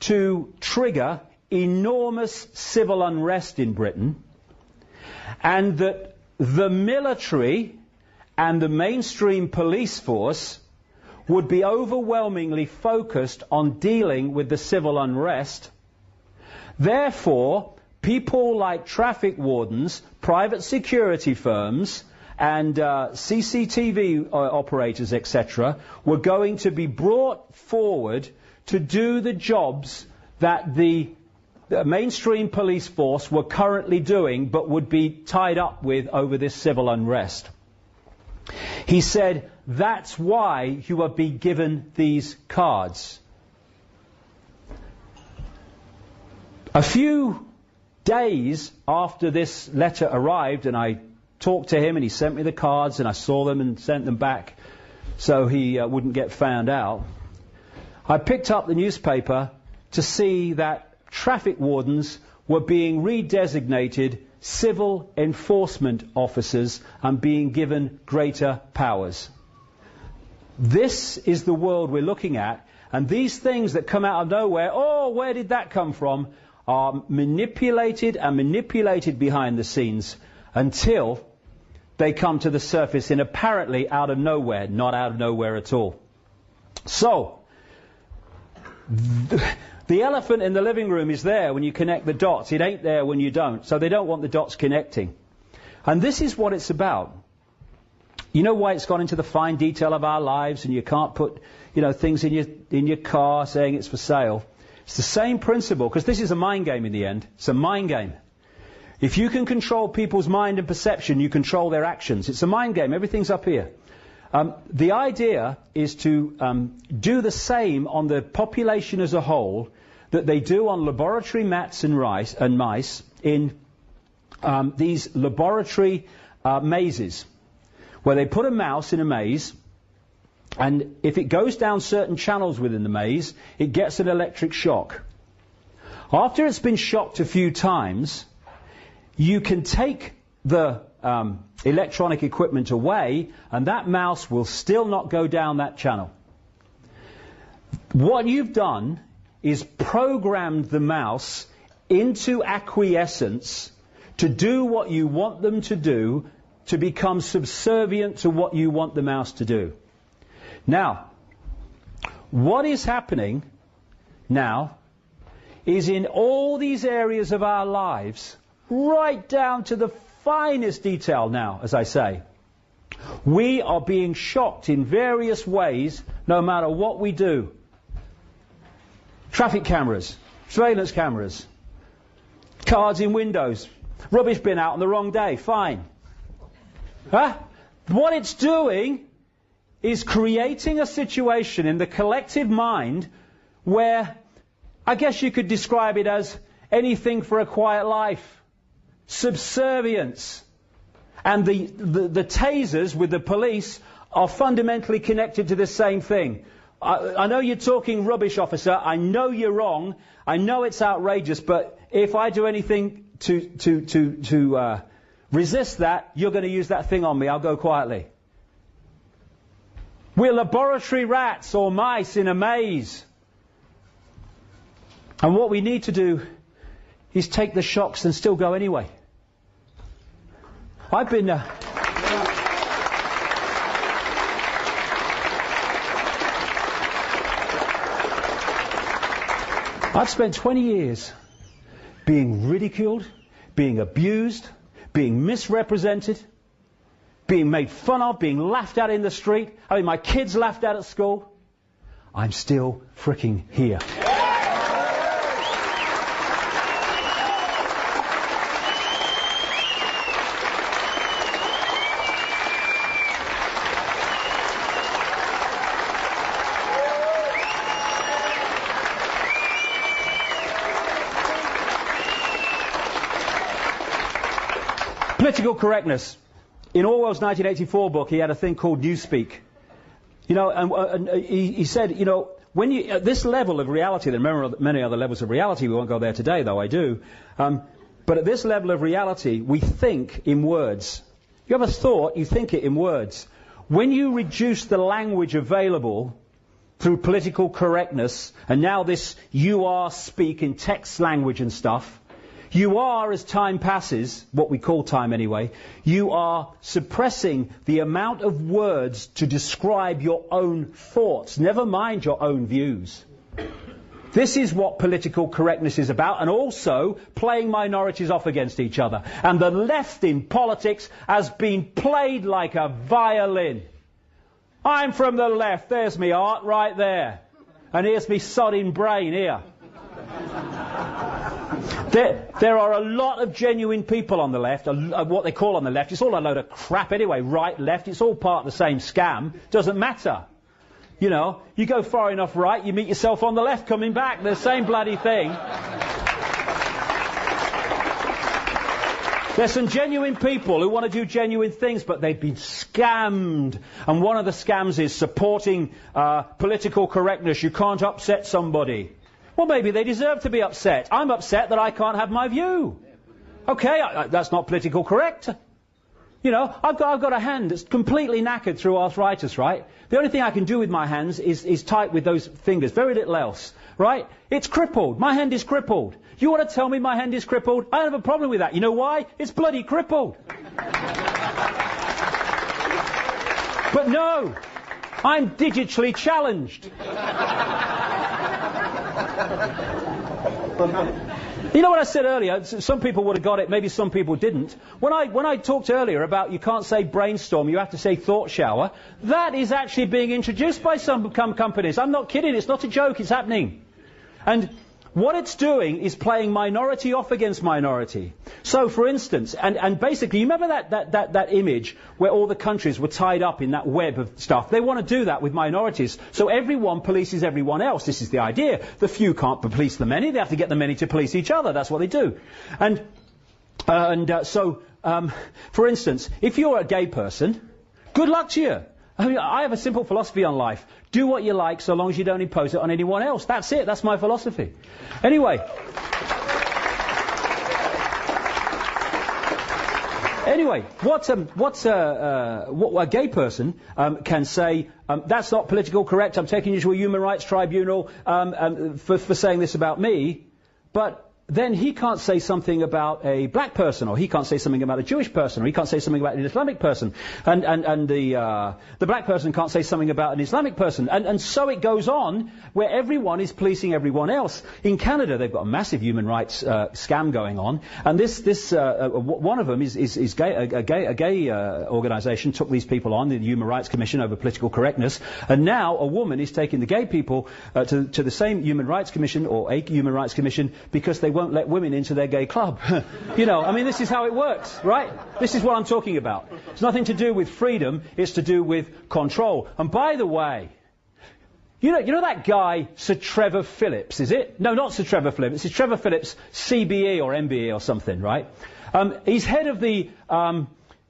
to trigger enormous civil unrest in Britain, and that the military and the mainstream police force would be overwhelmingly focused on dealing with the civil unrest. Therefore, people like traffic wardens, private security firms, and CCTV operators, etc., were going to be brought forward to do the jobs that the mainstream police force were currently doing, but would be tied up with over this civil unrest. He said, that's why you have been given these cards. A few days after this letter arrived, and I talked to him, and he sent me the cards, and I saw them and sent them back so he wouldn't get found out, I picked up the newspaper to see that traffic wardens were being redesignated civil enforcement officers and being given greater powers. This is the world we're looking at, and these things that come out of nowhere, where did that come from, are manipulated and manipulated behind the scenes until they come to the surface in apparently out of nowhere, not out of nowhere at all. So, the elephant in the living room is there when you connect the dots. It ain't there when you don't. So they don't want the dots connecting. And this is what it's about. You know why it's gone into the fine detail of our lives, and you can't put, things in your car saying it's for sale. It's the same principle, because this is a mind game in the end. It's a mind game. If you can control people's mind and perception, you control their actions. It's a mind game. Everything's up here. The idea is to do the same on the population as a whole that they do on laboratory rats and mice in these laboratory mazes, where they put a mouse in a maze, and if it goes down certain channels within the maze, it gets an electric shock. After it's been shocked a few times, you can take the electronic equipment away, and that mouse will still not go down that channel. What you've done is programmed the mouse into acquiescence to do what you want them to do, to become subservient to what you want the mouse to do. Now, what is happening now is in all these areas of our lives, right down to the finest detail now, as I say, we are being shocked in various ways no matter what we do. Traffic cameras, surveillance cameras, cards in windows, rubbish bin out on the wrong day, fine. What it's doing is creating a situation in the collective mind where I guess you could describe it as anything for a quiet life. Subservience. And the tasers with the police are fundamentally connected to the same thing. I know you're talking rubbish, officer. I know you're wrong. I know it's outrageous. But if I do anything to resist that, you're going to use that thing on me. I'll go quietly. We're laboratory rats or mice in a maze. And what we need to do is take the shocks and still go anyway. I've been... I've spent 20 years being ridiculed, being abused, being misrepresented, being made fun of, being laughed at in the street, having my kids laughed at school. I'm still fricking here. Political correctness. In Orwell's 1984 book, he had a thing called Newspeak. You know, and he said, you know, when you at this level of reality, there are many other levels of reality. We won't go there today, though I do. But at this level of reality, we think in words. You have a thought, you think it in words. When you reduce the language available through political correctness, and now this you are speak in text language and stuff. You are, as time passes, what we call time anyway, you are suppressing the amount of words to describe your own thoughts, never mind your own views. This is what political correctness is about, and also playing minorities off against each other. And the left in politics has been played like a violin. I'm from the left, there's me art right there. And here's me sodding brain here. There are a lot of genuine people on the left, what they call on the left. It's all a load of crap anyway, right, left. It's all part of the same scam. Doesn't matter. You know, you go far enough right, you meet yourself on the left coming back. The same bloody thing. There's some genuine people who want to do genuine things, but they've been scammed. And one of the scams is supporting political correctness. You can't upset somebody. Well, maybe they deserve to be upset. I'm upset that I can't have my view. Okay, that's not political correct. You know, I've got a hand that's completely knackered through arthritis, right? The only thing I can do with my hands is type with those fingers, very little else, right? It's crippled. My hand is crippled. You want to tell me my hand is crippled? I don't have a problem with that. You know why? It's bloody crippled. But no, I'm digitally challenged. You know what I said earlier? Some people would have got it, maybe some people didn't. When I talked earlier about you can't say brainstorm, you have to say thought shower, that is actually being introduced by some companies. I'm not kidding, it's not a joke, it's happening. And what it's doing is playing minority off against minority. So, for instance, and basically, you remember that image where all the countries were tied up in that web of stuff? They want to do that with minorities. So everyone polices everyone else. This is the idea. The few can't police the many. They have to get the many to police each other. That's what they do. So, for instance, if you're a gay person, good luck to you. I mean, I have a simple philosophy on life. Do what you like so long as you don't impose it on anyone else. That's it. That's my philosophy. Anyway, what a gay person can say, that's not political correct, I'm taking you to a human rights tribunal for saying this about me, but then he can't say something about a black person, or he can't say something about a Jewish person, or he can't say something about an Islamic person, and the black person can't say something about an Islamic person, and so it goes on, where everyone is policing everyone else. In Canada, they've got a massive human rights scam going on, and this one of them is gay, a gay organisation took these people on, the Human Rights Commission over political correctness, and now a woman is taking the gay people to the same Human Rights Commission, or a Human Rights Commission, because they won't let women into their gay club. You know, I mean, this is how it works, right? This is what I'm talking about. It's nothing to do with freedom, it's to do with control. And by the way, You know that guy, Sir Trevor Phillips, is it? No, not Sir Trevor Phillips. It's Trevor Phillips, CBE or MBE or something, right? He's head of the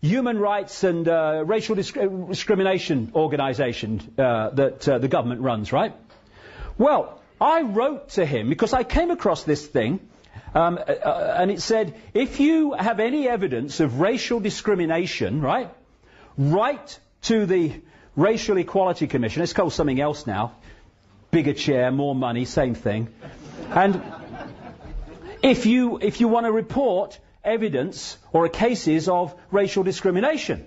Human Rights and Racial Discrimination Organisation that the government runs, right? Well, I wrote to him because I came across this thing, and it said, if you have any evidence of racial discrimination, right, write to the Racial Equality Commission. It's called something else now. Bigger chair, more money, same thing. And if you want to report evidence or cases of racial discrimination,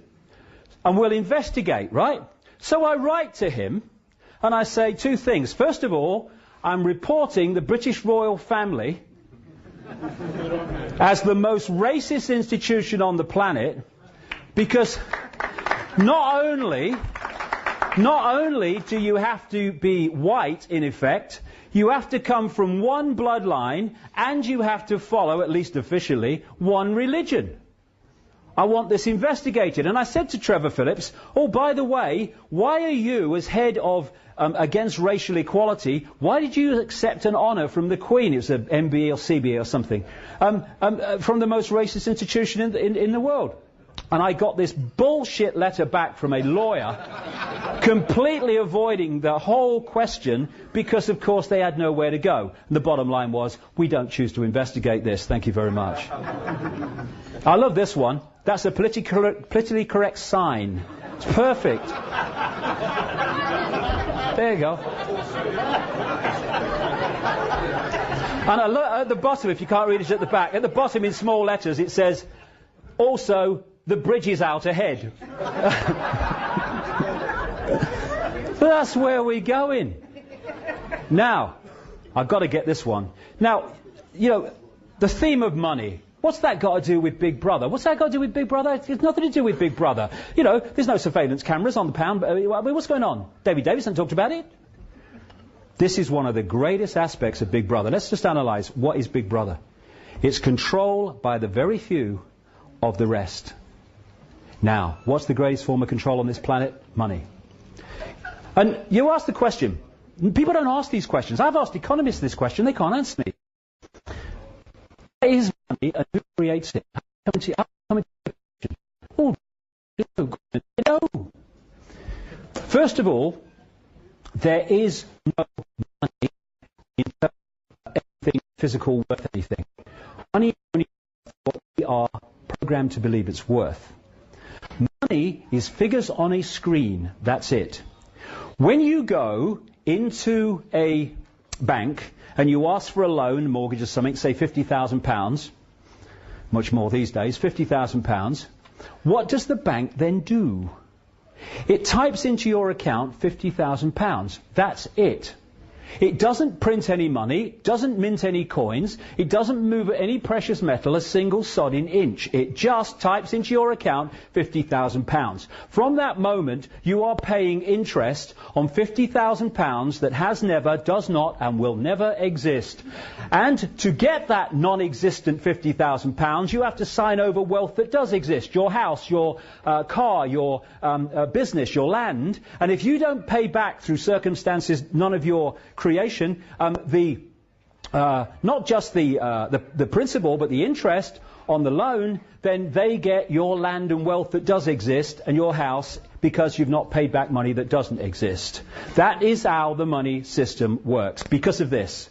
and we'll investigate, right? So I write to him and I say two things. First of all, I'm reporting the British royal family as the most racist institution on the planet, because not only do you have to be white, in effect, you have to come from one bloodline, and you have to follow, at least officially, one religion. I want this investigated. And I said to Trevor Phillips, oh, by the way, why are you, as head of Against Racial Equality, why did you accept an honour from the Queen? It was an MBE or CBE or something, from the most racist institution in the world. And I got this bullshit letter back from a lawyer, completely avoiding the whole question, because, of course, they had nowhere to go. And the bottom line was, we don't choose to investigate this. Thank you very much. I love this one. That's a politically correct sign. It's perfect. There you go. And I look at the bottom, if you can't read it at the back, at the bottom in small letters it says, also, the bridge is out ahead. That's where we're going. Now, I've got to get this one. Now, you know, the theme of money. What's that got to do with Big Brother? What's that got to do with Big Brother? It's nothing to do with Big Brother. You know, there's no surveillance cameras on the pound. What's going on? David Davison talked about it. This is one of the greatest aspects of Big Brother. Let's just analyse what is Big Brother. It's control by the very few of the rest. Now, what's the greatest form of control on this planet? Money. And you ask the question. People don't ask these questions. I've asked economists this question. They can't answer me. What is money and who creates it? No. First of all, there is no money in terms of anything physical worth anything. Money is only what we are programmed to believe it's worth. Money is figures on a screen. That's it. When you go into a bank and you ask for a loan, mortgage or something, say £50,000, much more these days, £50,000, what does the bank then do? It types into your account £50,000. That's it. It doesn't print any money, doesn't mint any coins, it doesn't move any precious metal a single sodding inch. It just types into your account £50,000. From that moment, you are paying interest on £50,000 that has never, does not, and will never exist. And to get that non-existent £50,000, you have to sign over wealth that does exist. Your house, your car, your business, your land. And if you don't pay back through circumstances none of your creation, not just the principal, but the interest on the loan, then they get your land and wealth that does exist and your house because you've not paid back money that doesn't exist. That is how the money system works. Because of this,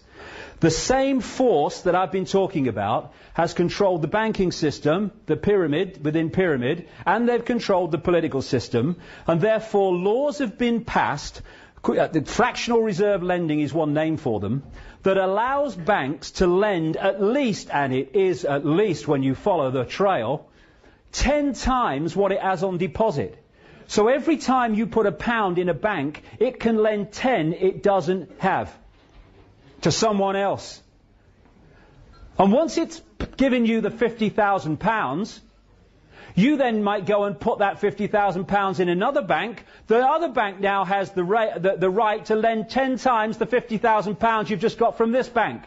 the same force that I've been talking about has controlled the banking system, the pyramid within pyramid, and they've controlled the political system, and therefore laws have been passed. The fractional reserve lending is one name for them, that allows banks to lend at least, and it is at least when you follow the trail, 10 times what it has on deposit. So every time you put £1 in a bank, it can lend 10 it doesn't have to someone else. And once it's given you the £50,000, you then might go and put that £50,000 in another bank. The other bank now has the right to lend 10 times the £50,000 you've just got from this bank.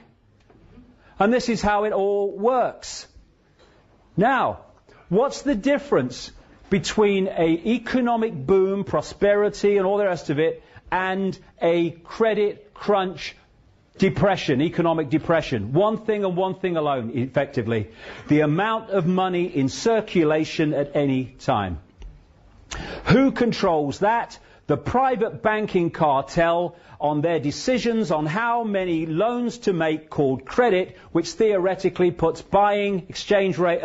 And this is how it all works. Now, what's the difference between an economic boom, prosperity and all the rest of it, and a credit crunch depression, economic depression. One thing and one thing alone, effectively. The amount of money in circulation at any time. Who controls that? The private banking cartel on their decisions on how many loans to make, called credit, which theoretically puts buying exchange rate,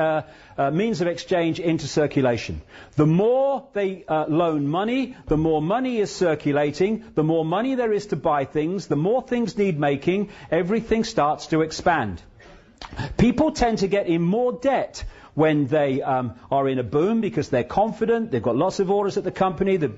means of exchange into circulation. The more they loan money, the more money is circulating, the more money there is to buy things, the more things need making, everything starts to expand. People tend to get in more debt when they are in a boom because they're confident, they've got lots of orders at the company, the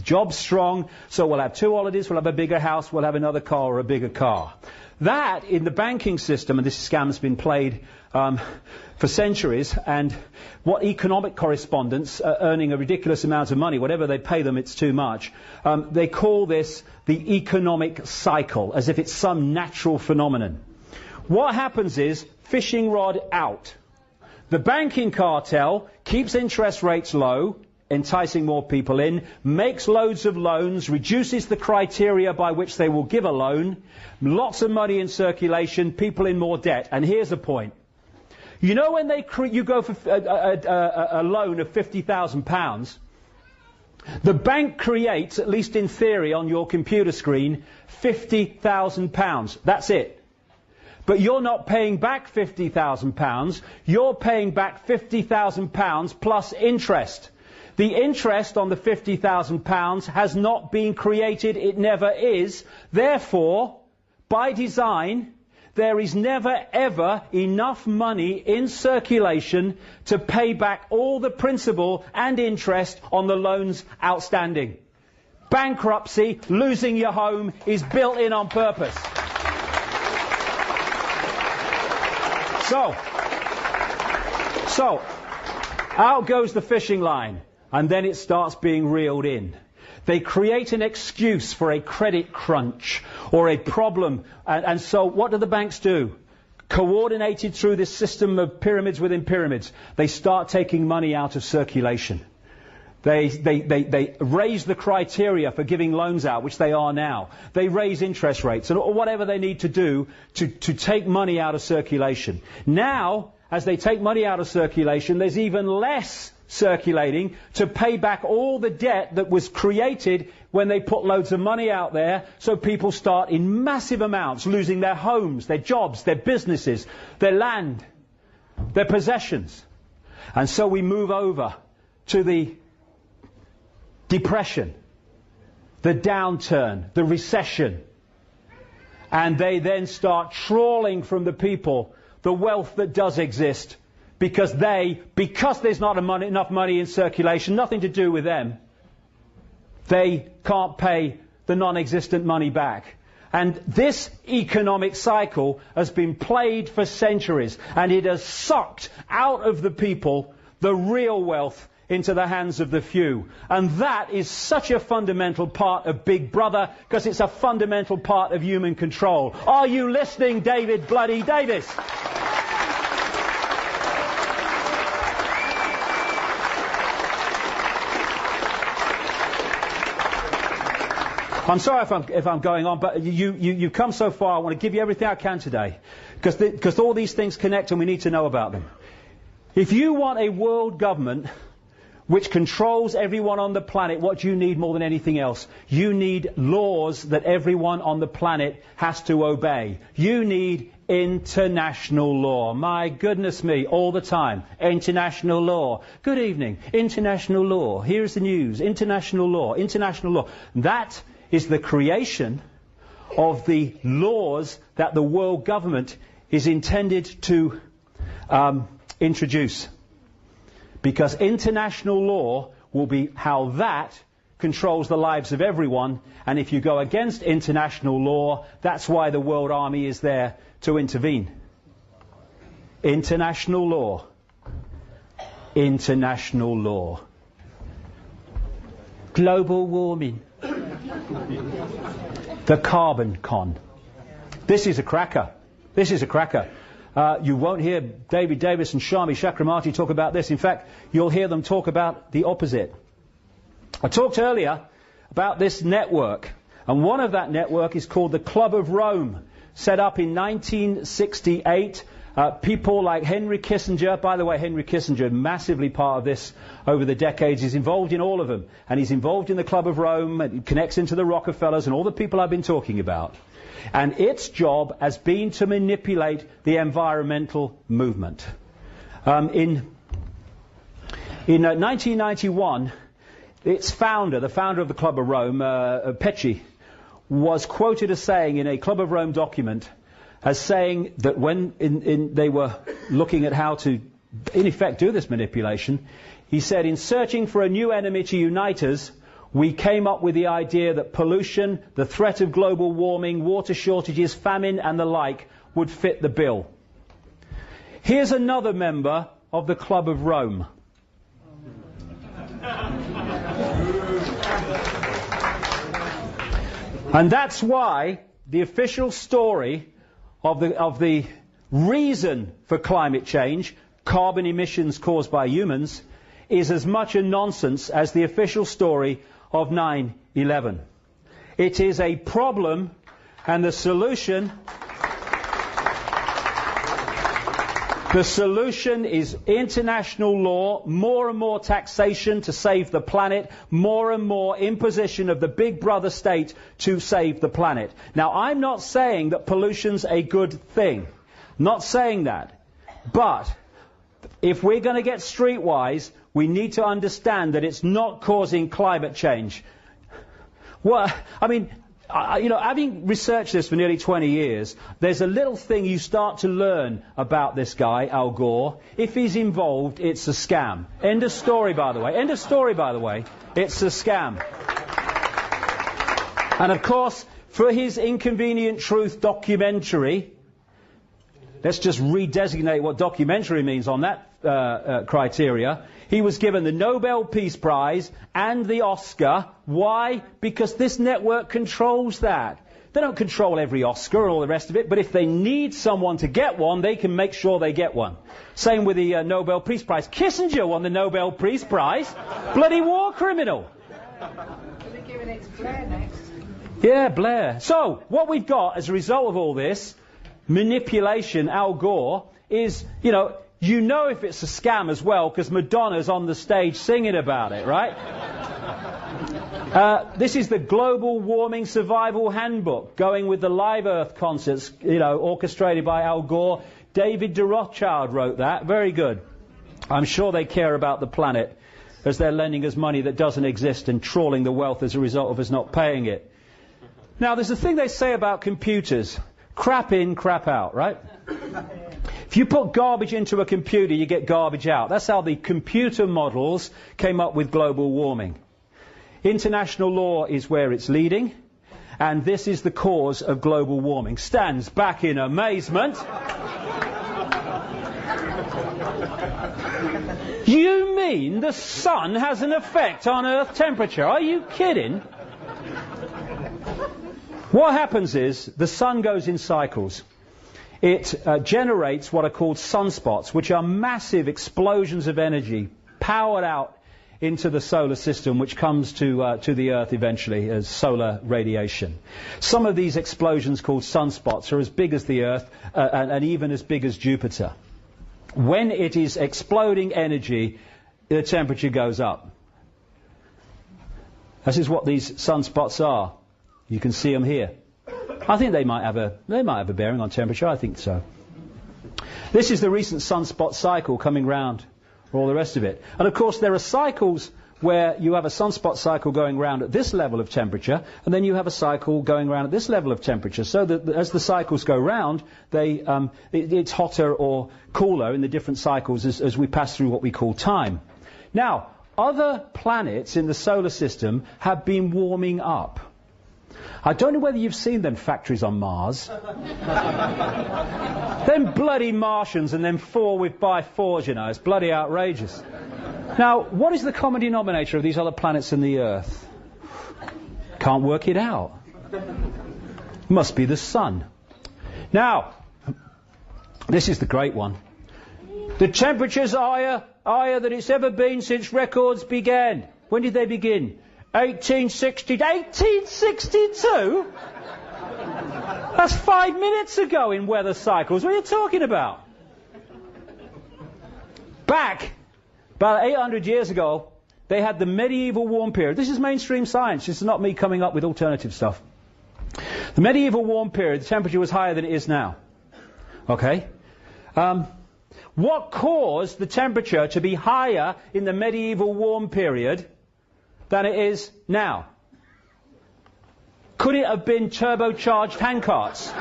job's strong, so we'll have 2 holidays, we'll have a bigger house, we'll have another car or a bigger car. That, in the banking system, and this scam's been played for centuries, and what economic correspondents earning a ridiculous amount of money, whatever they pay them, it's too much, they call this the economic cycle, as if it's some natural phenomenon. What happens is, fishing rod out. The banking cartel keeps interest rates low, enticing more people in, makes loads of loans, reduces the criteria by which they will give a loan, lots of money in circulation, people in more debt. And here's the point. You know when you go for a loan of £50,000, the bank creates, at least in theory on your computer screen, £50,000. That's it. But you're not paying back £50,000, you're paying back £50,000 plus interest. The interest on the £50,000 has not been created, it never is. Therefore, by design, there is never ever enough money in circulation to pay back all the principal and interest on the loans outstanding. Bankruptcy, losing your home, is built in on purpose. So, out goes the fishing line, and then it starts being reeled in. They create an excuse for a credit crunch or a problem, and so what do the banks do? Coordinated through this system of pyramids within pyramids, they start taking money out of circulation. They raise the criteria for giving loans out, which they are now. They raise interest rates, or whatever they need to do to take money out of circulation. Now, as they take money out of circulation, there's even less circulating to pay back all the debt that was created when they put loads of money out there, so people start in massive amounts losing their homes, their jobs, their businesses, their land, their possessions. And so we move over to the depression, the downturn, the recession. And they then start trawling from the people the wealth that does exist, because there's not enough money in circulation, nothing to do with them, they can't pay the non-existent money back. And this economic cycle has been played for centuries, and it has sucked out of the people the real wealth into the hands of the few. And that is such a fundamental part of Big Brother, because it's a fundamental part of human control. Are you listening, David Bloody Davis? I'm sorry if I'm going on, but you've come so far. I want to give you everything I can today, because all these things connect and we need to know about them. If you want a world government which controls everyone on the planet, what do you need more than anything else? You need laws that everyone on the planet has to obey. You need international law. My goodness me, all the time. International law. Good evening. International law. Here's the news. International law. International law. That is the creation of the laws that the world government is intended to introduce. Because international law will be how that controls the lives of everyone. And if you go against international law, that's why the World Army is there to intervene. International law. International law. Global warming. The carbon con. This is a cracker. This is a cracker. You won't hear David Davis and Shami Chakramarty talk about this. In fact, you'll hear them talk about the opposite. I talked earlier about this network, And one of that network is called the Club of Rome, set up in 1968. People like Henry Kissinger, by the way, Henry Kissinger, massively part of this over the decades. He's involved in all of them. And he's involved in the Club of Rome, and it connects into the Rockefellers and all the people I've been talking about. And its job has been to manipulate the environmental movement. In 1991, its founder, the founder of the Club of Rome, Pecci, was quoted as saying in a Club of Rome document, as saying that when they were looking at how to, in effect, do this manipulation, he said, in searching for a new enemy to unite us, we came up with the idea that pollution, the threat of global warming, water shortages, famine and the like would fit the bill. Here's another member of the Club of Rome. And that's why the official story of the reason for climate change, carbon emissions caused by humans, is as much a nonsense as the official story of 9/11. It is a problem, and the solution is international law, more and more taxation to save the planet, more and more imposition of the big brother state to save the planet. Now, I'm not saying that pollution's a good thing. Not saying that. But if we're going to get streetwise, we need to understand that it's not causing climate change. Well, I mean, having researched this for nearly 20 years, there's a little thing you start to learn about this guy, Al Gore. If he's involved, it's a scam. End of story, by the way. End of story, by the way. It's a scam. And of course, for his Inconvenient Truth documentary, let's just redesignate what documentary means on that criteria. He was given the Nobel Peace Prize and the Oscar. Why? Because this network controls that. They don't control every Oscar and all the rest of it, but if they need someone to get one, they can make sure they get one. Same with the Nobel Peace Prize. Kissinger won the Nobel Peace Prize. Bloody war criminal. They're giving it to Blair next. Yeah, Blair. So, what we've got as a result of all this manipulation, Al Gore, is, you know if it's a scam as well, because Madonna's on the stage singing about it, right? This is the Global Warming Survival Handbook, going with the Live Earth concerts, orchestrated by Al Gore. David de Rothschild wrote that. Very good. I'm sure they care about the planet, as they're lending us money that doesn't exist and trawling the wealth as a result of us not paying it. Now, there's a thing they say about computers. Crap in, crap out, right? If you put garbage into a computer, you get garbage out. That's how the computer models came up with global warming. International law is where it's leading, and this is the cause of global warming. Stands back in amazement. You mean the sun has an effect on Earth temperature? Are you kidding? What happens is the sun goes in cycles. It generates what are called sunspots, which are massive explosions of energy powered out into the solar system, which comes to the Earth eventually as solar radiation. Some of these explosions, called sunspots, are as big as the Earth and even as big as Jupiter. When it is exploding energy, the temperature goes up. This is what these sunspots are. You can see them here. I think they might have a bearing on temperature. I think so. This is the recent sunspot cycle coming round, or all the rest of it. And of course, there are cycles where you have a sunspot cycle going round at this level of temperature, and then you have a cycle going round at this level of temperature. So that as the cycles go round, it's hotter or cooler in the different cycles as we pass through what we call time. Now, other planets in the solar system have been warming up. I don't know whether you've seen them factories on Mars. Them bloody Martians and them 4x4s, it's bloody outrageous. Now, what is the common denominator of these other planets and the Earth? Can't work it out. Must be the sun. Now, this is the great one. The temperature's higher than it's ever been since records began. When did they begin? 1862? That's 5 minutes ago in weather cycles. What are you talking about? Back about 800 years ago, they had the medieval warm period. This is mainstream science. This is not me coming up with alternative stuff. The medieval warm period, the temperature was higher than it is now. Okay? What caused the temperature to be higher in the medieval warm period than it is now? Could it have been turbocharged handcarts?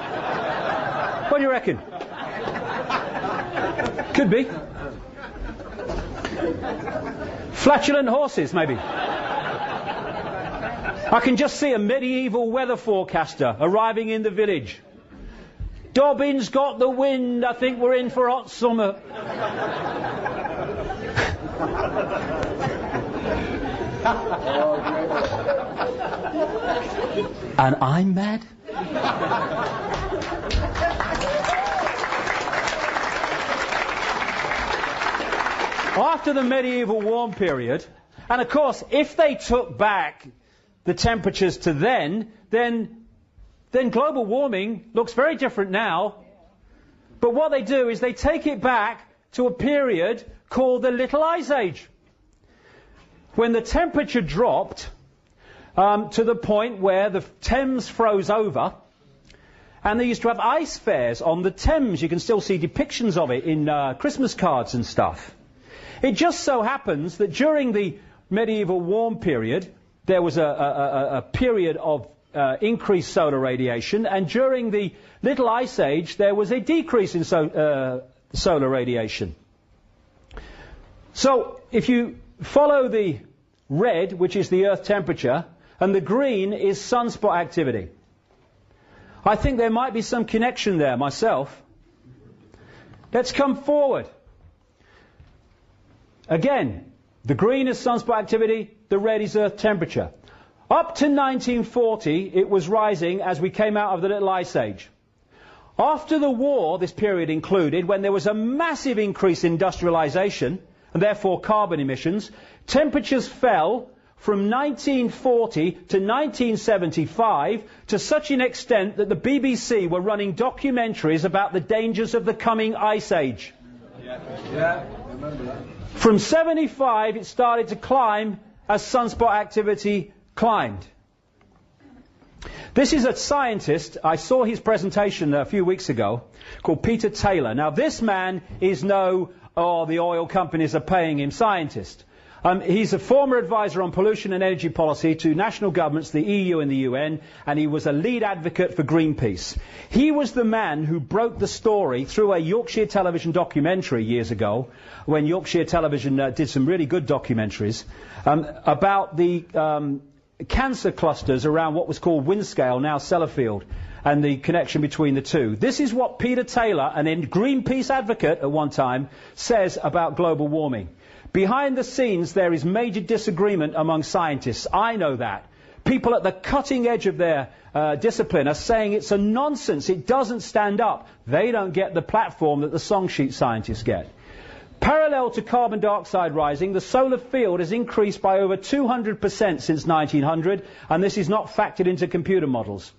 What do you reckon? Could be. Flatulent horses, maybe. I can just see a medieval weather forecaster arriving in the village. Dobbin's got the wind, I think we're in for hot summer. And I'm mad? After the medieval warm period, and of course, if they took back the temperatures to then global warming looks very different now. But what they do is they take it back to a period called the Little Ice Age, when the temperature dropped to the point where the Thames froze over, and they used to have ice fairs on the Thames. You can still see depictions of it in Christmas cards and stuff. It just so happens that during the medieval warm period, there was a period of increased solar radiation, and during the Little Ice Age, there was a decrease in solar radiation. So, if you follow the red, which is the Earth temperature, and the green is sunspot activity, I think there might be some connection there myself. Let's come forward. Again, the green is sunspot activity, the red is Earth temperature. Up to 1940, it was rising as we came out of the Little Ice Age. After the war, this period included, when there was a massive increase in industrialization, and therefore carbon emissions, temperatures fell from 1940 to 1975 to such an extent that the BBC were running documentaries about the dangers of the coming Ice Age. Yeah, remember that. From 75, it started to climb as sunspot activity climbed. This is a scientist, I saw his presentation a few weeks ago, called Peter Taylor. Now this man is the oil companies are paying him scientist. He's a former advisor on pollution and energy policy to national governments, the EU and the UN, and he was a lead advocate for Greenpeace. He was the man who broke the story through a Yorkshire television documentary years ago, when Yorkshire television did some really good documentaries, about the cancer clusters around what was called Windscale, now Sellafield, and the connection between the two. This is what Peter Taylor, an Greenpeace advocate at one time, says about global warming. Behind the scenes, there is major disagreement among scientists. I know that. People at the cutting edge of their discipline are saying it's a nonsense. It doesn't stand up. They don't get the platform that the song sheet scientists get. Parallel to carbon dioxide rising, the solar field has increased by over 200% since 1900, and this is not factored into computer models.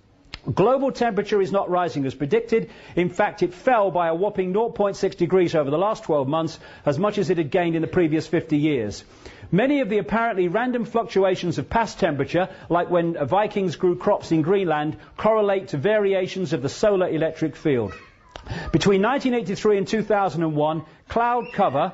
Global temperature is not rising as predicted. In fact, it fell by a whopping 0.6 degrees over the last 12 months, as much as it had gained in the previous 50 years. Many of the apparently random fluctuations of past temperature, like when Vikings grew crops in Greenland, correlate to variations of the solar electric field. Between 1983 and 2001, cloud cover,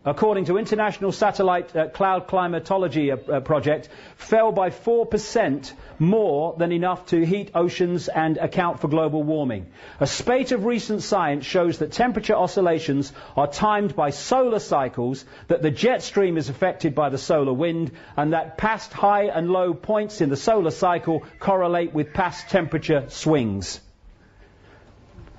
according to International Satellite Cloud Climatology Project, fell by 4% more than enough to heat oceans and account for global warming. A spate of recent science shows that temperature oscillations are timed by solar cycles, that the jet stream is affected by the solar wind, and that past high and low points in the solar cycle correlate with past temperature swings.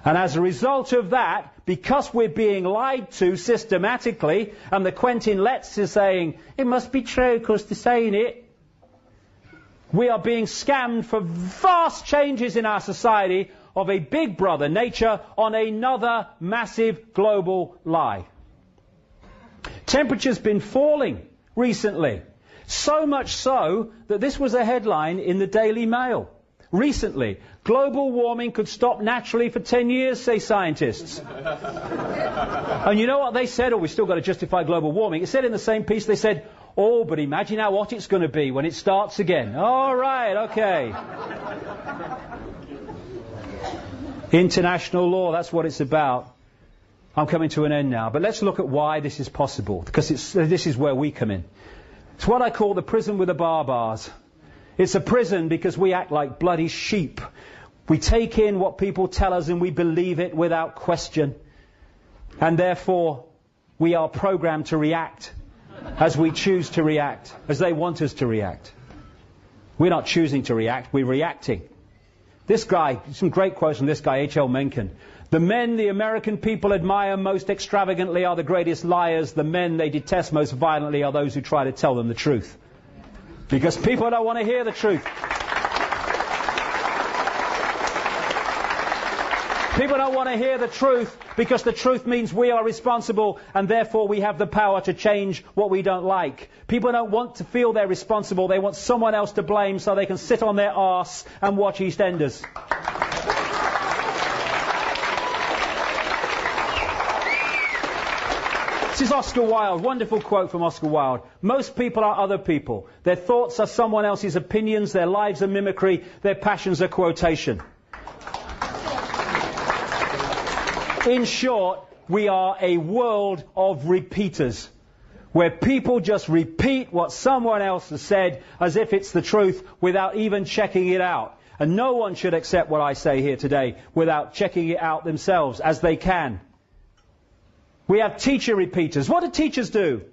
And as a result of that, because we're being lied to systematically, and the Quentin Letts is saying, it must be true because they're saying it, we are being scammed for vast changes in our society of a big brother nature on another massive global lie. Temperature's been falling recently. So much so that this was a headline in the Daily Mail recently. Global warming could stop naturally for 10 years, say scientists. And you know what they said? Oh, we've still got to justify global warming. It said in the same piece, they said, oh, but imagine how hot it's going to be when it starts again. All right, okay. International law, that's what it's about. I'm coming to an end now, but let's look at why this is possible, because this is where we come in. It's what I call the prison with the barbars. It's a prison because we act like bloody sheep. We take in what people tell us and we believe it without question. And therefore, we are programmed to react as we choose to react, as they want us to react. We're not choosing to react, we're reacting. This guy, some great quotes from this guy, H.L. Mencken. The men the American people admire most extravagantly are the greatest liars. The men they detest most violently are those who try to tell them the truth. Because people don't want to hear the truth. People don't want to hear the truth because the truth means we are responsible and therefore we have the power to change what we don't like. People don't want to feel they're responsible. They want someone else to blame so they can sit on their arse and watch EastEnders. This is Oscar Wilde, wonderful quote from Oscar Wilde. Most people are other people. Their thoughts are someone else's opinions, their lives are mimicry, their passions are quotation. In short, we are a world of repeaters, where people just repeat what someone else has said as if it's the truth without even checking it out. And no one should accept what I say here today without checking it out themselves, as they can. We have teacher repeaters. What do teachers do?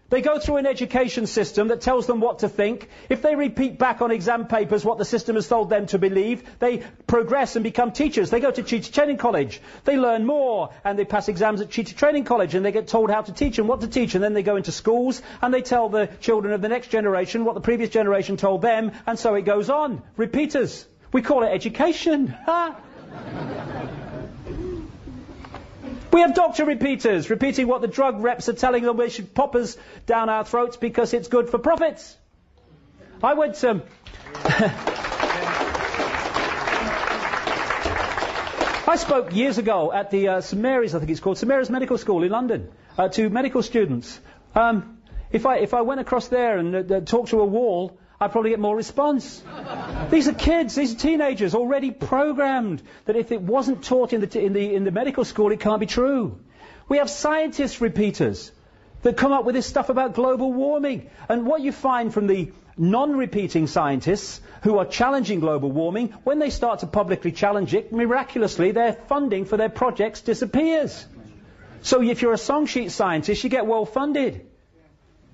They go through an education system that tells them what to think. If they repeat back on exam papers what the system has told them to believe, they progress and become teachers. They go to teacher training college. They learn more and they pass exams at teacher training college and they get told how to teach and what to teach. And then they go into schools and they tell the children of the next generation what the previous generation told them. And so it goes on. Repeaters. We call it education. We have doctor repeaters, repeating what the drug reps are telling them they should pop us down our throats because it's good for profits. I went to... I spoke years ago at the St Mary's, I think it's called, St Mary's Medical School in London, to medical students. If I went across there and talked to a wall, I'd probably get more response. These are kids, these are teenagers, already programmed that if it wasn't taught in the medical school, it can't be true. We have scientist repeaters that come up with this stuff about global warming. And what you find from the non-repeating scientists who are challenging global warming, when they start to publicly challenge it, miraculously their funding for their projects disappears. So if you're a song sheet scientist, you get well funded.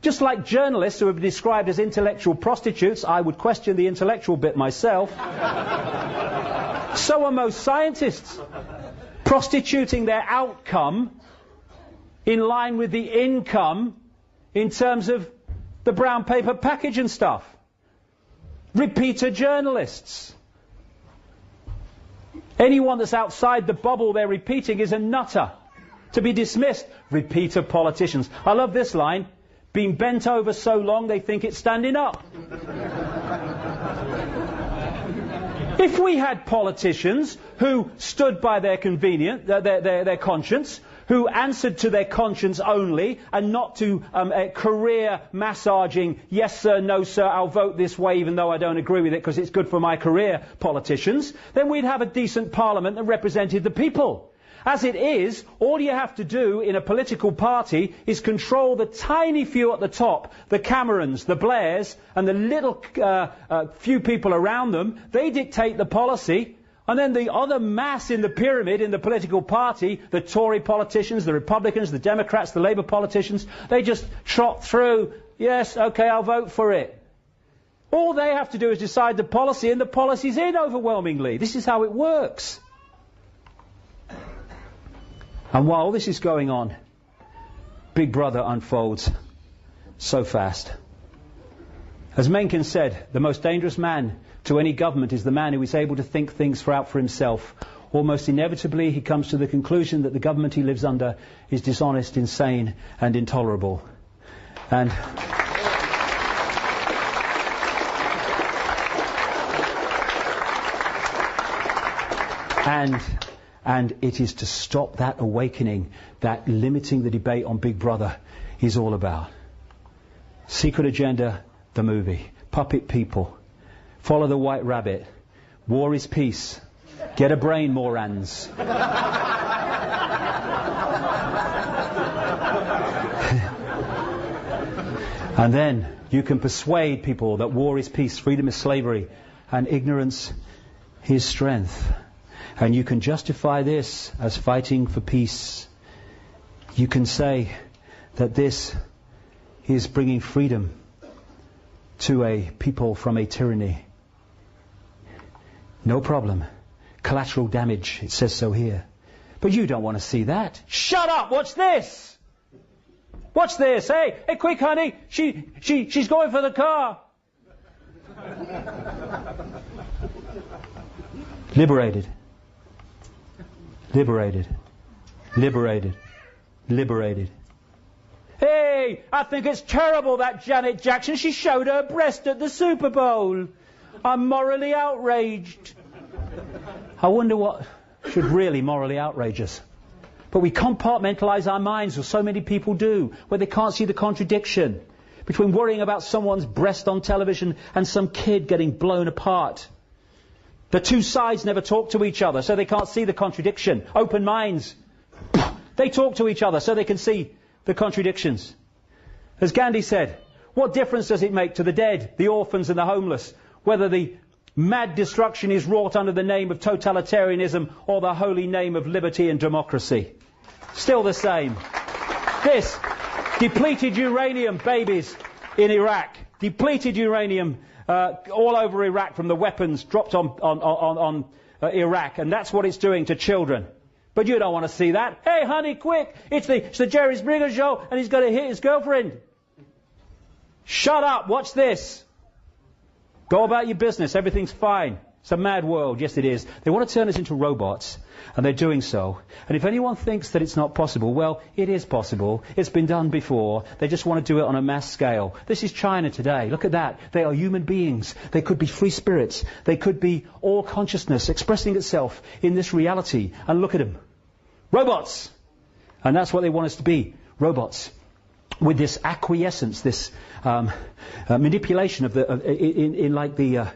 Just like journalists who have been described as intellectual prostitutes, I would question the intellectual bit myself. So are most scientists, prostituting their outcome in line with the income in terms of the brown paper package and stuff. Repeater journalists. Anyone that's outside the bubble they're repeating is a nutter. To be dismissed. Repeater politicians. I love this line. Been bent over so long they think it's standing up. If we had politicians who stood by their their conscience, who answered to their conscience only and not to career massaging, yes sir, no sir, I'll vote this way even though I don't agree with it because it's good for my career politicians, then we'd have a decent parliament that represented the people. As it is, all you have to do in a political party is control the tiny few at the top, the Camerons, the Blairs, and the little few people around them. They dictate the policy, and then the other mass in the pyramid in the political party, the Tory politicians, the Republicans, the Democrats, the Labour politicians, they just trot through, yes, okay, I'll vote for it. All they have to do is decide the policy, and the policy's in overwhelmingly. This is how it works. And while this is going on, Big Brother unfolds so fast. As Mencken said, the most dangerous man to any government is the man who is able to think things out for himself. Almost inevitably, he comes to the conclusion that the government he lives under is dishonest, insane, and intolerable. And And it is to stop that awakening that limiting the debate on Big Brother is all about. Secret Agenda, the movie. Puppet people. Follow the White Rabbit. War is peace. Get a brain, Morans. And then you can persuade people that war is peace, freedom is slavery, and ignorance is strength. And you can justify this as fighting for peace. You can say that this is bringing freedom to a people from a tyranny. No problem. Collateral damage, it says so here. But you don't want to see that. Shut up! Watch this! Watch this! Hey, quick, honey! She's going for the car! Liberated. Liberated. Liberated. Liberated. Hey, I think it's terrible that Janet Jackson, she showed her breast at the Super Bowl. I'm morally outraged. I wonder what should really morally outrage us. But we compartmentalise our minds, as so many people do, where they can't see the contradiction between worrying about someone's breast on television and some kid getting blown apart. The two sides never talk to each other, so they can't see the contradiction. Open minds. They talk to each other so they can see the contradictions. As Gandhi said, what difference does it make to the dead, the orphans and the homeless, whether the mad destruction is wrought under the name of totalitarianism or the holy name of liberty and democracy? Still the same. This, depleted uranium babies in Iraq, depleted uranium all over Iraq from the weapons dropped on Iraq, and that's what it's doing to children. But you don't want to see that. Hey, honey, quick! It's the Jerry Springer show, and he's going to hit his girlfriend. Shut up! Watch this. Go about your business. Everything's fine. It's a mad world. Yes, it is. They want to turn us into robots, and they're doing so. And if anyone thinks that it's not possible, well, it is possible. It's been done before. They just want to do it on a mass scale. This is China today. Look at that. They are human beings. They could be free spirits. They could be all consciousness expressing itself in this reality. And look at them. Robots! And that's what they want us to be. Robots. With this acquiescence, this manipulation of the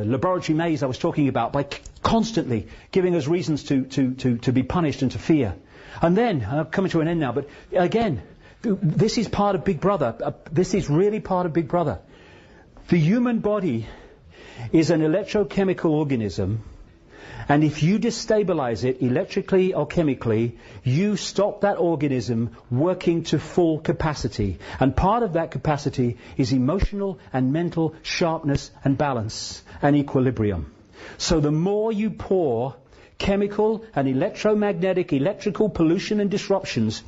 laboratory maze I was talking about, by constantly giving us reasons to be punished and to fear. And then, I'm coming to an end now, but again, this is part of Big Brother. This is really part of Big Brother. The human body is an electrochemical organism, and if you destabilize it electrically or chemically, you stop that organism working to full capacity. And part of that capacity is emotional and mental sharpness and balance and equilibrium. So the more you pour chemical and electromagnetic, electrical pollution and disruptions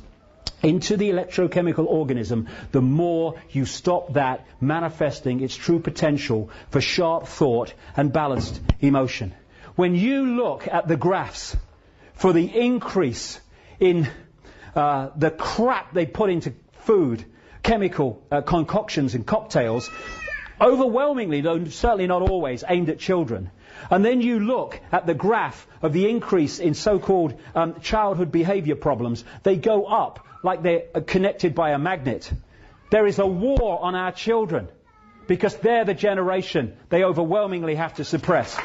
into the electrochemical organism, the more you stop that manifesting its true potential for sharp thought and balanced emotion. When you look at the graphs for the increase in the crap they put into food, chemical concoctions and cocktails, overwhelmingly, though certainly not always, aimed at children. And then you look at the graph of the increase in so-called childhood behavior problems, they go up like they're connected by a magnet. There is a war on our children because they're the generation they overwhelmingly have to suppress.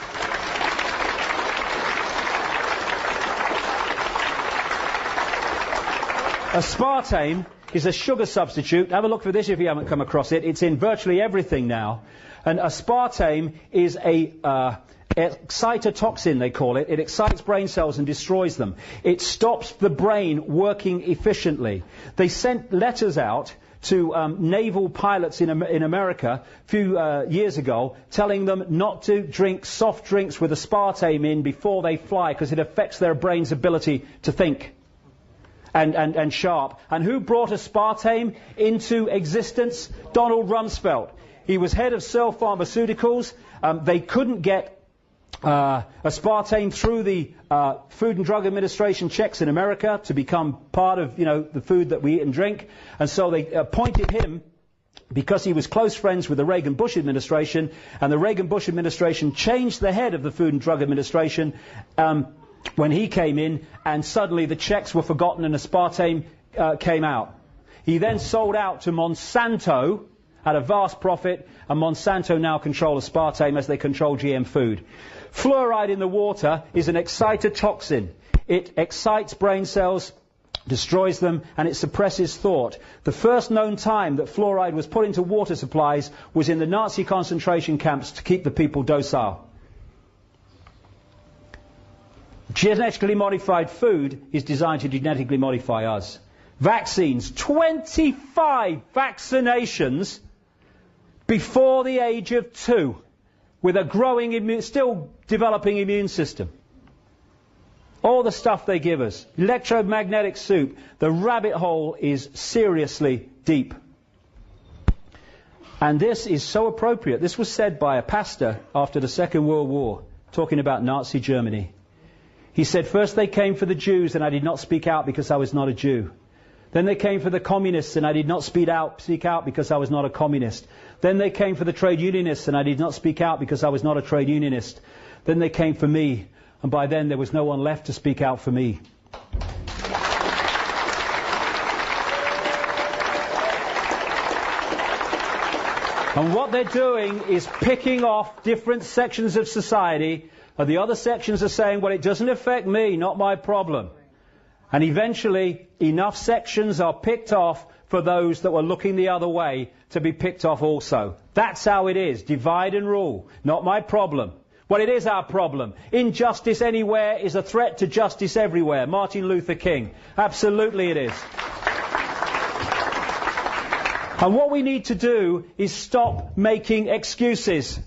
Aspartame is a sugar substitute. Have a look for this if you haven't come across it. It's in virtually everything now. And aspartame is a excitotoxin, they call it. It excites brain cells and destroys them. It stops the brain working efficiently. They sent letters out to naval pilots in America a few years ago, telling them not to drink soft drinks with aspartame in before they fly because it affects their brain's ability to think. And sharp. And who brought aspartame into existence? Donald Rumsfeld. He was head of Searle Pharmaceuticals. They couldn't get aspartame through the Food and Drug Administration checks in America to become part of, the food that we eat and drink. And so they appointed him because he was close friends with the Reagan-Bush administration, and the Reagan-Bush administration changed the head of the Food and Drug Administration when he came in, and suddenly the checks were forgotten and aspartame came out. He then sold out to Monsanto at a vast profit, and Monsanto now control aspartame as they control GM food. Fluoride in the water is an excitotoxin. It excites brain cells, destroys them, and it suppresses thought. The first known time that fluoride was put into water supplies was in the Nazi concentration camps to keep the people docile. Genetically modified food is designed to genetically modify us. Vaccines, 25 vaccinations before the age of 2, with a growing, still developing immune system. All the stuff they give us. Electromagnetic soup. The rabbit hole is seriously deep. And this is so appropriate. This was said by a pastor after the Second World War, talking about Nazi Germany. He said, first they came for the Jews and I did not speak out because I was not a Jew. Then they came for the communists and I did not speak out because I was not a communist. Then they came for the trade unionists and I did not speak out because I was not a trade unionist. Then they came for me, and by then there was no one left to speak out for me. And what they're doing is picking off different sections of society, and the other sections are saying, well, it doesn't affect me, not my problem. And eventually, enough sections are picked off for those that were looking the other way to be picked off also. That's how it is. Divide and rule. Not my problem. Well, it is our problem. Injustice anywhere is a threat to justice everywhere. Martin Luther King. Absolutely it is. And what we need to do is stop making excuses.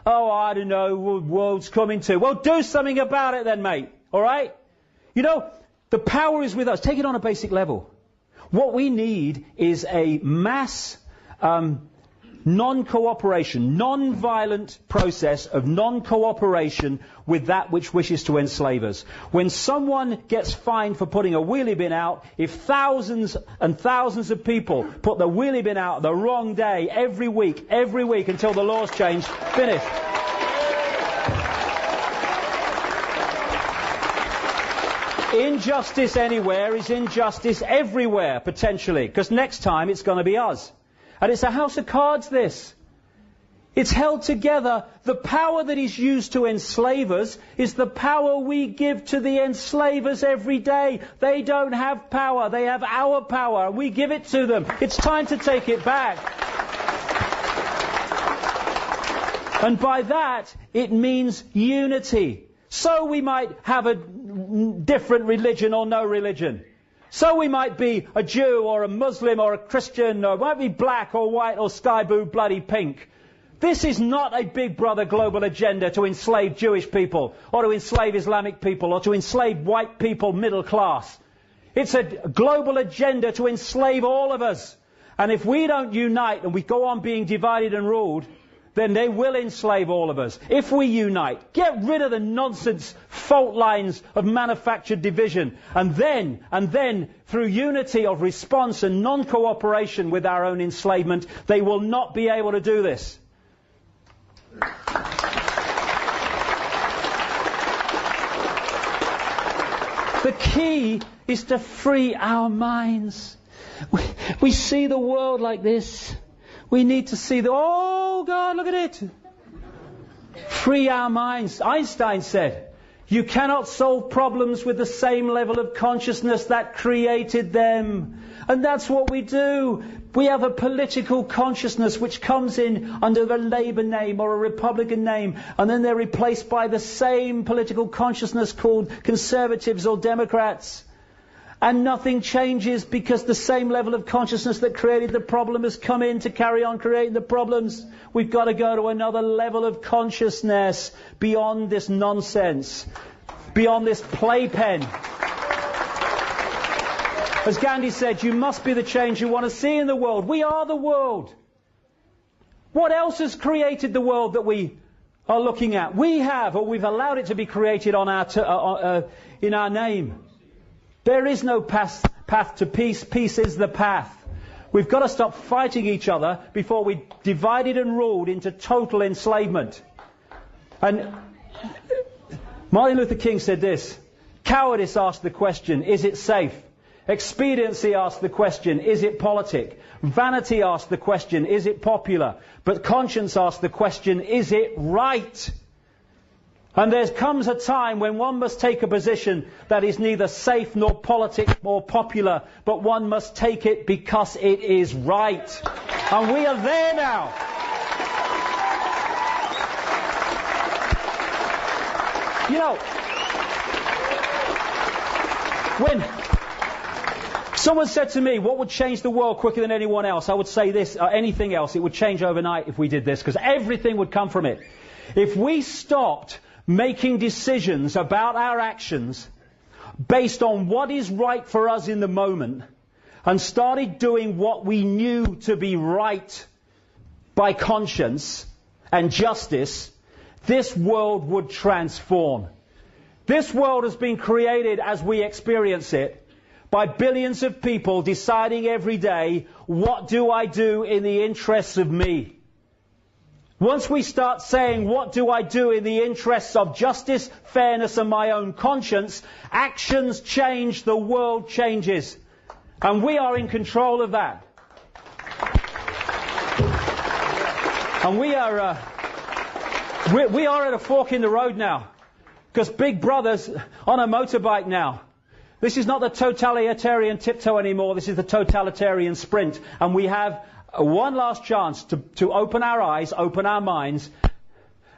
Oh, I don't know, the world's coming to. Well, do something about it then, mate. All right? You know, the power is with us. Take it on a basic level. What we need is a mass non-cooperation, non-violent process of non-cooperation with that which wishes to enslave us. When someone gets fined for putting a wheelie bin out, if thousands and thousands of people put the wheelie bin out the wrong day every week until the laws change, finished. Injustice anywhere is injustice everywhere, potentially, because next time it's going to be us. And it's a house of cards, this. It's held together. The power that is used to enslave us is the power we give to the enslavers every day. They don't have power. They have our power. We give it to them. It's time to take it back. And by that, it means unity. So we might have a different religion or no religion. So we might be a Jew or a Muslim or a Christian, or might be black or white or sky blue, bloody pink. This is not a big brother global agenda to enslave Jewish people or to enslave Islamic people or to enslave white people middle class. It's a global agenda to enslave all of us. And if we don't unite and we go on being divided and ruled, then they will enslave all of us. If we unite, get rid of the nonsense fault lines of manufactured division, and then through unity of response and non-cooperation with our own enslavement, they will not be able to do this. The key is to free our minds. We see the world like this. We need to see oh God, look at it. Free our minds. Einstein said, you cannot solve problems with the same level of consciousness that created them. And that's what we do. We have a political consciousness which comes in under a Labour name or a Republican name, and then they're replaced by the same political consciousness called Conservatives or Democrats. And nothing changes because the same level of consciousness that created the problem has come in to carry on creating the problems. We've got to go to another level of consciousness beyond this nonsense, beyond this playpen. As Gandhi said, you must be the change you want to see in the world. We are the world. What else has created the world that we are looking at? We have, or we've allowed it to be created on in our name. There is no path to peace. Peace is the path. We've got to stop fighting each other before we divided and ruled into total enslavement. And Martin Luther King said this: cowardice asks the question, is it safe? Expediency asks the question, is it politic? Vanity asks the question, is it popular? But conscience asks the question, is it right? And there comes a time when one must take a position that is neither safe nor politic nor popular, but one must take it because it is right. And we are there now. You know, when someone said to me, what would change the world quicker than anyone else? I would say this, anything else, it would change overnight if we did this, because everything would come from it. If we stopped making decisions about our actions based on what is right for us in the moment and started doing what we knew to be right by conscience and justice, this world would transform. This world has been created as we experience it by billions of people deciding every day, what do I do in the interests of me? Once we start saying, what do I do in the interests of justice, fairness and my own conscience, actions change, the world changes. And we are in control of that. And we are at a fork in the road now. Because Big Brother's on a motorbike now. This is not the totalitarian tiptoe anymore, this is the totalitarian sprint. And we have one last chance to open our eyes, open our minds,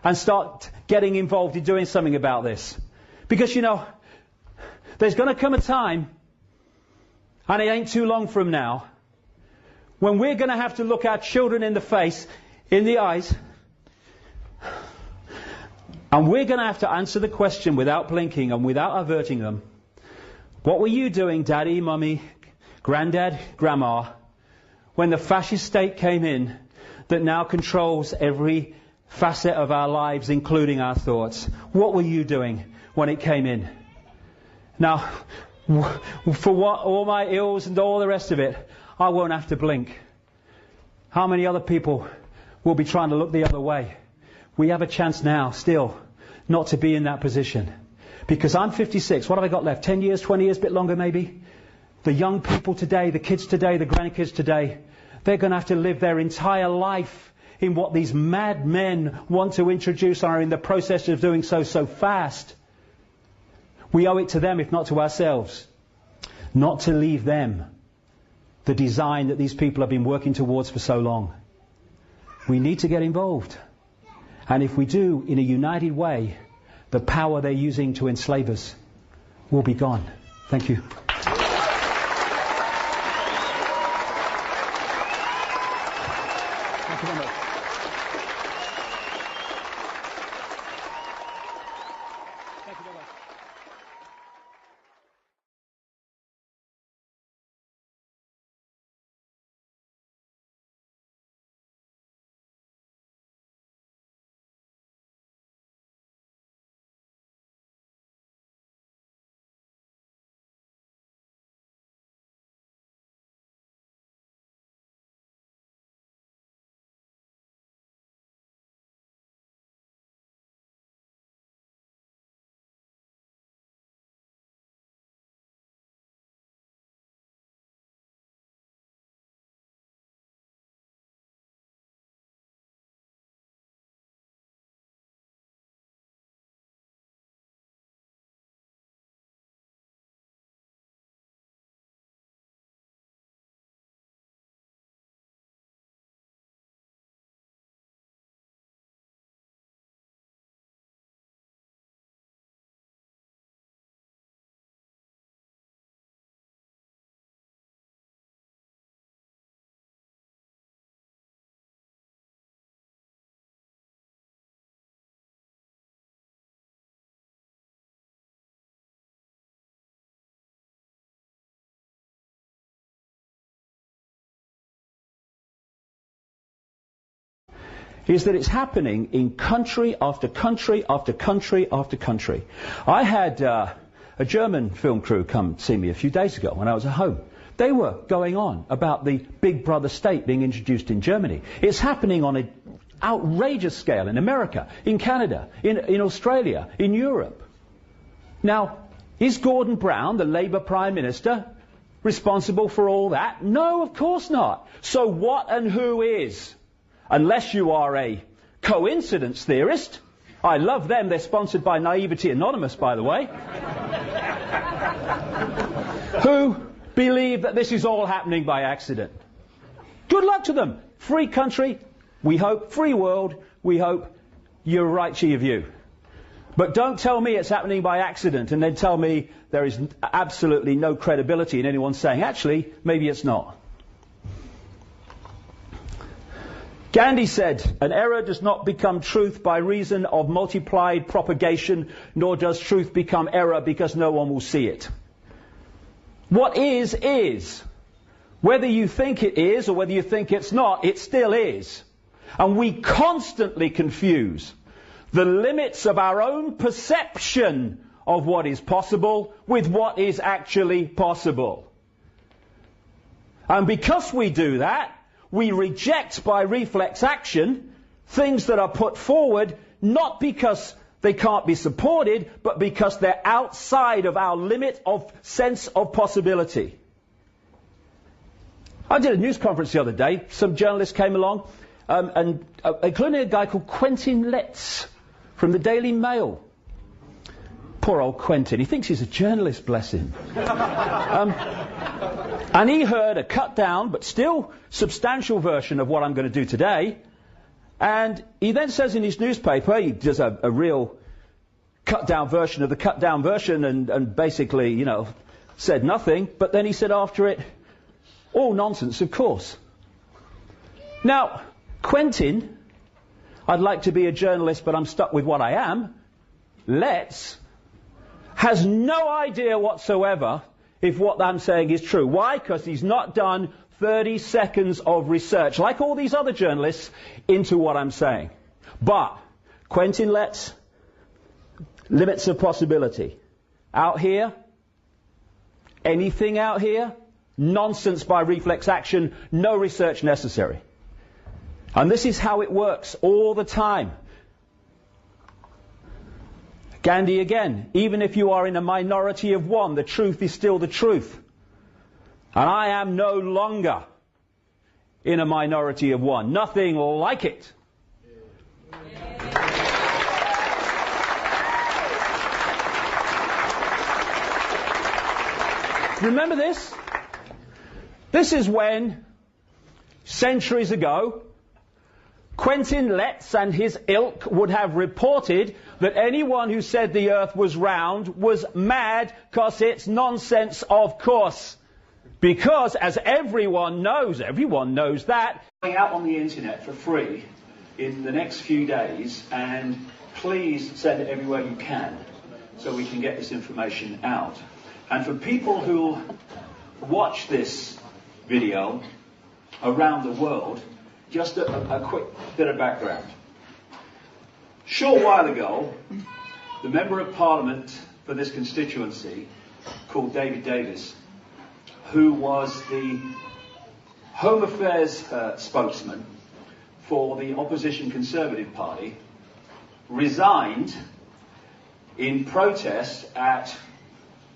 and start getting involved in doing something about this. Because, you know, there's going to come a time, and it ain't too long from now, when we're going to have to look our children in the face, in the eyes, and we're going to have to answer the question without blinking and without averting them. What were you doing, Daddy, Mummy, Granddad, Grandma, when the fascist state came in that now controls every facet of our lives, including our thoughts? What were you doing when it came in? Now, for what, all my ills and all the rest of it, I won't have to blink. How many other people will be trying to look the other way? We have a chance now, still, not to be in that position. Because I'm 56. What have I got left? 10 years, 20 years, a bit longer maybe? The young people today, the kids today, the grandkids today, they're going to have to live their entire life in what these mad men want to introduce and are in the process of doing so fast. We owe it to them, if not to ourselves, not to leave them the design that these people have been working towards for so long. We need to get involved. And if we do, in a united way, the power they're using to enslave us will be gone. Thank you. Thank you very much. Thank you very much. Is that it's happening in country after country after country after country. I had a German film crew come see me a few days ago when I was at home. They were going on about the Big Brother state being introduced in Germany. It's happening on an outrageous scale in America, in Canada, in Australia, in Europe. Now, is Gordon Brown, the Labour Prime Minister, responsible for all that? No, of course not. So what and who is? Unless you are a coincidence theorist. I love them. They're sponsored by Naivety Anonymous, by the way. Who believe that this is all happening by accident. Good luck to them. Free country, we hope. Free world, we hope. You're right to your view. But don't tell me it's happening by accident and then tell me there is absolutely no credibility in anyone saying, actually, maybe it's not. Gandhi said, an error does not become truth by reason of multiplied propagation, nor does truth become error because no one will see it. What is, is. Whether you think it is or whether you think it's not, it still is. And we constantly confuse the limits of our own perception of what is possible with what is actually possible. And because we do that, we reject by reflex action things that are put forward not because they can't be supported, but because they're outside of our limit of sense of possibility. I did a news conference the other day. Some journalists came along, including a guy called Quentin Letts from the Daily Mail. Poor old Quentin. He thinks he's a journalist, bless him. And he heard a cut down, but still substantial version of what I'm going to do today. And he then says in his newspaper, he does a real cut down version of the cut down version and basically, you know, said nothing. But then he said after it, all nonsense, of course. Now, Quentin, I'd like to be a journalist, but I'm stuck with what I am. Letts has no idea whatsoever if what I'm saying is true. Why? Because he's not done 30 seconds of research, like all these other journalists, into what I'm saying. But Quentin Letts, limits of possibility. Out here, anything out here, nonsense by reflex action, no research necessary. And this is how it works all the time. Gandhi again, even if you are in a minority of one, the truth is still the truth. And I am no longer in a minority of one. Nothing like it. Remember this? This is when, centuries ago, Quentin Letts and his ilk would have reported that anyone who said the earth was round was mad because it's nonsense, of course. Because, as everyone knows that. Going out on the internet for free in the next few days, and please send it everywhere you can so we can get this information out. And for people who watch this video around the world, just a quick bit of background. Short while ago, the Member of Parliament for this constituency, called David Davis, who was the Home Affairs spokesman for the opposition Conservative Party, resigned in protest at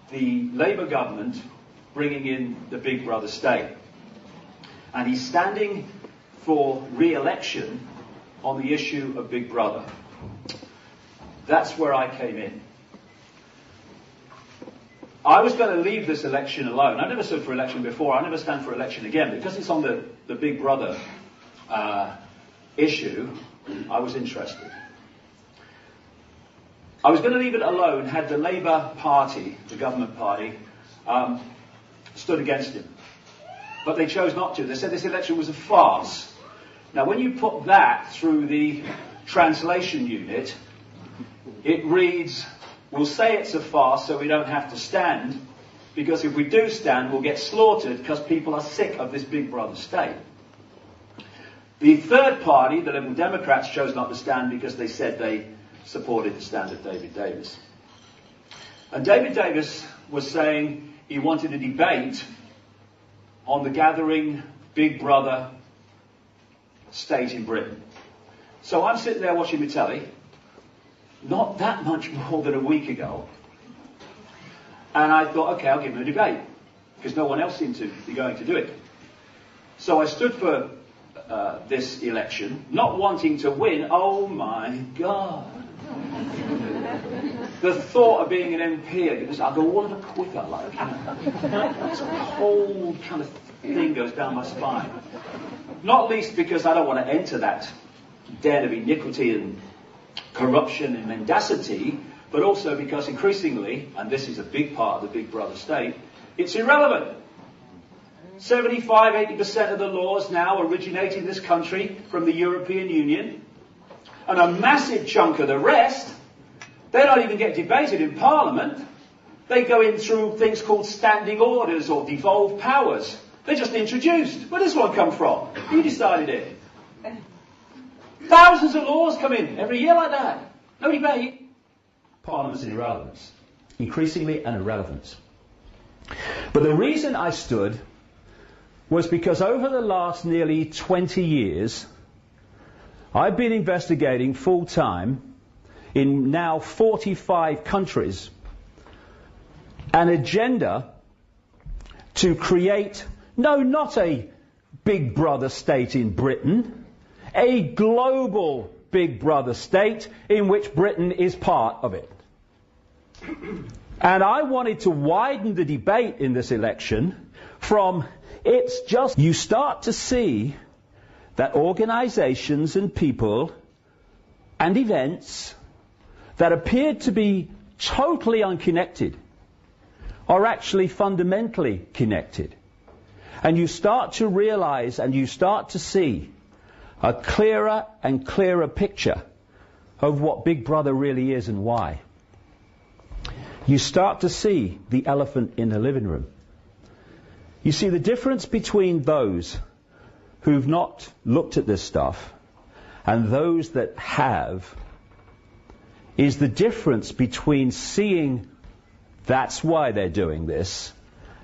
the Labour government bringing in the Big Brother state. And he's standing for re-election on the issue of Big Brother. That's where I came in. I was going to leave this election alone. I never stood for election before. I never stand for election again. Because it's on the Big Brother issue, I was interested. I was going to leave it alone had the Labour Party, the government party, stood against him. But they chose not to. They said this election was a farce. Now, when you put that through the translation unit, it reads, we'll say it's a farce so we don't have to stand, because if we do stand, we'll get slaughtered because people are sick of this Big Brother state. The third party, the Liberal Democrats, chose not to stand because they said they supported the stand of David Davis. And David Davis was saying he wanted a debate on the gathering Big Brother state in Britain. So I'm sitting there watching the telly, not that much more than a week ago, and I thought, okay, I'll give him a debate, because no one else seemed to be going to do it. So I stood for this election, not wanting to win. Oh my God. The thought of being an MP, I'll go all of a quiver, like, this whole kind of thing goes down my spine. Not least because I don't want to enter that den of iniquity and corruption and mendacity, but also because increasingly, and this is a big part of the Big Brother state, it's irrelevant. 75-80% of the laws now originate in this country from the European Union, and a massive chunk of the rest, they don't even get debated in Parliament. They go in through things called standing orders or devolved powers. They're just introduced. Where does this one come from? Who decided it? Thousands of laws come in every year like that. No debate. Parliament's an irrelevance. Increasingly an irrelevance. But the reason I stood was because over the last nearly 20 years, I've been investigating full-time in now 45 countries an agenda to create, no, not a Big Brother state in Britain, a global Big Brother state in which Britain is part of it. And I wanted to widen the debate in this election from it's just, you start to see that organizations and people and events that appeared to be totally unconnected are actually fundamentally connected. And you start to realize and you start to see a clearer and clearer picture of what Big Brother really is and why. You start to see the elephant in the living room. You see, the difference between those who've not looked at this stuff and those that have is the difference between seeing that's why they're doing this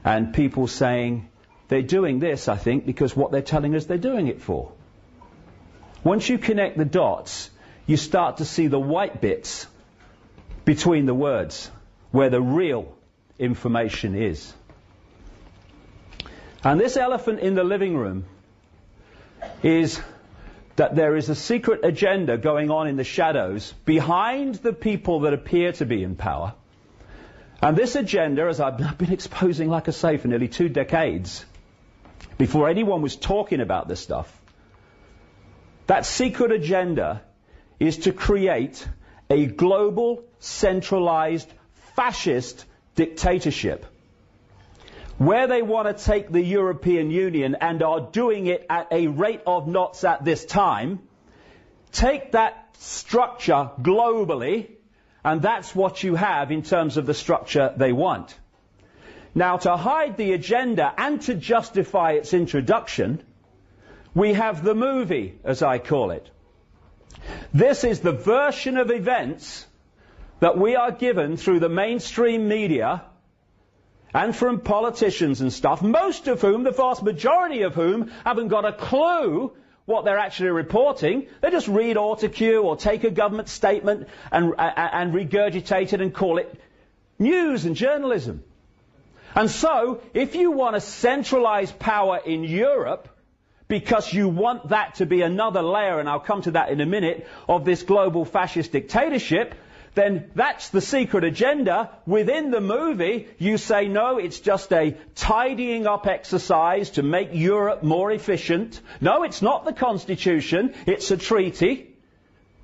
and people saying they're doing this, I think, because what they're telling us they're doing it for. Once you connect the dots, you start to see the white bits between the words where the real information is. And this elephant in the living room is that there is a secret agenda going on in the shadows behind the people that appear to be in power. And this agenda, as I've been exposing, like I say, for nearly 2 decades, before anyone was talking about this stuff, that secret agenda is to create a global, centralized, fascist dictatorship, where they want to take the European Union and are doing it at a rate of knots at this time, take that structure globally, and that's what you have in terms of the structure they want. Now, to hide the agenda and to justify its introduction, we have the movie, as I call it. This is the version of events that we are given through the mainstream media and from politicians and stuff, most of whom, the vast majority of whom, haven't got a clue what they're actually reporting. They just read autocue or take a government statement and regurgitate it and call it news and journalism. And so, if you want to centralize power in Europe, because you want that to be another layer, and I'll come to that in a minute, of this global fascist dictatorship, then that's the secret agenda. Within the movie, you say, no, it's just a tidying up exercise to make Europe more efficient. No, it's not the Constitution, it's a treaty.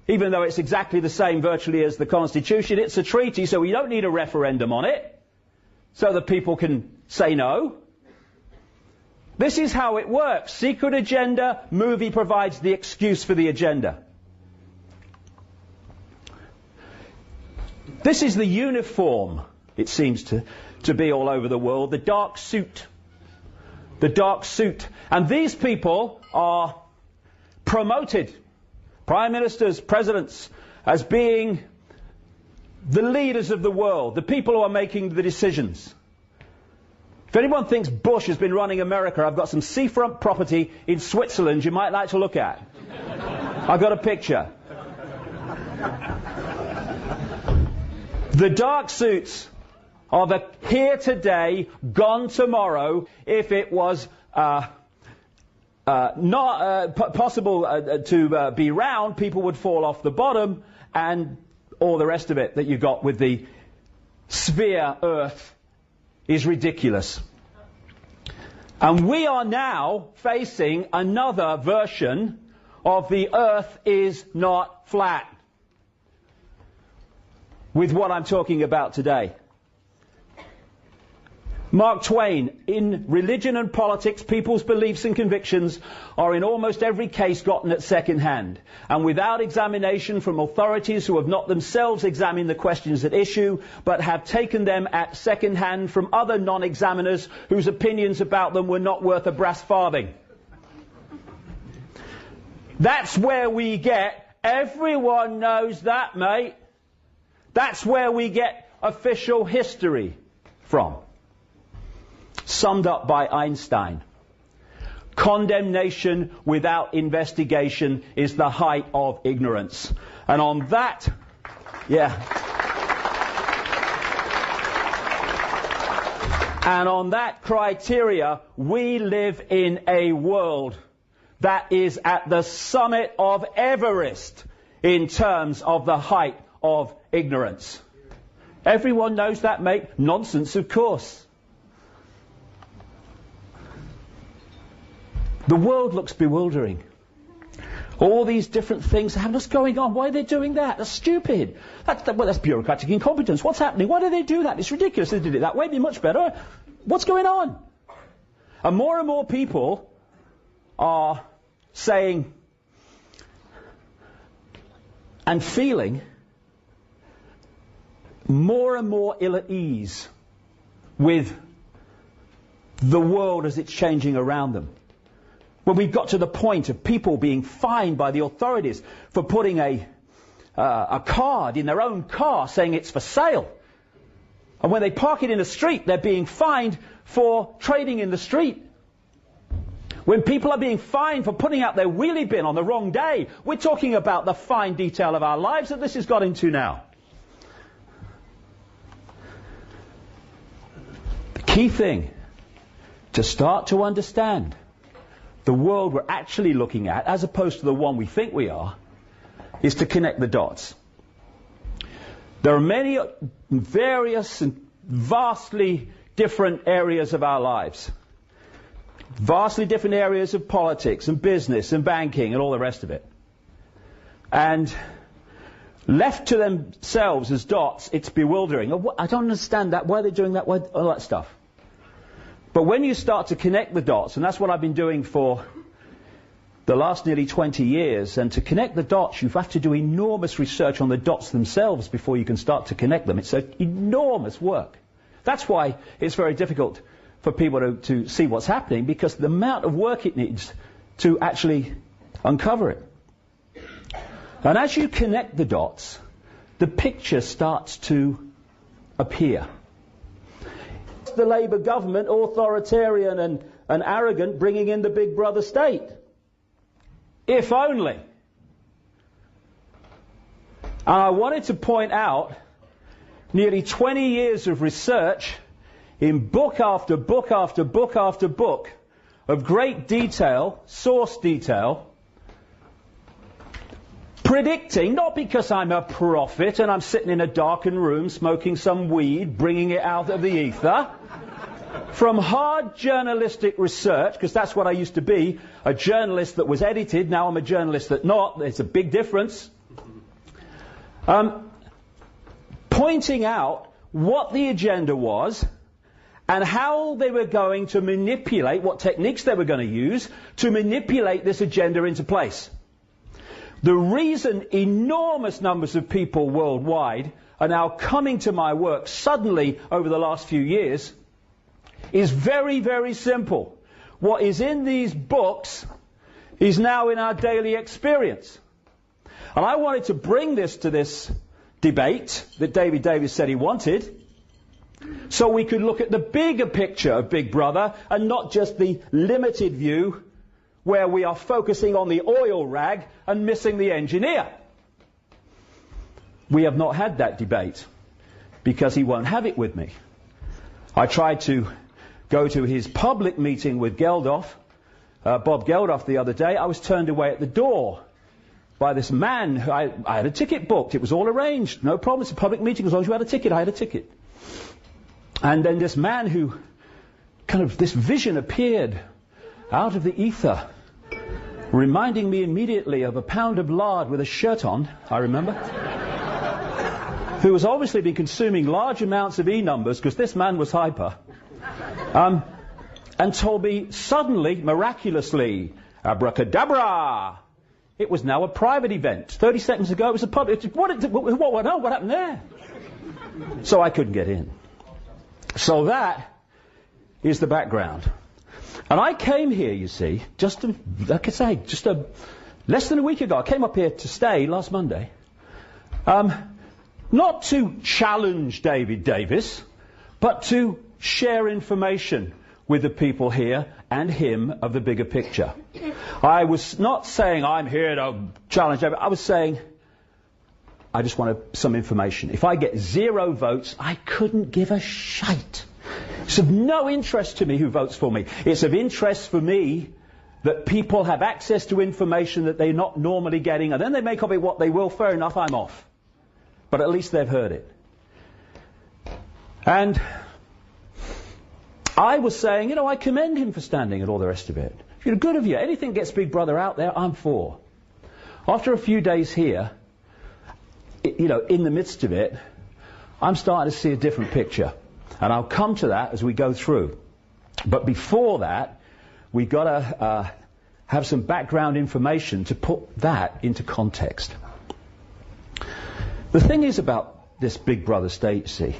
Even though it's exactly the same virtually as the Constitution, it's a treaty, so we don't need a referendum on it, so that people can say no. This is how it works. Secret agenda, movie provides the excuse for the agenda. This is the uniform, it seems to be all over the world, the dark suit. The dark suit. And these people are promoted, prime ministers, presidents, as being the leaders of the world, the people who are making the decisions. If anyone thinks Bush has been running America, I've got some seafront property in Switzerland you might like to look at. I've got a picture. The dark suits are the here today, gone tomorrow. If it was not possible to be round, people would fall off the bottom, and all the rest of it that you got with the sphere Earth is ridiculous. And we are now facing another version of the Earth is not flat, with what I'm talking about today. Mark Twain, in religion and politics, people's beliefs and convictions are in almost every case gotten at second hand, and without examination from authorities who have not themselves examined the questions at issue, but have taken them at second hand from other non-examiners whose opinions about them were not worth a brass farthing. That's where we get, everyone knows that, mate. That's where we get official history from. Summed up by Einstein. Condemnation without investigation is the height of ignorance. And on that, and on that criteria, we live in a world that is at the summit of Everest in terms of the height of ignorance. Everyone knows that, mate. Nonsense, of course. The world looks bewildering. All these different things. What's going on? Why are they doing that? That's stupid. That's bureaucratic incompetence. What's happening? Why do they do that? It's ridiculous. They did it that way. It'd be much better. What's going on? And more people are saying and feeling more and more ill at ease with the world as it's changing around them. When we've got to the point of people being fined by the authorities for putting a card in their own car saying it's for sale. And when they park it in the street, they're being fined for trading in the street. When people are being fined for putting out their wheelie bin on the wrong day, we're talking about the fine detail of our lives that this has got into now. The key thing to start to understand the world we're actually looking at, as opposed to the one we think we are, is to connect the dots. There are many various and vastly different areas of our lives. Vastly different areas of politics and business and banking and all the rest of it. And left to themselves as dots, it's bewildering. I don't understand that. Why are they doing that? Why, all that stuff. But when you start to connect the dots, and that's what I've been doing for the last nearly 20 years, and to connect the dots you have to do enormous research on the dots themselves before you can start to connect them. It's an enormous work. That's why it's very difficult for people to see what's happening, because the amount of work it needs to actually uncover it. And as you connect the dots, the picture starts to appear. The Labour government, authoritarian and arrogant, bringing in the big brother state. If only. And I wanted to point out nearly 20 years of research in book after book after book after book of great detail, source detail, predicting, not because I'm a prophet and I'm sitting in a darkened room smoking some weed, bringing it out of the ether, from hard journalistic research, because that's what I used to be, a journalist that was edited. Now I'm a journalist that not. There's a big difference. Pointing out what the agenda was and how they were going to manipulate, what techniques they were going to use to manipulate this agenda into place. The reason enormous numbers of people worldwide are now coming to my work suddenly over the last few years is very, very simple. What is in these books is now in our daily experience. And I wanted to bring this to this debate that David Davis said he wanted, so we could look at the bigger picture of Big Brother and not just the limited view where we are focusing on the oil rag and missing the engineer. We have not had that debate because he won't have it with me. I tried to go to his public meeting with Geldof, Bob Geldof, the other day. I was turned away at the door by this man. I had a ticket booked. It was all arranged. No problem. It's a public meeting. As long as you had a ticket, I had a ticket. And then this man who, this vision appeared out of the ether, reminding me immediately of a pound of lard with a shirt on, I remember, who has obviously been consuming large amounts of E-numbers, because this man was hyper, and told me suddenly, miraculously, abracadabra, it was now a private event. 30 seconds ago it was a public. What happened there? So I couldn't get in. So that is the background. And I came here, you see, less than a week ago. I came up here to stay last Monday. Not to challenge David Davis, but to share information with the people here and him of the bigger picture. I was not saying I'm here to challenge David. I was saying I just wanted some information. If I get 0 votes, I couldn't give a shite. It's of no interest to me who votes for me. It's of interest for me that people have access to information that they're not normally getting, and then they make of it what they will. Fair enough, I'm off. But at least they've heard it. And I was saying, I commend him for standing and all the rest of it. Good of you. Anything gets Big Brother out there, I'm for. After a few days here, in the midst of it, I'm starting to see a different picture. And I'll come to that as we go through. But before that, we've got to have some background information to put that into context. The thing is about this Big Brother state, see,